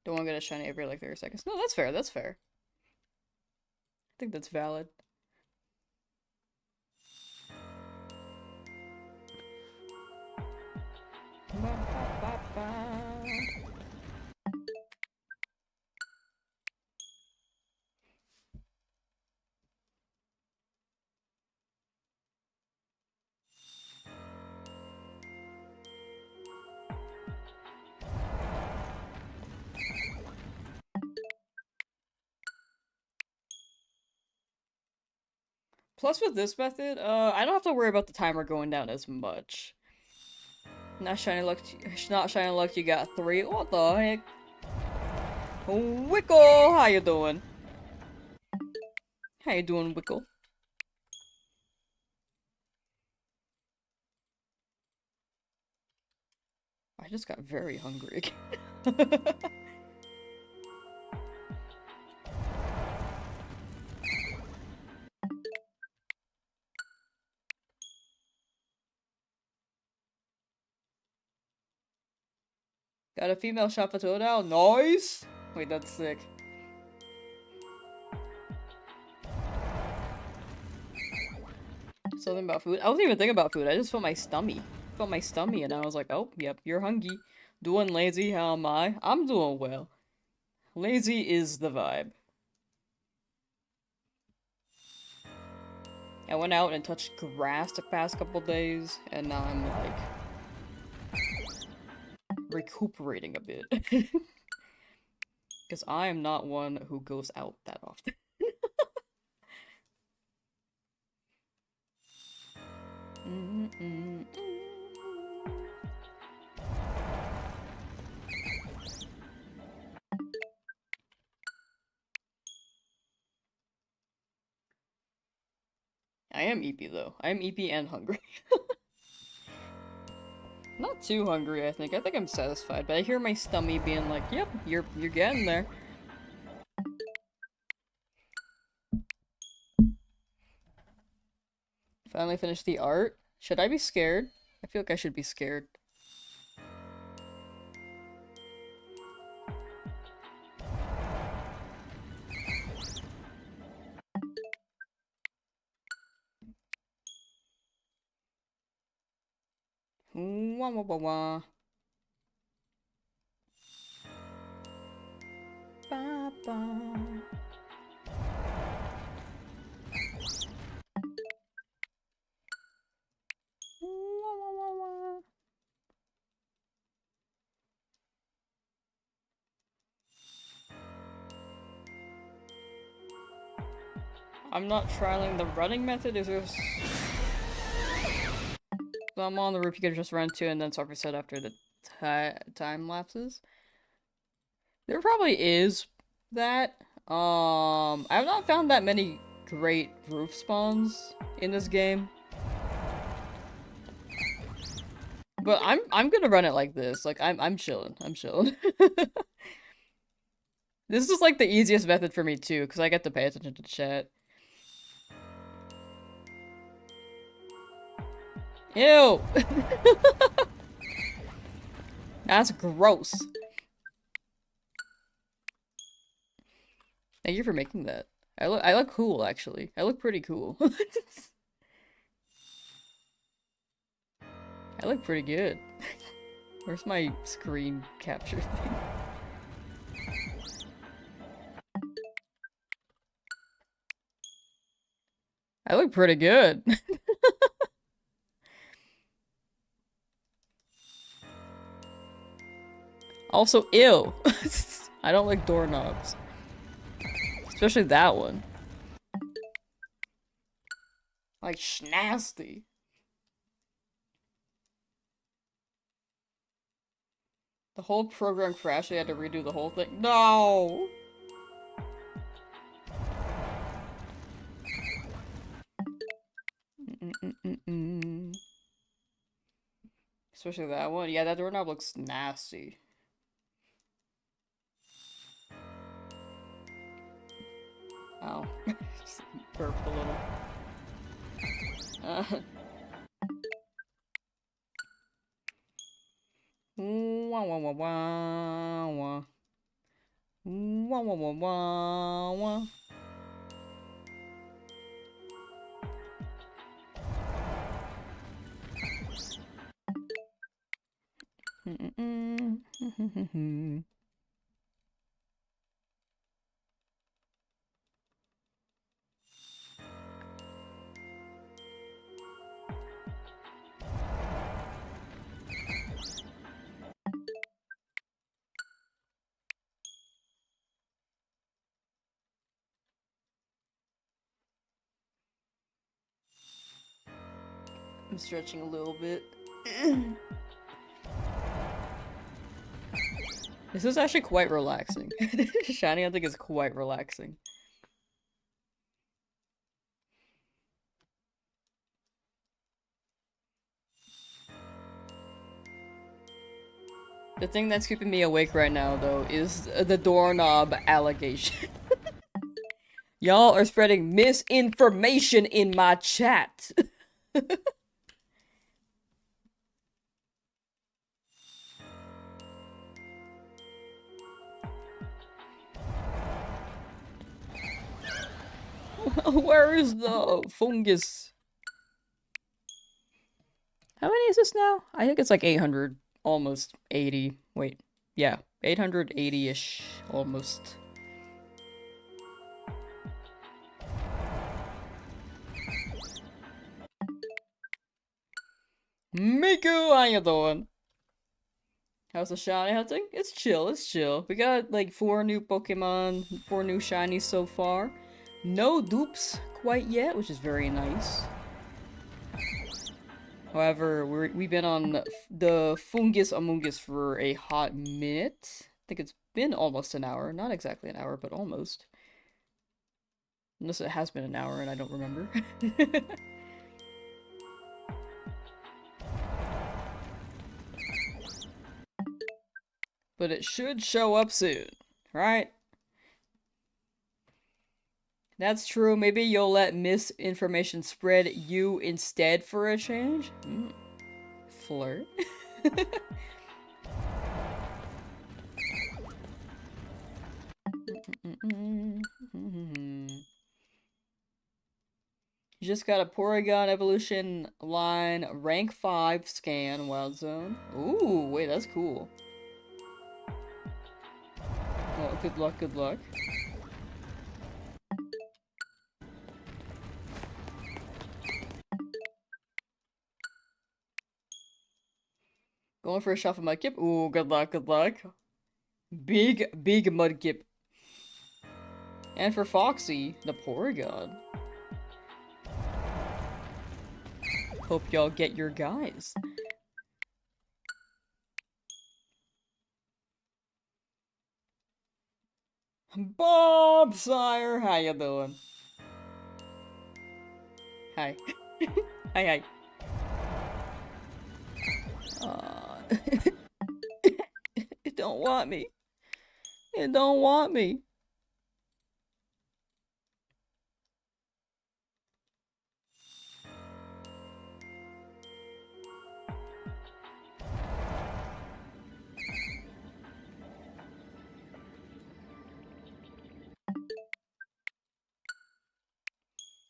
Don't want to get a shiny every, like, 30 seconds. No, that's fair, that's fair. I think that's valid. Plus with this method, I don't have to worry about the timer going down as much. Not shiny luck, not shiny luck, you got 3. What the heck? Wickle! How you doing? How you doing, Wickle? I just got very hungry again. Got a female Shapatoa now? Nice! Wait, that's sick. Something about food? I wasn't even thinking about food, I just felt my stomach. Felt my stomach and I was like, oh, yep, you're hungry. Doing lazy, how am I? I'm doing well. Lazy is the vibe. I went out and touched grass the past couple days, and now I'm like... recuperating a bit. Because I am not one who goes out that often. I am eepy though. I am eepy and hungry. Not too hungry, I think. I think I'm satisfied, but I hear my stomach being like, yep, you're getting there. Finally finished the art. Should I be scared? I feel like I should be scared. Wah wah wah wah. Ba ba. I'm not trialing the running method. Is there... So I'm on the roof you could just run to and then start reset after the time lapses. There probably is that. I have not found that many great roof spawns in this game. But I'm gonna run it like this. Like I'm chilling. I'm chilling. This is like the easiest method for me too, because I get to pay attention to chat. Ew! That's gross. Thank you for making that. I look cool actually. I look pretty cool. I look pretty good. Where's my screen capture thing? I look pretty good. Also, ew. I don't like doorknobs. Especially that one. Like, nasty. The whole program crashed, they had to redo the whole thing. No! Especially that one. Yeah, that doorknob looks nasty. Oh. Just burped a little. Wah wah wah wah wah. Wah wah wah wah wah. I'm stretching a little bit. This is actually quite relaxing. Shiny, I think, is quite relaxing. The thing that's keeping me awake right now, though, is the doorknob allegation. Y'all are spreading misinformation in my chat. Where is the fungus? How many is this now? I think it's like 800, almost 80. Wait, yeah, 880-ish, almost. Miku, how you doing? How's the shiny hunting? It's chill, it's chill. We got like 4 new Pokemon, 4 new shinies so far. No dupes quite yet, which is very nice. However, we've been on the Fungus Amoongus for a hot minute. I think it's been almost an hour. Not exactly an hour, but almost. Unless it has been an hour and I don't remember. But it should show up soon, right? That's true. Maybe you'll let misinformation spread you instead for a change? Flirt? You just got a Porygon evolution line rank 5 scan wild zone. Ooh, wait, that's cool. Well, good luck, good luck. Going for a shuffle mudkip. Ooh, good luck, good luck. Big mudkip. And for Foxy, the Porygon. Hope y'all get your guys. Bob Sire, how you doing? Hi. Hi. It don't want me. It don't want me.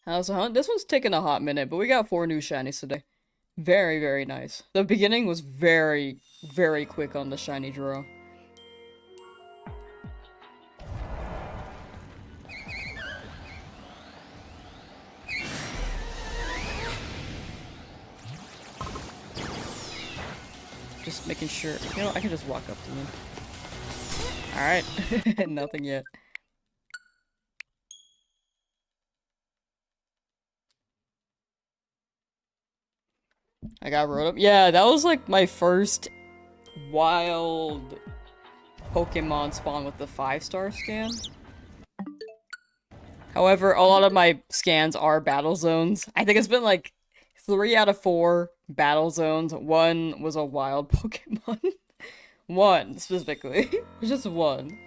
How's the hunt? This one's taking a hot minute, but we got 4 new shinies today. Very, very nice. The beginning was very, very quick on the shiny draw. Just making sure. You know, I can just walk up to him. Alright. Nothing yet. I got Rotom. Yeah, that was like my first wild Pokemon spawn with the 5-star scan. However, a lot of my scans are battle zones. I think it's been like 3 out of 4 battle zones. 1 was a wild Pokemon. 1, specifically. Just 1.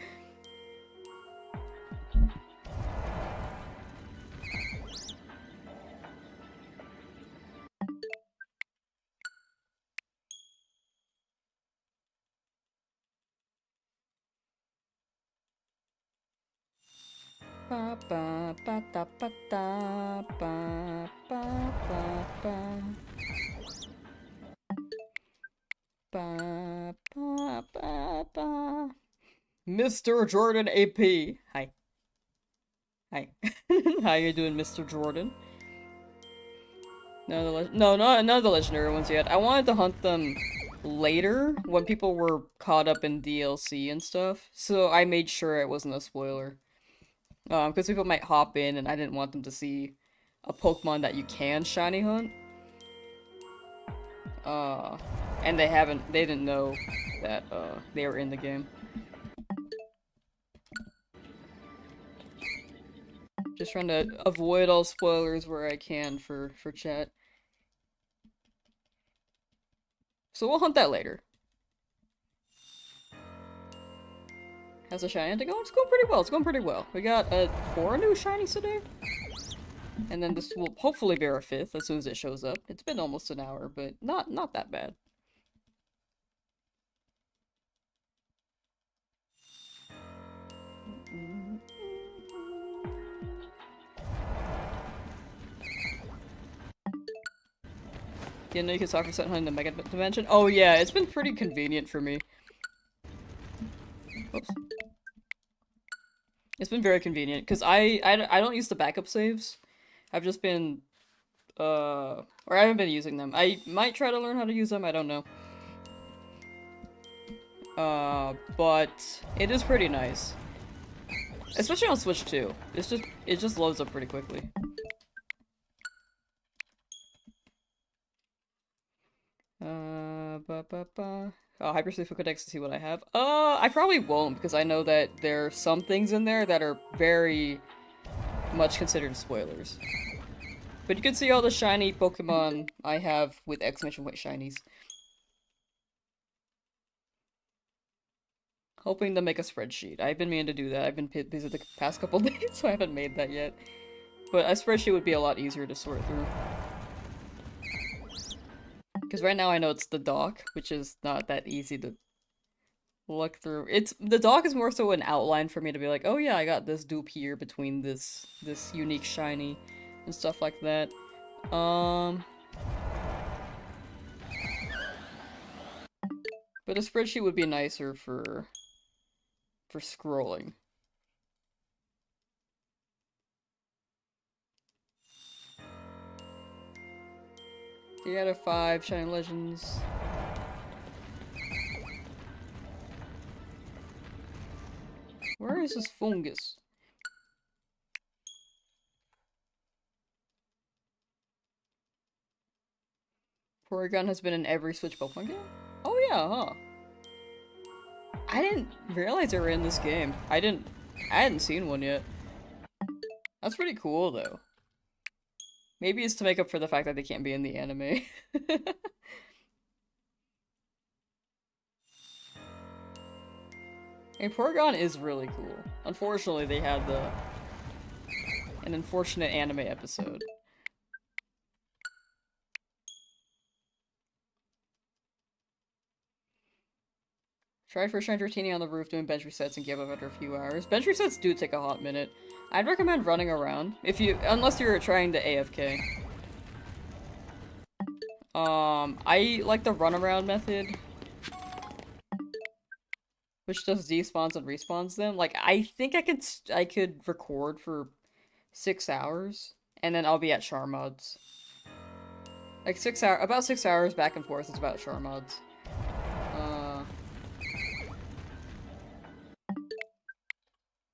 Ba ba ba da ba da ba ba ba ba. Ba ba ba ba. Mr. Jordan AP. Hi. Hi. How you doing, Mr. Jordan? No, none of the legendary ones yet. I wanted to hunt them later, when people were caught up in DLC and stuff, so I made sure it wasn't a spoiler. Because people might hop in, and I didn't want them to see a Pokemon that you can shiny hunt. And they didn't know that, they were in the game. Just trying to avoid all spoilers where I can for chat. So we'll hunt that later. How's the shiny hunting going? It's going pretty well. It's going pretty well. We got 4 new shinies today. And then this will hopefully be our 5th as soon as it shows up. It's been almost an hour, but not that bad. You know you can soccer set hunting the Mega Dimension? Oh yeah, it's been pretty convenient for me. Oops. It's been very convenient, because I don't use the backup saves. I've just been, or I haven't been using them. I might try to learn how to use them, I don't know. But it is pretty nice. Especially on Switch 2. It just loads up pretty quickly. Oh, Hypersleep Codex to see what I have. I probably won't, because I know that there are some things in there that are very much considered spoilers. But you can see all the shiny Pokemon I have with exclamation point shinies. Hoping to make a spreadsheet. I've been meaning to do that. I've been busy the past couple days, so I haven't made that yet. But a spreadsheet would be a lot easier to sort through. Because right now I know it's the doc, which is not that easy to look through. The doc is more so an outline for me to be like, oh yeah, I got this dupe here between this unique shiny and stuff like that. But a spreadsheet would be nicer for scrolling. 3 out of 5 Shiny Legends. Where is this fungus? Porygon has been in every Switch Pokemon game? Oh yeah, huh? I didn't realize they were in this game. I hadn't seen one yet. That's pretty cool though. Maybe it's to make up for the fact that they can't be in the anime. And Porygon is really cool. Unfortunately, they had an unfortunate anime episode. Tried first trying Dratini on the roof doing bench resets and gave up after a few hours. Bench resets do take a hot minute. I'd recommend running around unless you're trying to AFK. I like the run around method, which does despawns and respawns them. Like, I think I could record for 6 hours, and then I'll be at Charmods. Like about 6 hours back and forth is about Charmods.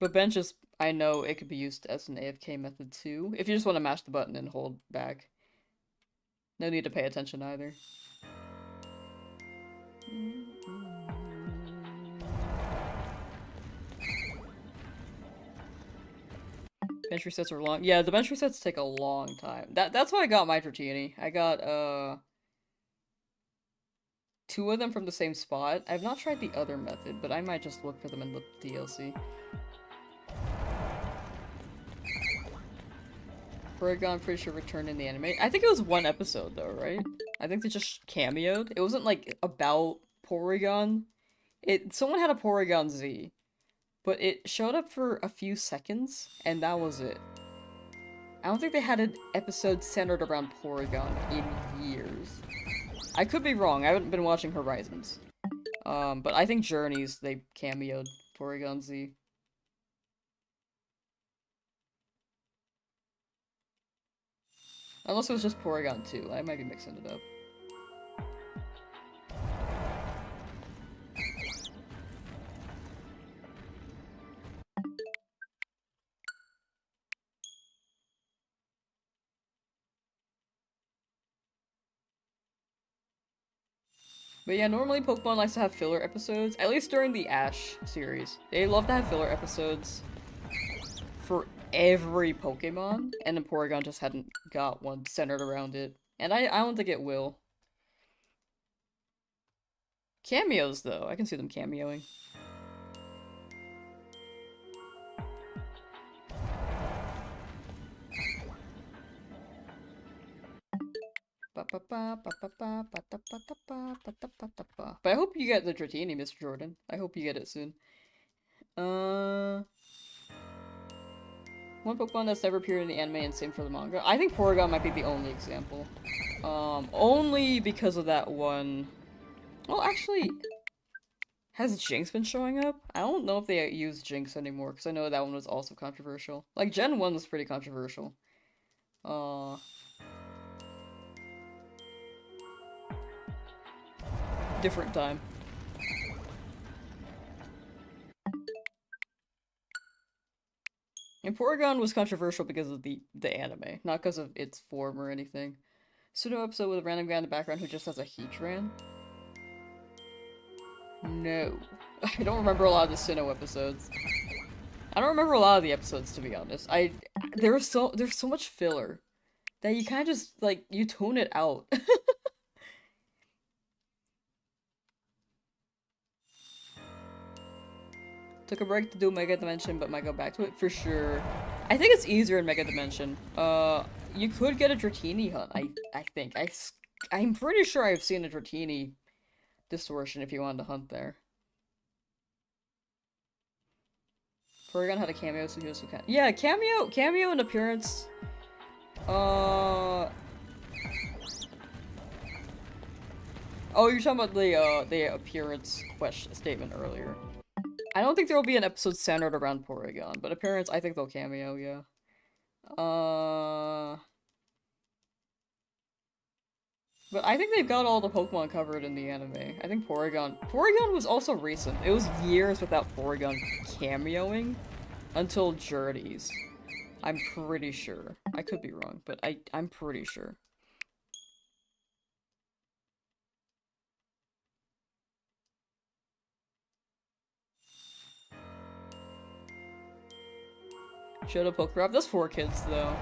But benches, I know it could be used as an AFK method too, if you just want to mash the button and hold back. No need to pay attention either. Bench resets are long. Yeah, the bench resets take a long time. That's why I got my Dratini. I got, 2 of them from the same spot. I've not tried the other method, but I might just look for them in the DLC. Porygon, pretty sure returned in the anime. I think it was 1 episode though, right? I think they just cameoed. It wasn't like about Porygon. Someone had a Porygon Z, but it showed up for a few seconds, and that was it. I don't think they had an episode centered around Porygon in years. I could be wrong, I haven't been watching Horizons. But I think Journeys, they cameoed Porygon Z. Unless it was just Porygon 2, I might be mixing it up. But yeah, normally Pokemon likes to have filler episodes, at least during the Ash series. They love to have filler episodes for every Pokemon, and then Porygon just hadn't got one centered around it. And I don't think it will. Cameos, though. I can see them cameoing. But I hope you get the Dratini, Mr. Jordan. I hope you get it soon. One Pokemon that's never appeared in the anime and same for the manga. I think Porygon might be the only example. Only because of that one. Well, actually, has Jinx been showing up? I don't know if they use Jinx anymore, because I know that one was also controversial. Like, Gen 1 was pretty controversial. Different time. And Porygon was controversial because of the anime, not because of its form or anything. Pseudo episode with a random guy in the background who just has a Heatran? No. I don't remember a lot of the Sinnoh episodes. I don't remember a lot of the episodes, to be honest. There's so much filler that you kind of just, like, you tune it out. Took a break to do Mega Dimension, but might go back to it for sure. I think it's easier in Mega Dimension. You could get a Dratini hunt, I think. I'm pretty sure I've seen a Dratini distortion if you wanted to hunt there. Porygon had a cameo, so he was kind of... Yeah, cameo and appearance. Oh, you're talking about the appearance question statement earlier. I don't think there will be an episode centered around Porygon, but appearance, I think they'll cameo, yeah. But I think they've got all the Pokemon covered in the anime. I think Porygon was also recent. It was years without Porygon cameoing until Journeys. I'm pretty sure. I could be wrong, but I'm pretty sure. Showed up poker up. That's 4 kids though.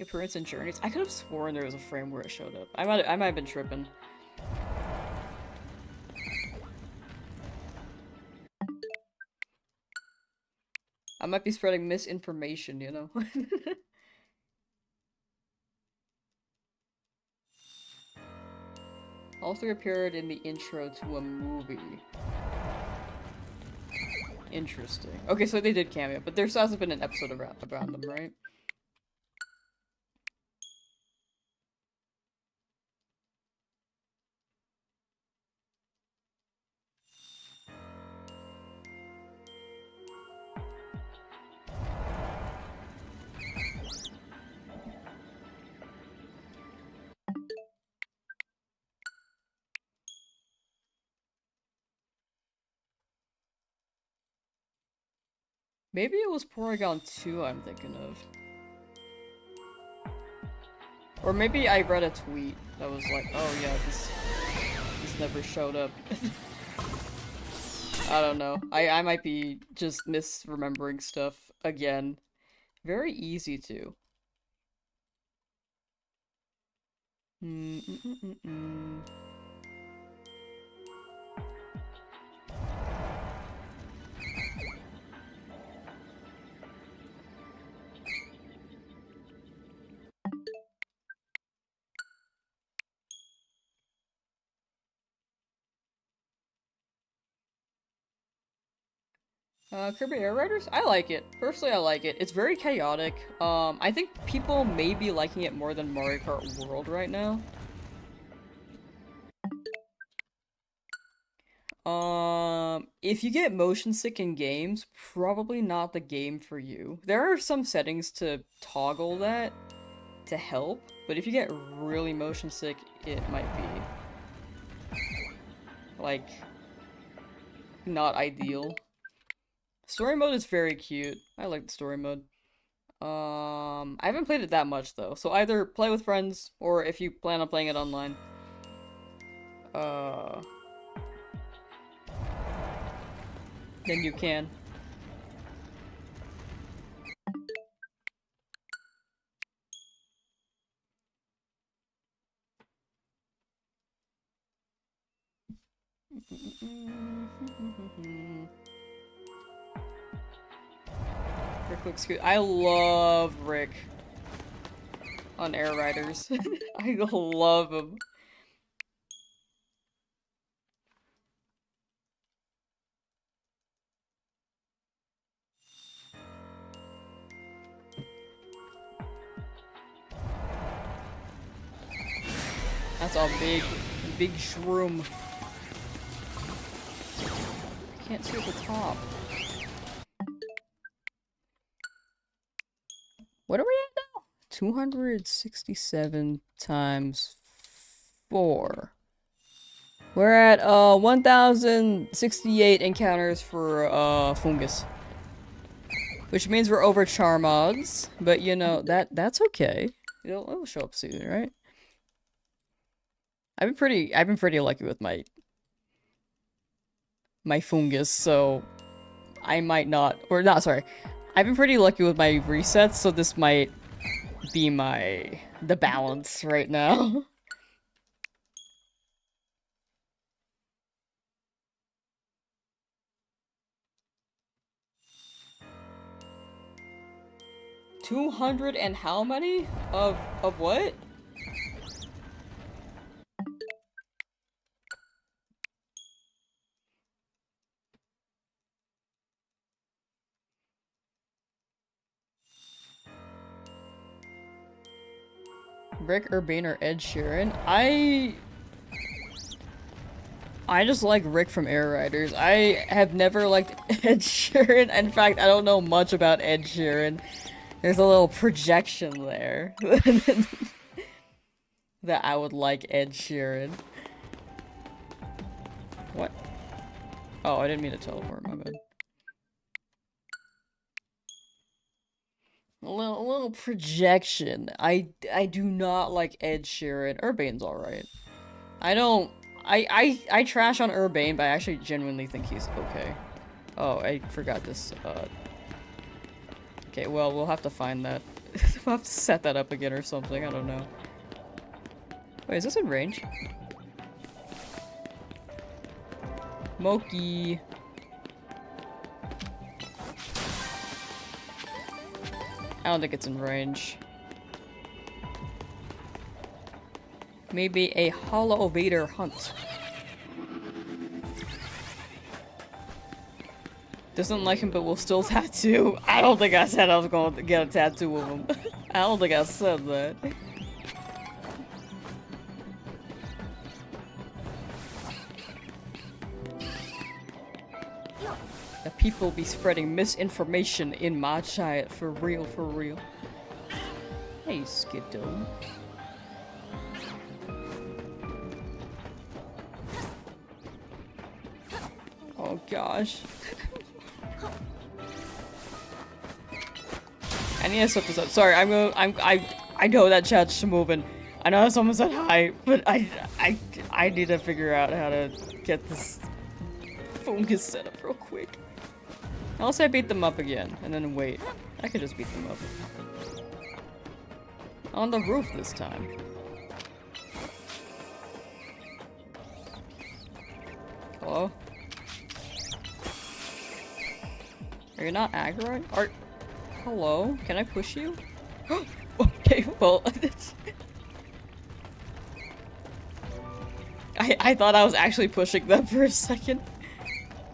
Appearance and journeys. I could have sworn there was a frame where it showed up. I might have been tripping. I might be spreading misinformation, you know? Also appeared in the intro to a movie. Interesting. Okay, so they did cameo, but there hasn't been an episode around them, right? Maybe it was Porygon 2 I'm thinking of. Or maybe I read a tweet that was like, oh yeah, this never showed up. I don't know. I might be just misremembering stuff again. Very easy to. Kirby Air Riders? I like it. Personally, I like it. It's very chaotic. I think people may be liking it more than Mario Kart World right now. If you get motion sick in games, probably not the game for you. There are some settings to toggle that to help, but if you get really motion sick, it might be, like, not ideal. Story mode is very cute. I like the story mode. I haven't played it that much though, so either play with friends or if you plan on playing it online. Then you can. Rick looks good. I love Rick on Air Riders. I love him. That's a big shroom. I can't see at the top. What are we at now? 267 times 4. We're at 1068 encounters for fungus. Which means we're over charm odds, but you know, that's okay. It'll show up soon, right? I've been pretty lucky with my fungus, so I might not, or not, sorry. I've been pretty lucky with my resets, so this might be the balance right now. $200 and how many? Of what? Rick Urbane or Ed Sheeran? I just like Rick from Air Riders. I have never liked Ed Sheeran. In fact, I don't know much about Ed Sheeran. There's a little projection there. That I would like Ed Sheeran. What? Oh, I didn't mean to teleport, my bad. A little projection. I do not like Ed Sheeran. Urbane's alright. I don't... I trash on Urbane, but I actually genuinely think he's okay. Oh, I forgot this, Okay, well, we'll have to find that. We'll have to set that up again or something, I don't know. Wait, is this in range? Moki. I don't think it's in range. Maybe a Hollow Vader hunt. Doesn't like him, but will still tattoo. I don't think I said I was going to get a tattoo of him. I don't think I said that. The people be spreading misinformation in my chat. For real, for real. Hey, Skiddo. Oh gosh. I need to set this up. Sorry, I know that chat's moving. I know someone said hi, but I need to figure out how to get this fungus set up real quick. Unless I beat them up again, and then wait. I could just beat them up. On the roof this time. Hello? Are you not aggroing? Hello? Can I push you? Okay, well... I thought I was actually pushing them for a second.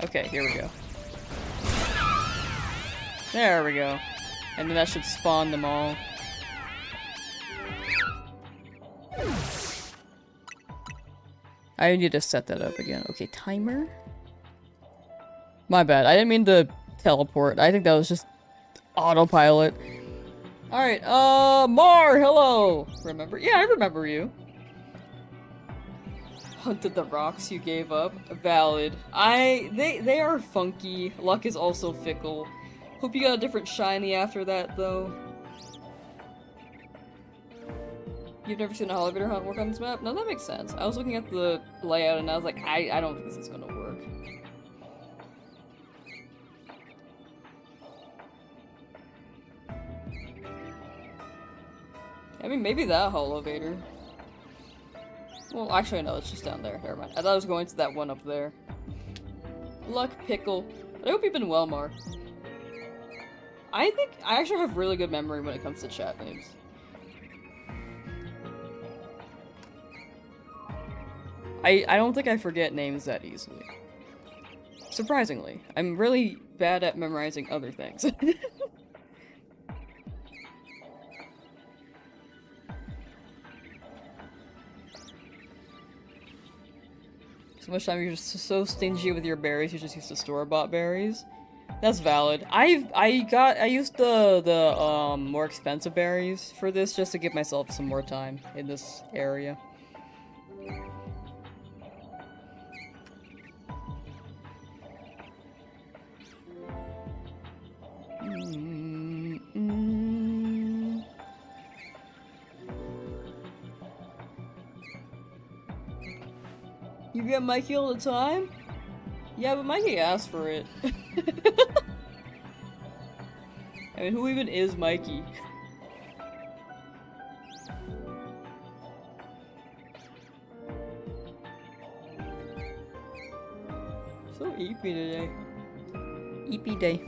Okay, here we go. There we go. And then that should spawn them all. I need to set that up again. Okay, timer? My bad. I didn't mean to teleport. I think that was just autopilot. Alright, Mar, hello! Remember? Yeah, I remember you. Hunted the rocks you gave up. Valid. They are funky. Luck is also fickle. Hope you got a different shiny after that, though. You've never seen a elevator hunt work on this map? No, that makes sense. I was looking at the layout and I was like, I don't think this is gonna work. I mean, maybe that elevator. Well, actually, no, it's just down there. Never mind. I thought I was going to that one up there. Luck, pickle. I hope you've been well, Mar. I think I actually have really good memory when it comes to chat names. I don't think I forget names that easily. Surprisingly. I'm really bad at memorizing other things. So much time you're just so stingy with your berries, you just use the store-bought berries. That's valid. I used the more expensive berries for this just to give myself some more time in this area. You get Mikey all the time? Yeah, but Mikey asked for it. I mean, who even is Mikey? So eepy today. Eepy day.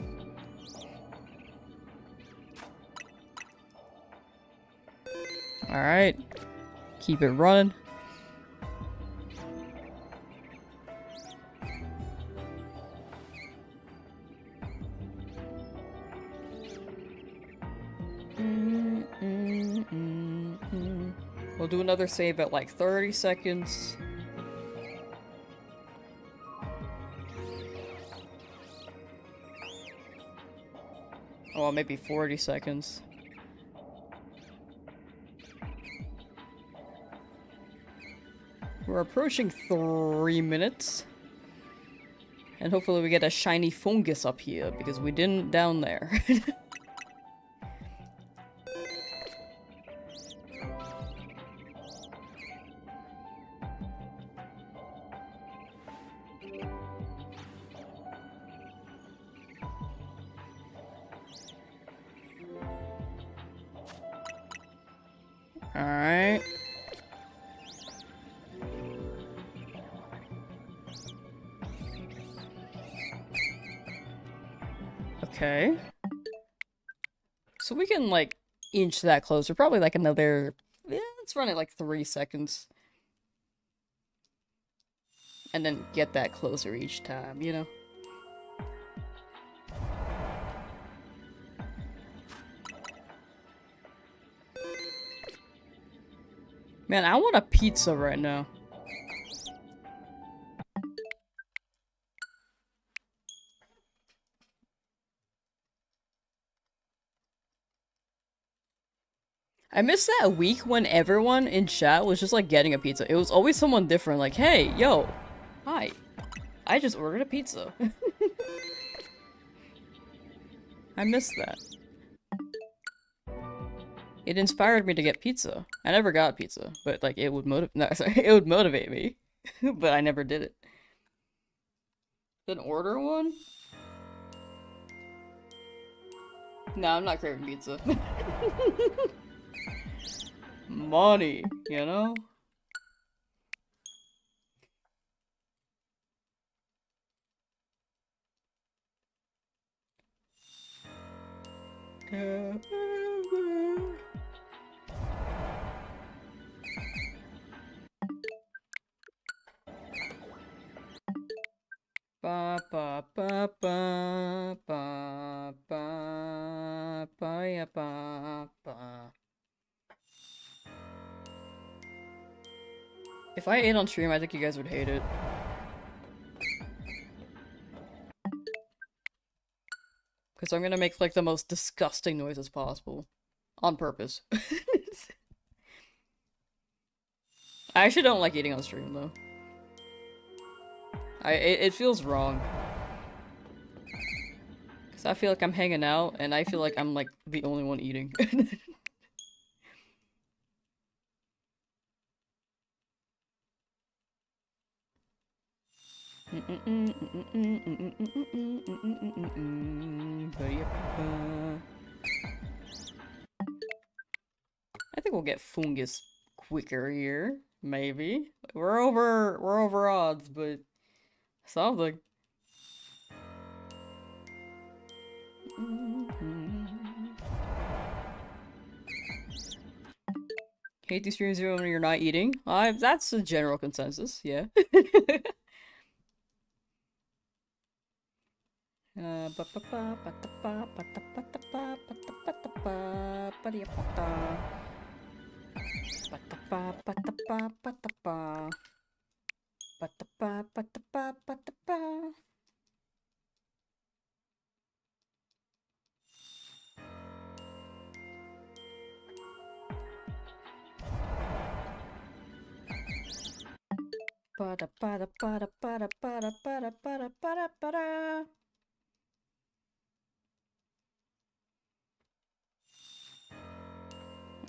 Alright. Keep it running. We'll do another save at like 30 seconds. Oh, well, maybe 40 seconds. We're approaching 3 minutes. And hopefully we get a shiny fungus up here, because we didn't down there. Alright. Okay. So we can, like, inch that closer. Probably, like, another... Yeah, let's run it, like, 3 seconds. And then get that closer each time, you know? Man, I want a pizza right now. I miss that week when everyone in chat was just like getting a pizza. It was always someone different, like, hey, yo, hi, I just ordered a pizza. I miss that. It inspired me to get pizza. I never got pizza, but like it would it would motivate me. But I never did it. Then order one? No, I'm not craving pizza. Money, you know? Ba ba ba ba ba ba ba ya ba ba. If I ate on stream, I think you guys would hate it. Because I'm gonna make like the most disgusting noises possible. On purpose. I actually don't like eating on stream though. It feels wrong. Cause I feel like I'm hanging out and I feel like I'm like the only one eating. I think we'll get fungus quicker here. Maybe. We're over odds, but something. Hate these streams when you're not eating. That's a general consensus, yeah.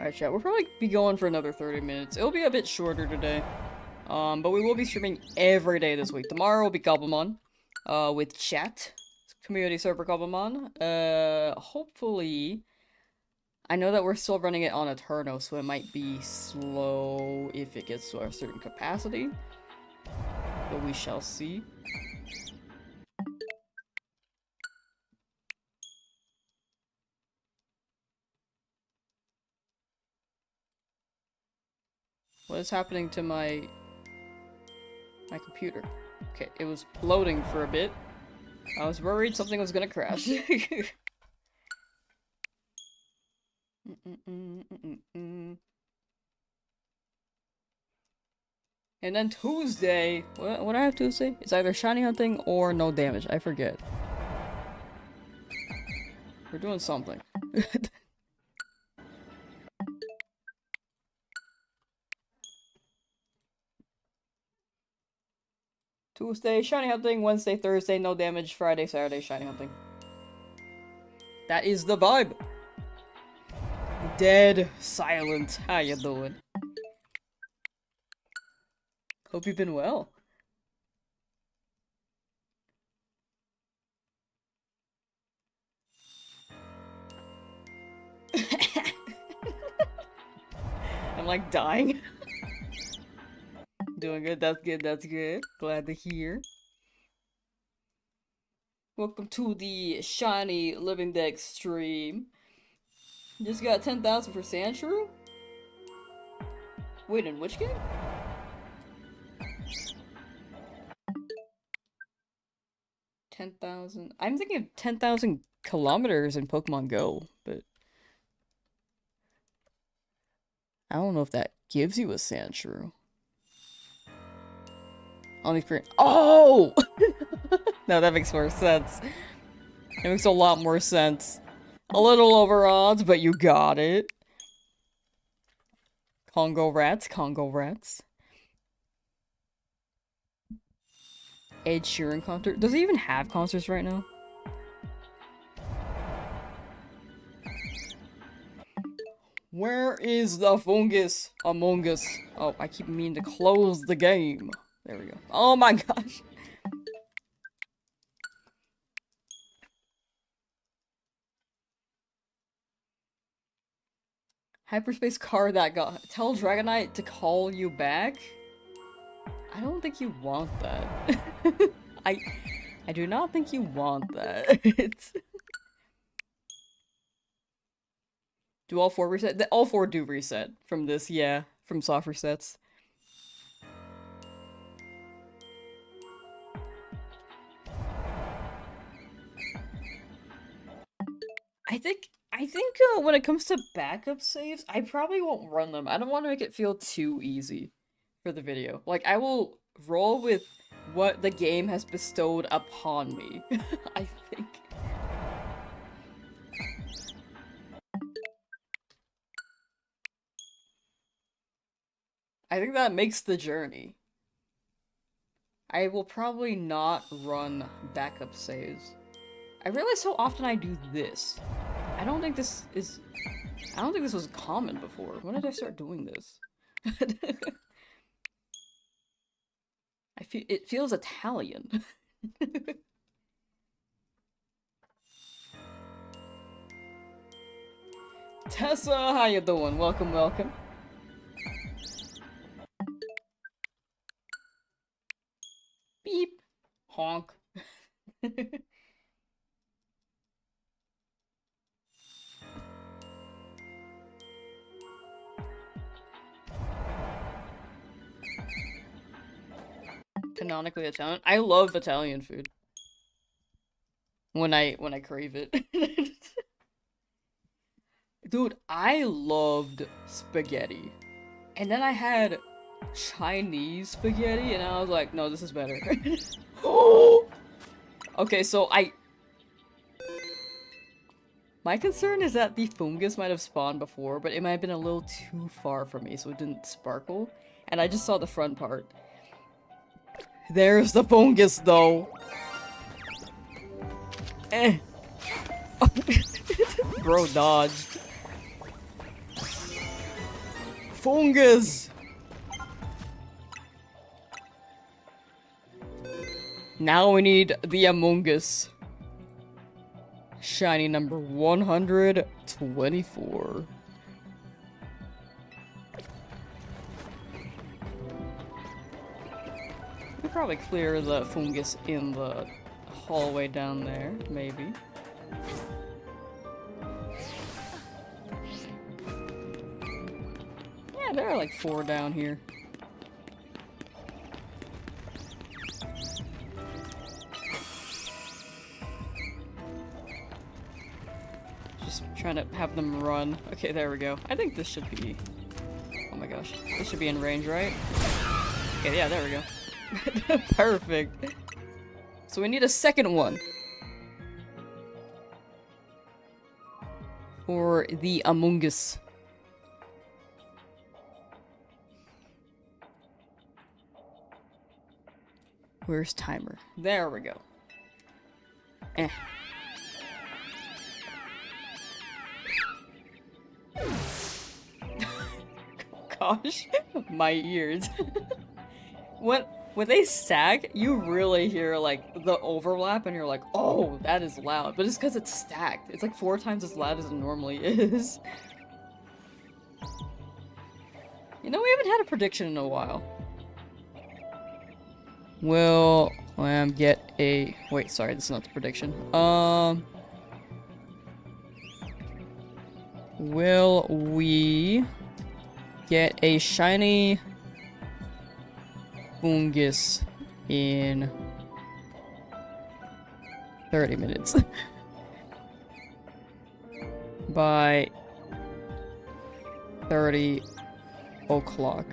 Alright, chat, we'll probably be going for another 30 minutes. It'll be a bit shorter today. But we will be streaming every day this week. Tomorrow will be Cobblemon, with chat. Community server Cobblemon. Hopefully... I know that we're still running it on Eterno, so it might be slow if it gets to a certain capacity. But we shall see. What is happening to my computer? Okay, it was loading for a bit. I was worried something was gonna crash. And then Tuesday, what I have Tuesday? It's either shiny hunting or no damage. I forget. We're doing something. Tuesday, shiny hunting. Wednesday, Thursday, no damage. Friday, Saturday, shiny hunting. That is the vibe. Dead silent. How you doing? Hope you've been well. I'm like dying. Doing good, that's good, that's good. Glad to hear. Welcome to the Shiny Living Deck stream. Just got 10,000 for Sandshrew? Wait, in which game? $10,000. I'm thinking of 10,000 kilometers in Pokemon Go, but I don't know if that gives you a Sandshrew. On the screen. Oh! No, that makes more sense. It makes a lot more sense. A little over odds, but you got it. Congo rats, Congo rats. Ed Sheeran concert. Does he even have concerts right now? Where is the fungus? Among Us. Oh, I keep meaning to close the game. There we go. Oh my gosh. Hyperspace car that got. Tell Dragonite to call you back? I don't think you want that. I do not think you want that. Do all 4 reset? All 4 do reset from this, yeah. From soft resets. I think when it comes to backup saves, I probably won't run them. I don't want to make it feel too easy for the video. Like, I will roll with what the game has bestowed upon me, I think. I think that makes the journey. I will probably not run backup saves. I realize how often I do this. I don't think this was common before. When did I start doing this? It feels Italian. Tessa, how you doing? Welcome, welcome. Beep. Honk. Canonically Italian. I love Italian food. When I crave it. Dude, I loved spaghetti. And then I had Chinese spaghetti and I was like, no, this is better. Okay, so my concern is that the fungus might have spawned before, but it might have been a little too far from me, so it didn't sparkle. And I just saw the front part. There's the fungus, though. Eh. Bro dodged. Fungus! Now we need the Among Us. Shiny number 124. We'll probably clear the fungus in the hallway down there, maybe. Yeah, there are like 4 down here. Just trying to have them run. Okay, there we go. I think this should be... Oh my gosh. This should be in range, right? Okay, yeah, there we go. Perfect. So we need a second one. For the Among Us. Where's timer? There we go. Eh. Gosh, my ears. When they stack, you really hear like the overlap and you're like, oh, that is loud. But it's because it's stacked. It's like 4 times as loud as it normally is. You know, we haven't had a prediction in a while. Will Lamb get a... Wait, sorry, this is not the prediction. Will we get a shiny fungus in 30 minutes? By 30 o'clock.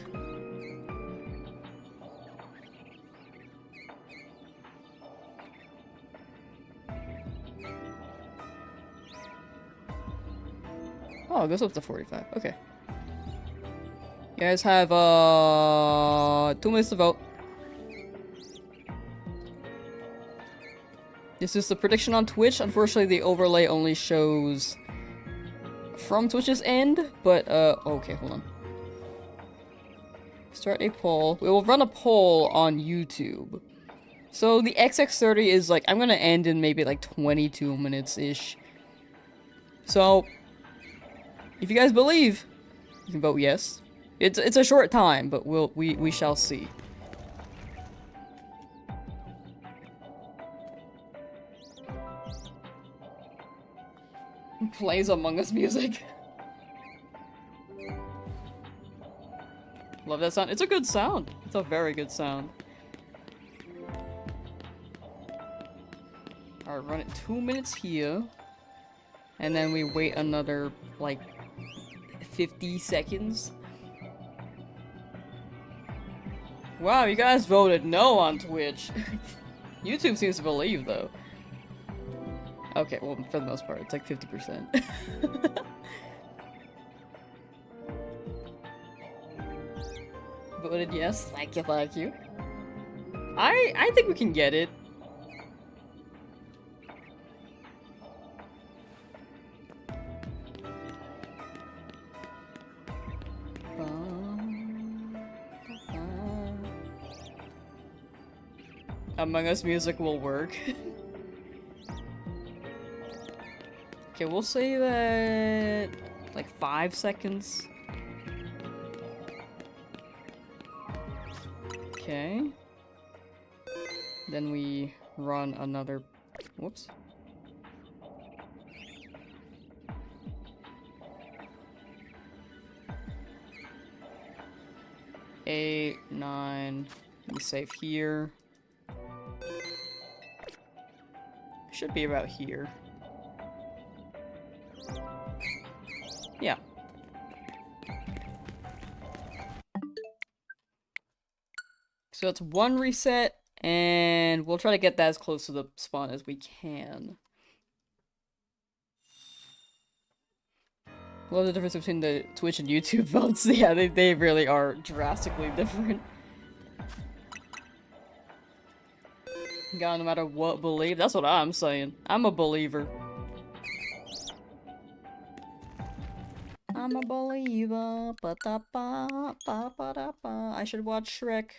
Oh, it goes up to 45. Okay. You guys have 2 minutes to vote. This is the prediction on Twitch. Unfortunately, the overlay only shows from Twitch's end, but okay, hold on. Start a poll. We will run a poll on YouTube. So the XX30 is like, I'm gonna end in maybe like 22 minutes-ish. So, if you guys believe, you can vote yes. It's a short time, but we shall see. Plays Among Us music. Love that sound. It's a good sound. It's a very good sound. Alright, run it 2 minutes here. And then we wait another, like, 50 seconds. Wow, you guys voted no on Twitch. YouTube seems to believe, though. Okay, well, for the most part, it's like 50%. Voted yes. Thank you, thank you. I think we can get it. Among Us music will work. Okay, we'll say that like 5 seconds. Okay. Then we run another... Whoops. Eight, 9. We save here. Should be about here. Yeah. So it's 1 reset, and we'll try to get that as close to the spawn as we can. Love the difference between the Twitch and YouTube votes. Yeah, they really are drastically different. God, no matter what, believe. That's what I'm saying. I'm a believer. I'm a believer. Ba-da-ba-ba-ba-da-ba. I should watch Shrek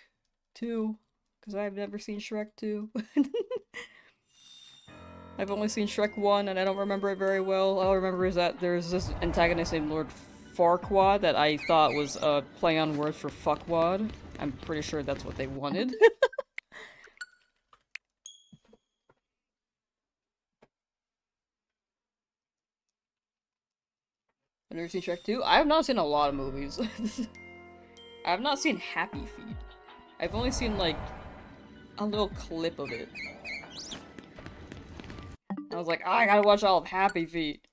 2, because I've never seen Shrek 2. I've only seen Shrek 1, and I don't remember it very well. All I remember is that there's this antagonist named Lord Farquaad that I thought was playing on words for fuckwad. I'm pretty sure that's what they wanted. I've never seen Shrek 2. I have not seen a lot of movies. I have not seen Happy Feet. I've only seen, like, a little clip of it. I was like, oh, I gotta watch all of Happy Feet.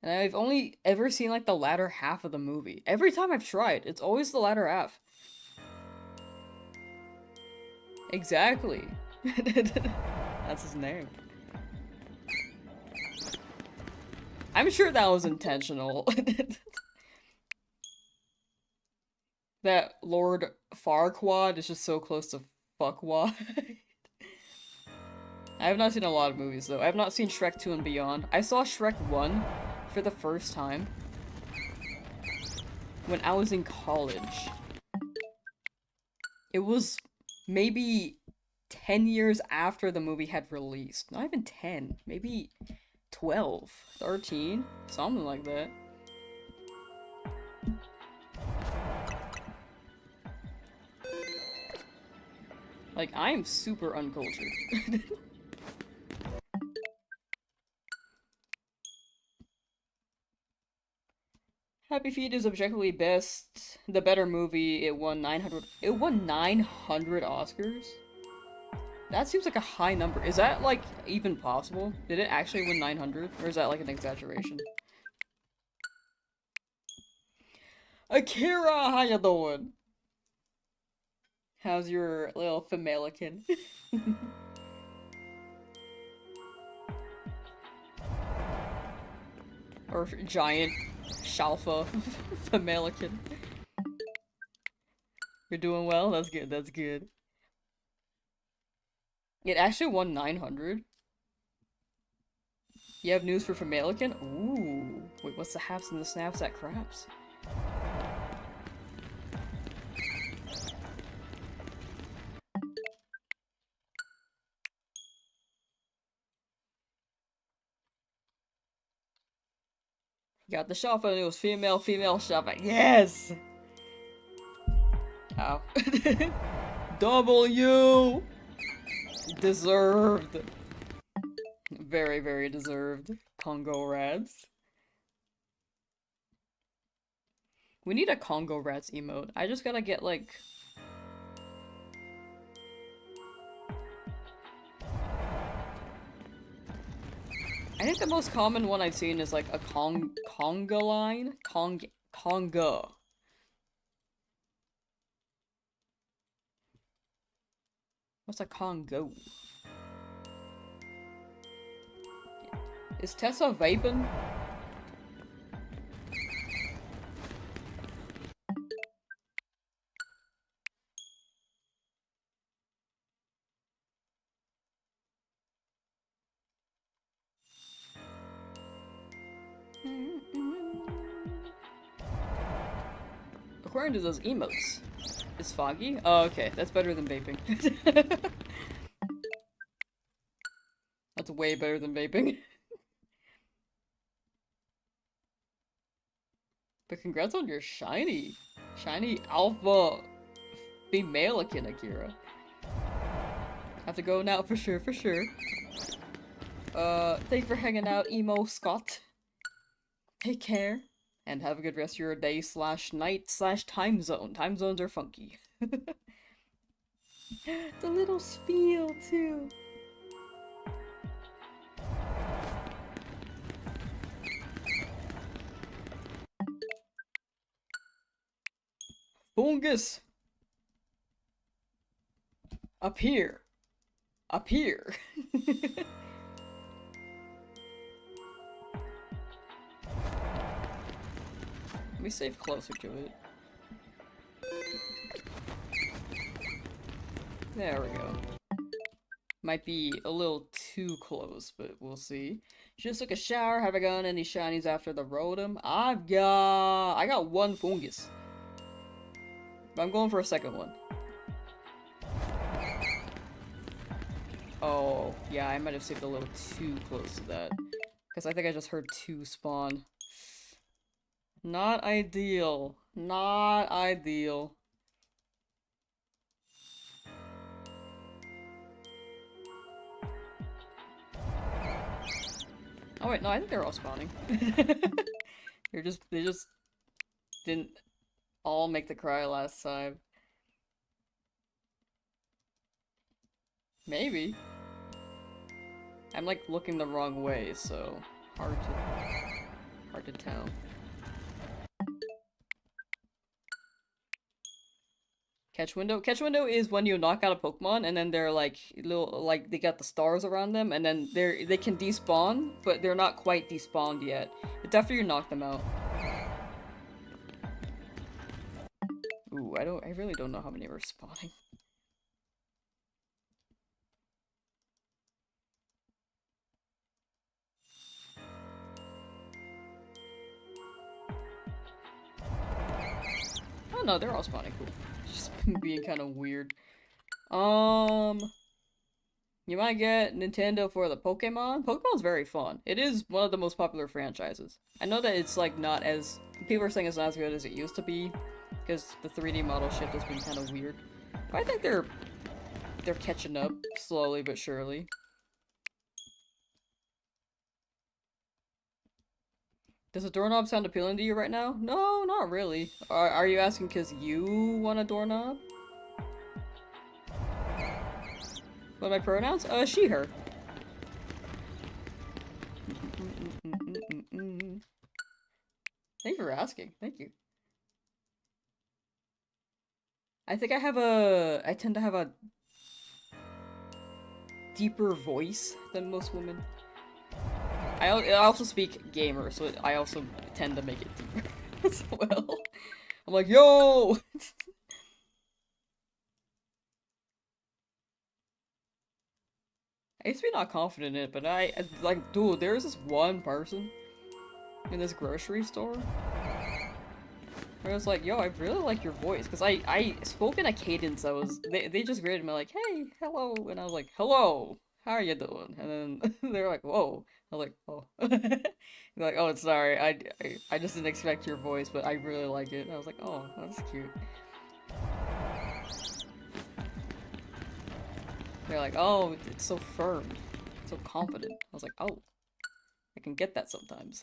And I've only ever seen, like, the latter half of the movie. Every time I've tried, it's always the latter half. Exactly. That's his name. I'm sure that was intentional. That Lord Farquaad is just so close to fuckwad. I have not seen a lot of movies, though. I have not seen Shrek 2 and beyond. I saw Shrek 1 for the first time when I was in college. It was maybe 10 years after the movie had released. Not even 10. Maybe 12, 13, something like that. Like, I am super uncultured. Happy Feet is objectively best, the better movie. It won 900. It won 900 Oscars? That seems like a high number. Is that, like, even possible? Did it actually win 900? Or is that, like, an exaggeration? Akira, how you doing? How's your little femalican? Or giant shalfa femalican. You're doing well? That's good, that's good. It actually won 900? You have news for femalican? Ooh. Wait, what's the haps and the snaps at craps? Got the shuffle and it was female shuffle. Yes! Ow. W! Deserved. Very, very deserved. Congo Rats. We need a Congo Rats emote. I just gotta get, like... I think the most common one I've seen is like a conga line? Conga. What's a Congo? Is Tessa vaping? According to those emotes, it's foggy? Oh, okay. That's better than vaping. That's way better than vaping. But congrats on your shiny alpha female-akin, Akira. Have to go now for sure, for sure. Thanks for hanging out, Emo Scott. Take care. And have a good rest of your day / night / time zone. Time zones are funky. The little spiel, too. Fungus! Up here. Up here. Let me save closer to it. There we go. Might be a little too close, but we'll see. Just took a shower. Have I gotten any shinies after the rotom? I got one fungus. But I'm going for a second one. Oh, yeah, I might have saved a little too close to that. Because I think I just heard 2 spawn. Not ideal. Not ideal. Oh wait, no, I think they're all spawning. they just didn't all make the cry last time. Maybe. I'm like looking the wrong way, so hard to tell. Catch window? Catch window is when you knock out a Pokemon and then they're like little, like they got the stars around them and then they can despawn, but they're not quite despawned yet. It's after you knock them out. Ooh, I really don't know how many were spawning. Oh no, they're all spawning. Cool. Just being kind of weird. You might get Nintendo for the Pokemon. Pokemon's very fun. It is one of the most popular franchises. I know that it's like not as... People are saying it's not as good as it used to be, because the 3D model shift has been kind of weird. But I think they're they're catching up slowly but surely. Does a doorknob sound appealing to you right now? No, not really. Are you asking because you want a doorknob? What are my pronouns? She, her. Thank you for asking. Thank you. I think I tend to have a deeper voice than most women. I also speak gamer, so I also tend to make it deeper as well. I'm like, yo! I used to be not confident in it, but like, dude, there's this one person in this grocery store where I was like, yo, I really like your voice, because I spoke in a cadence that was, they just greeted me like, hey, hello, and I was like, hello, how are you doing? And then they're like, whoa. I was like, oh. They're like, oh, sorry, I just didn't expect your voice, but I really like it. And I was like, oh, that's cute. They're like, oh, it's so firm, so confident. I was like, oh, I can get that sometimes.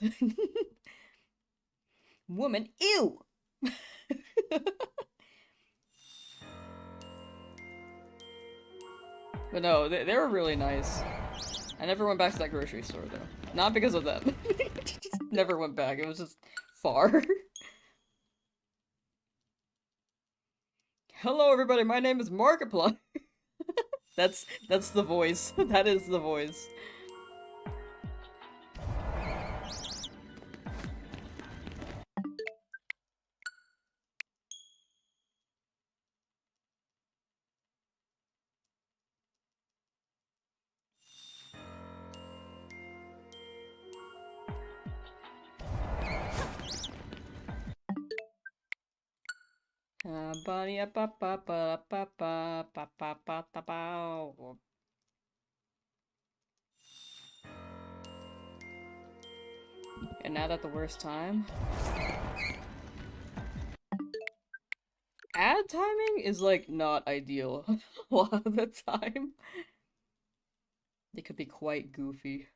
Woman, ew! But no, they were really nice. I never went back to that grocery store, though. Not because of them. Just never went back. It was just far. Hello, everybody. My name is Markiplier. That's the voice. That is the voice. And now at the worst time. Ad timing is like not ideal a lot of the time. They could be quite goofy.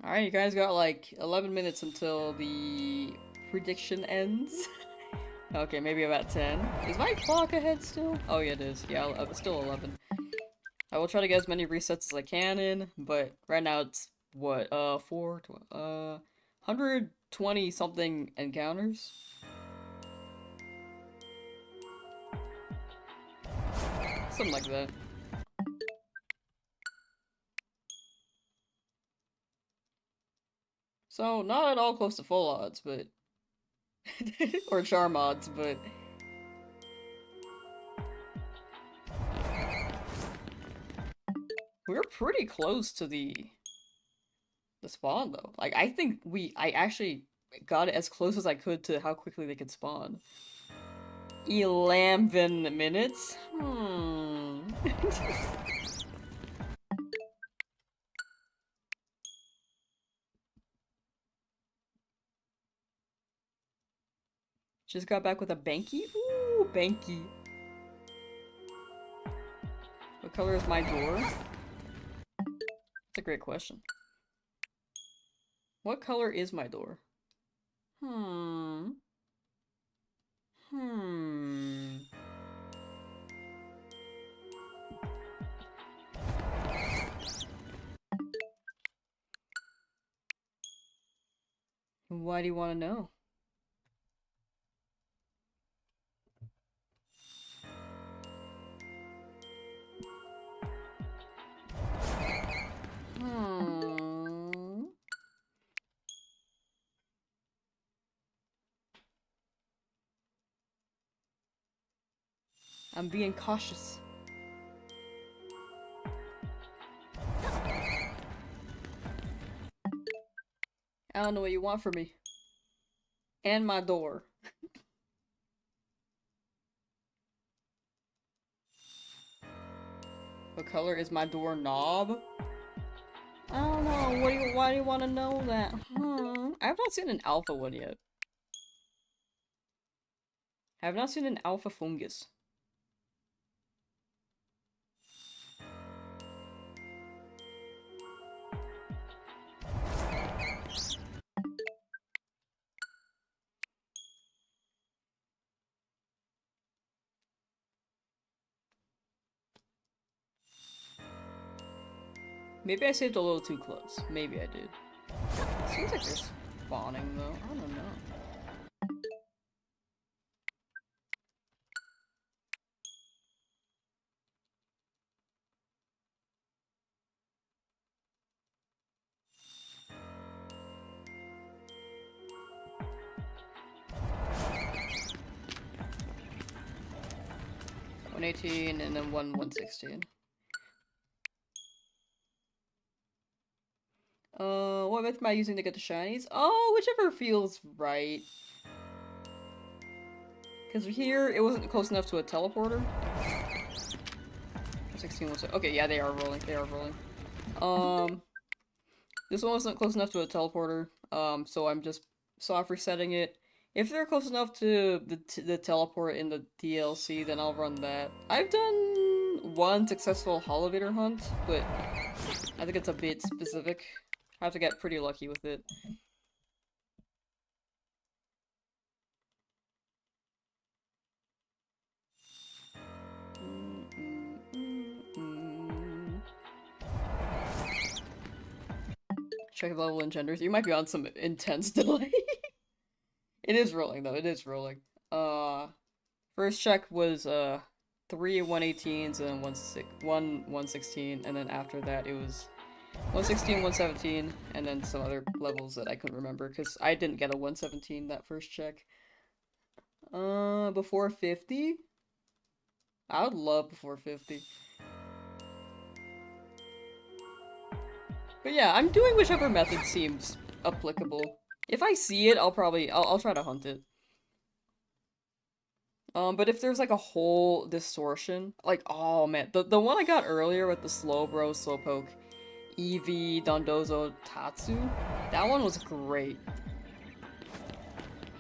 Alright, you guys got like 11 minutes until the prediction ends. Okay, maybe about 10. Is my clock ahead still? Oh yeah, it is. Yeah, it's still 11. I will try to get as many resets as I can in, but right now it's, what, 120 something encounters? Something like that. So, not at all close to full odds, but... or charm odds, but... we're pretty close to the spawn, though. Like, I think I actually got it as close as I could to how quickly they could spawn. 11 minutes? Just got back with a Banky? Ooh, Banky. What color is my door? That's a great question. What color is my door? Hmm. Why do you want to know? I'm being cautious. I don't know what you want from me. And my door. What color is my doorknob? I don't know. Why do you want to know that? I have not seen an alpha one yet. I have not seen an alpha fungus. Maybe I saved a little too close. Maybe I did. Seems like they're spawning though. I don't know. $118 and then $116. What method am I using to get the shinies? Oh, whichever feels right. Because here, it wasn't close enough to a teleporter. 16 was... Okay, yeah, they are rolling. They are rolling. This one wasn't close enough to a teleporter. So I'm just soft resetting it. If they're close enough to the teleport in the DLC, then I'll run that. I've done one successful Holovator hunt, but I think it's a bit specific. I have to get pretty lucky with it. Check the level engenders. You might be on some intense delay. It is rolling though. It is rolling. First check was 3 118s and then 116, and then after that it was 116, 117, and then some other levels that I couldn't remember because I didn't get a 117 that first check. Before 50? I would love before 50. But yeah, I'm doing whichever method seems applicable. If I see it, I'll try to hunt it. But if there's like a whole distortion, like, oh man, the one I got earlier with the Slowbro, Slowpoke, Eevee, Dondozo, Tatsu, that one was great.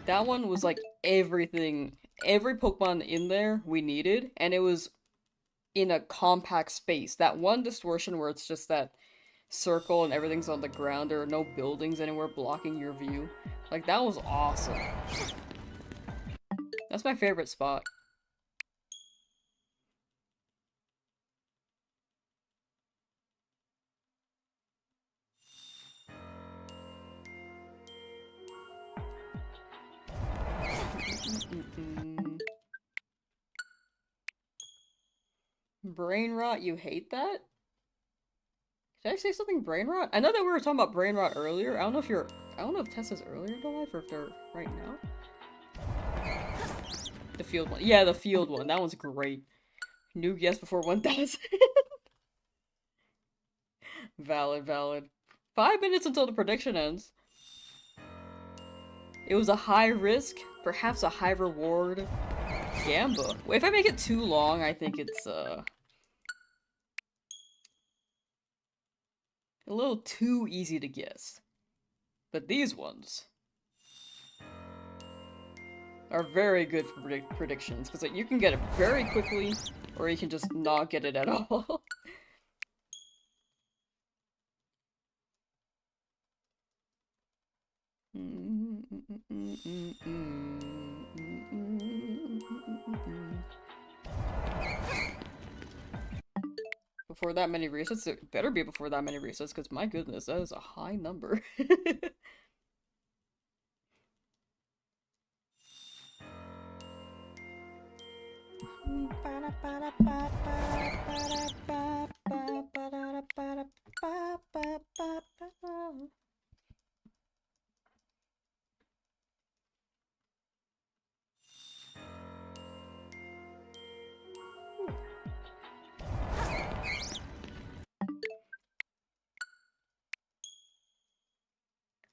That one was like everything, every Pokemon in there we needed, and it was in a compact space. That one distortion where it's just that circle and everything's on the ground, there are no buildings anywhere blocking your view. Like, that was awesome. That's my favorite spot. Brain rot, you hate that? Did I say something brain rot? I know that we were talking about brain rot earlier. I don't know if Tessa's earlier in the life or if they're right now. The field one. Yeah, the field one. That one's great. New guess before 1,000. Valid, valid. 5 minutes until the prediction ends. It was a high risk, perhaps a high reward gamble. If I make it too long, I think it's, a little too easy to guess. But these ones are very good for predictions, because like, you can get it very quickly, or you can just not get it at all. Before that many resets? It better be before that many resets, because my goodness, that is a high number.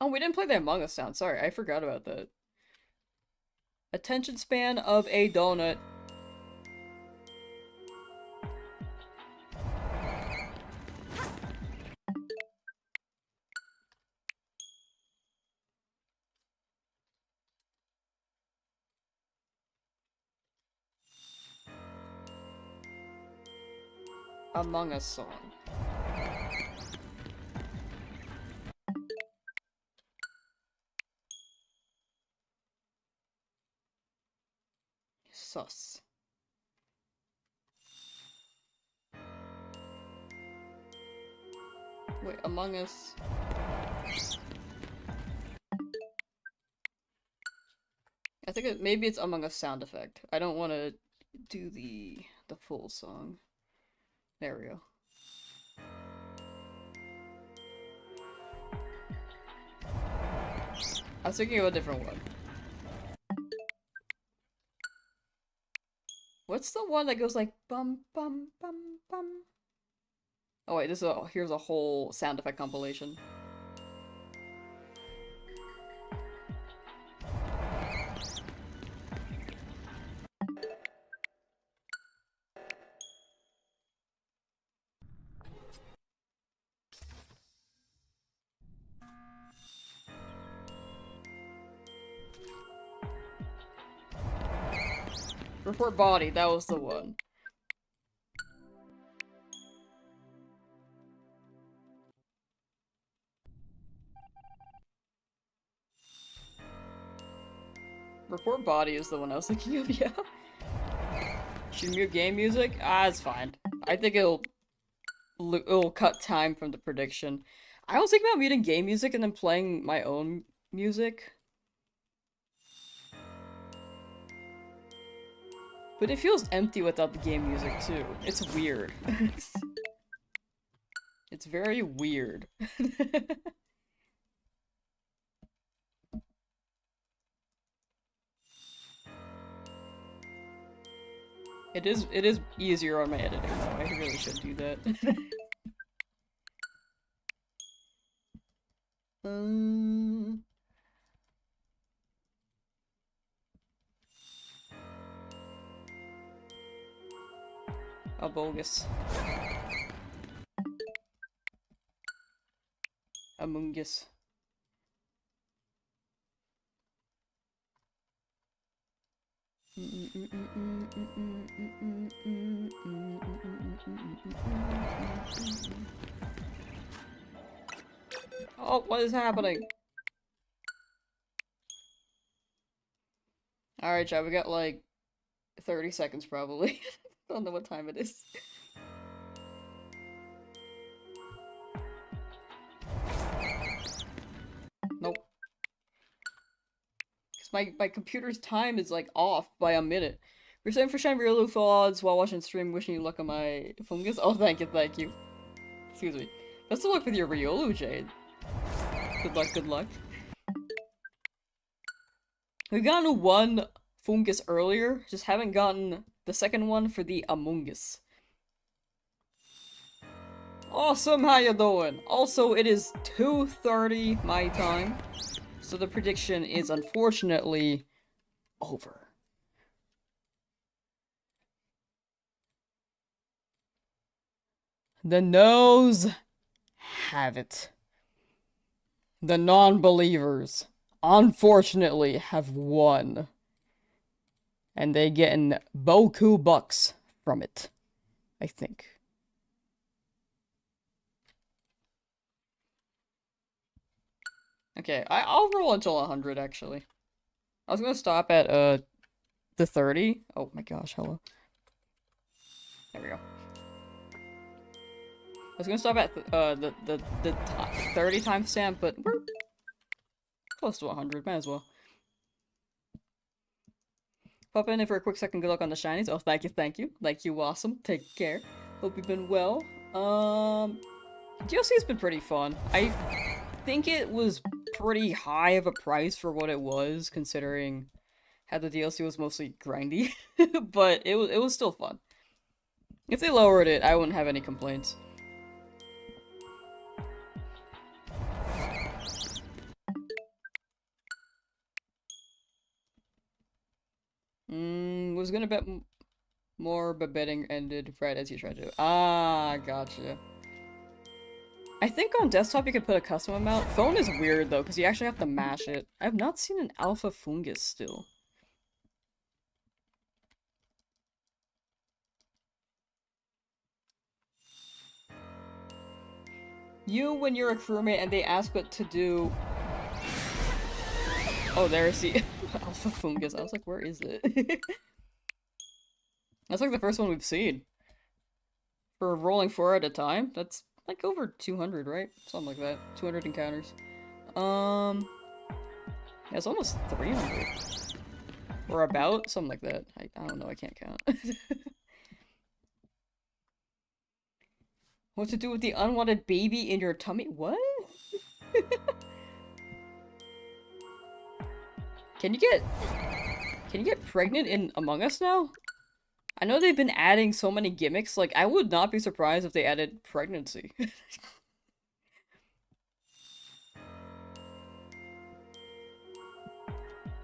Oh, we didn't play the Among Us sound. Sorry, I forgot about that. Attention span of a donut. Among Us song. Sus. Wait, Among Us. I think maybe it's Among Us sound effect. I don't want to do the full song. There we go. I was thinking of a different one. What's the one that goes like bum bum bum bum? Oh wait, here's a whole sound effect compilation. Report body, that was the one. Report body is the one I was thinking of, yeah. Should mute game music? Ah, it's fine. I think it'll cut time from the prediction. I was thinking about muting game music and then playing my own music. But it feels empty without the game music too. It's weird. It's very weird. It is easier on my editing though. I really should do that. A bogus. Among Us. Oh, what is happening? Alright, chat, we got like 30 seconds probably. Don't know what time it is. Nope. Because my computer's time is like off by a minute. We're saying for Shine Real full odds while watching the stream, wishing you luck on my fungus. Oh, thank you, thank you. Excuse me. Best of luck with your Riolu, Jade. Good luck, good luck. We've gotten one fungus earlier, just haven't gotten the second one for the Among Us. Awesome, how you doing? Also, it is 2:30 my time, so the prediction is unfortunately over. The no's have it. The non-believers, unfortunately, have won. And they getting boku bucks from it, I think. Okay, I'll roll until 100, actually. I was gonna stop at, the 30. Oh my gosh, hello. There we go. I was gonna stop at, the 30 timestamp, but we're close to 100, might as well. Pop in for a quick second, good luck on the shinies. Oh, thank you, thank you. Like you, awesome. Take care. Hope you've been well. DLC's been pretty fun. I think it was pretty high of a price for what it was, considering how the DLC was mostly grindy. But it was still fun. If they lowered it, I wouldn't have any complaints. Was gonna bet more, but betting ended right as you tried to. Ah, gotcha. I think on desktop you could put a custom amount. Phone is weird though, because you actually have to mash it. I have not seen an alpha fungus still. You, when you're a crewmate and they ask what to do... Oh, there's the Alpha Fungus. I was like, where is it? That's like the first one we've seen. For rolling 4 at a time? That's like over 200, right? Something like that. 200 encounters. Yeah, it's almost 300. Or about? Something like that. I don't know, I can't count. What to do with the unwanted baby in your tummy? What? Can you get pregnant in Among Us now? I know they've been adding so many gimmicks, like, I would not be surprised if they added pregnancy.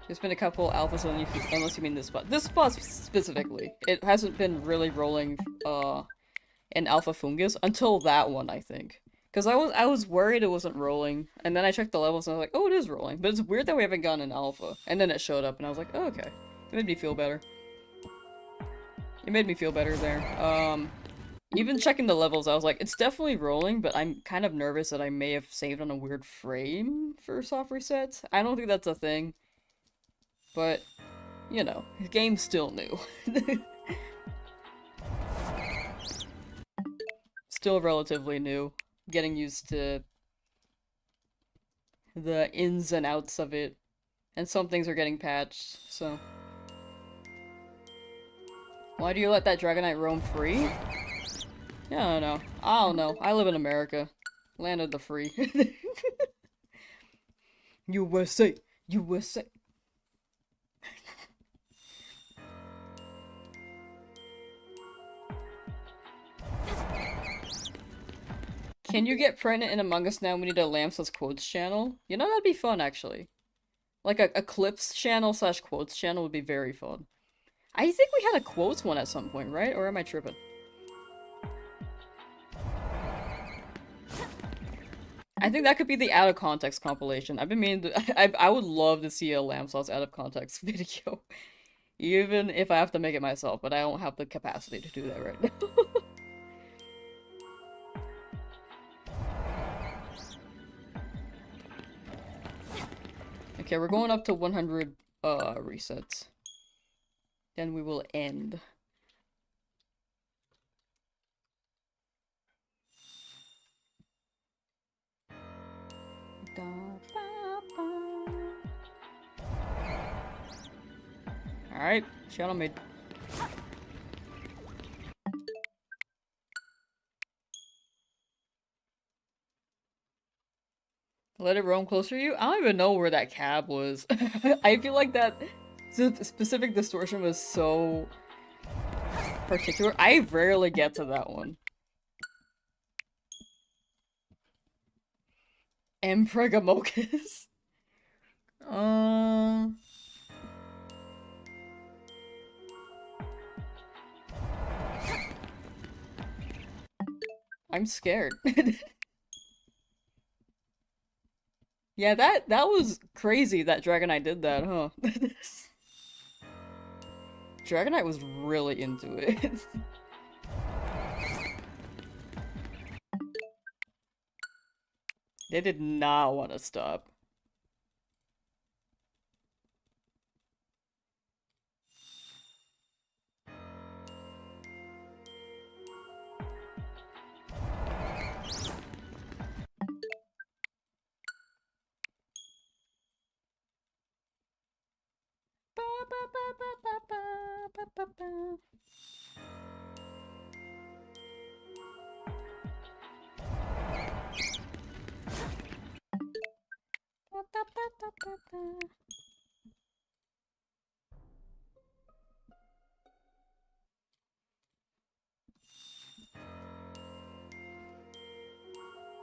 There's been a couple alphas unless you mean this spot. This spot specifically. It hasn't been really rolling, an alpha fungus until that one, I think. Because I was worried it wasn't rolling, and then I checked the levels and I was like, oh, it is rolling. But it's weird that we haven't gotten an alpha. And then it showed up and I was like, oh, okay. It made me feel better. It made me feel better there. Even checking the levels, I was like, it's definitely rolling, but I'm kind of nervous that I may have saved on a weird frame for soft resets. I don't think that's a thing. But, you know, the game's still new. Still relatively new. Getting used to the ins and outs of it. And some things are getting patched, so. Why do you let that Dragonite roam free? Yeah, I don't know. I don't know. I live in America. Land of the free. USA! USA! Can you get pregnant in Among Us now? We need a Lamsauce quotes channel. You know, that'd be fun, actually. Like a clips channel slash quotes channel would be very fun. I think we had a quotes one at some point, right? Or am I tripping? I think that could be the out of context compilation. I've been meaning to, I would love to see a Lamsauce out of context video. Even if I have to make it myself, but I don't have the capacity to do that right now. Okay, we're going up to 100 resets. Then we will end. Alright, channel made. Let it roam closer to you? I don't even know where that cab was. I feel like that specific distortion was so particular. I rarely get to that one. Empregamokus? I'm scared. Yeah, that was crazy that Dragonite did that, huh? Dragonite was really into it. They did not want to stop.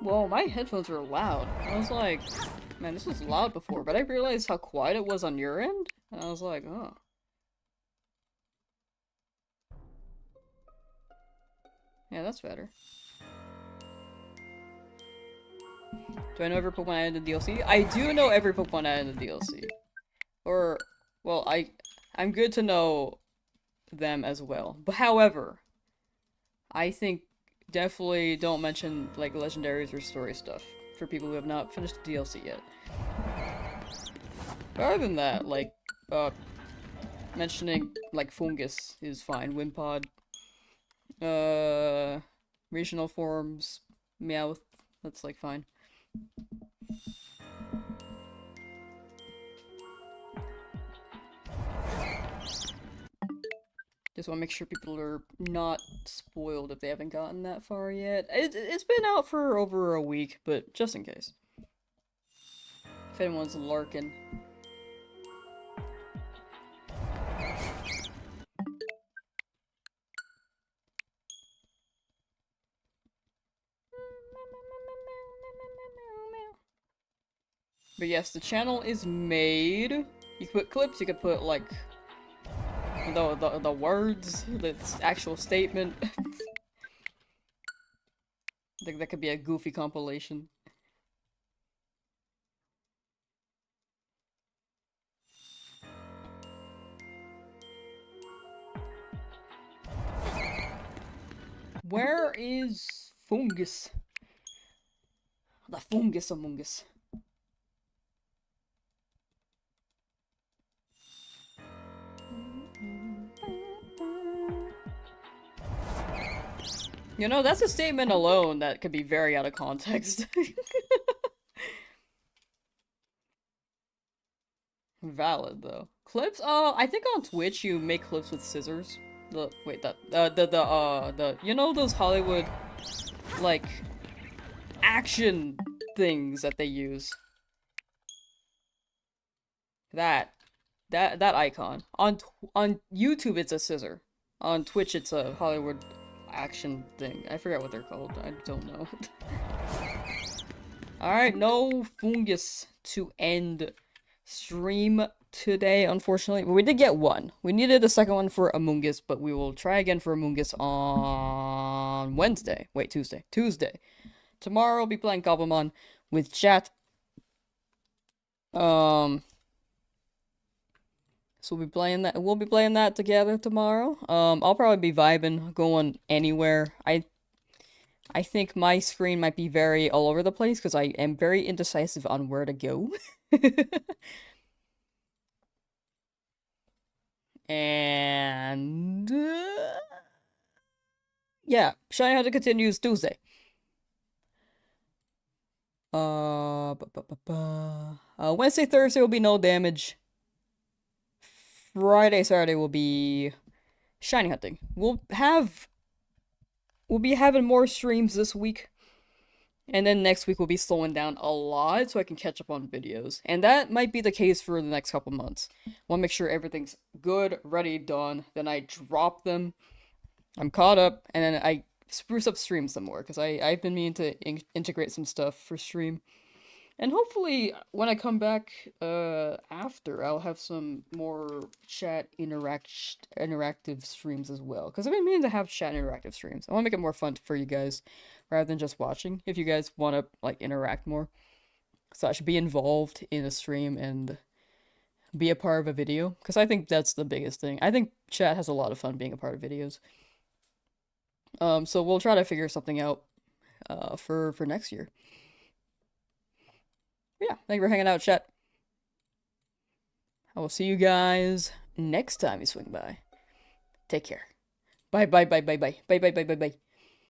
Whoa, my headphones were loud. I was like, man, this was loud before, but I realized how quiet it was on your end, and I was like, oh. Yeah, that's better. Do I know every Pokemon added in the DLC? I do know every Pokemon added in the DLC. Or, well, I'm good to know them as well. But however, I think Definitely don't mention, like, legendaries or story stuff for people who have not finished the DLC yet. Other than that, like, mentioning, like, fungus is fine. Wimpod, uh, regional forms, Meowth, that's, like, fine. Just want to make sure people are not spoiled if they haven't gotten that far yet. It's been out for over a week, but just in case. If anyone's larking. But yes, the channel is made. You can put clips, you could put, like, the words, the actual statement. I think that could be a goofy compilation. Where is fungus? The fungus among us. You know, that's a statement alone that could be very out of context. Valid though. Clips? I think on Twitch you make clips with scissors. You know those Hollywood, like, action things that they use? That icon. On YouTube it's a scissor. On Twitch it's a Hollywood action thing. I forgot what they're called. I don't know. Alright, no fungus to end stream today, unfortunately. But we did get one. We needed a second one for Among Us, but we will try again for Among Us on Wednesday. Wait, Tuesday. Tuesday. Tomorrow I'll be playing Gobblemon with chat. So we'll be playing that together tomorrow. I'll probably be vibing, going anywhere. I think my screen might be very all over the place because I am very indecisive on where to go. And yeah, Shiny Hunter continues Tuesday. Wednesday, Thursday will be no damage. Friday, Saturday will be shiny hunting. We'll be having more streams this week. And then next week we'll be slowing down a lot so I can catch up on videos. And that might be the case for the next couple months. Want to make sure everything's good, ready, done. Then I drop them. I'm caught up, and then I spruce up stream some more because I've been meaning to integrate some stuff for stream. And hopefully, when I come back after, I'll have some more chat interactive streams as well. Because I've been meaning to have chat interactive streams. I want to make it more fun for you guys, rather than just watching. If you guys want to, like, interact more. So I should be involved in a stream and be a part of a video. Because I think that's the biggest thing. I think chat has a lot of fun being a part of videos. So we'll try to figure something out for next year. Yeah, thank you for hanging out, chat. I will see you guys next time you swing by. Take care. Bye, bye, bye, bye, bye. Bye, bye, bye, bye, bye.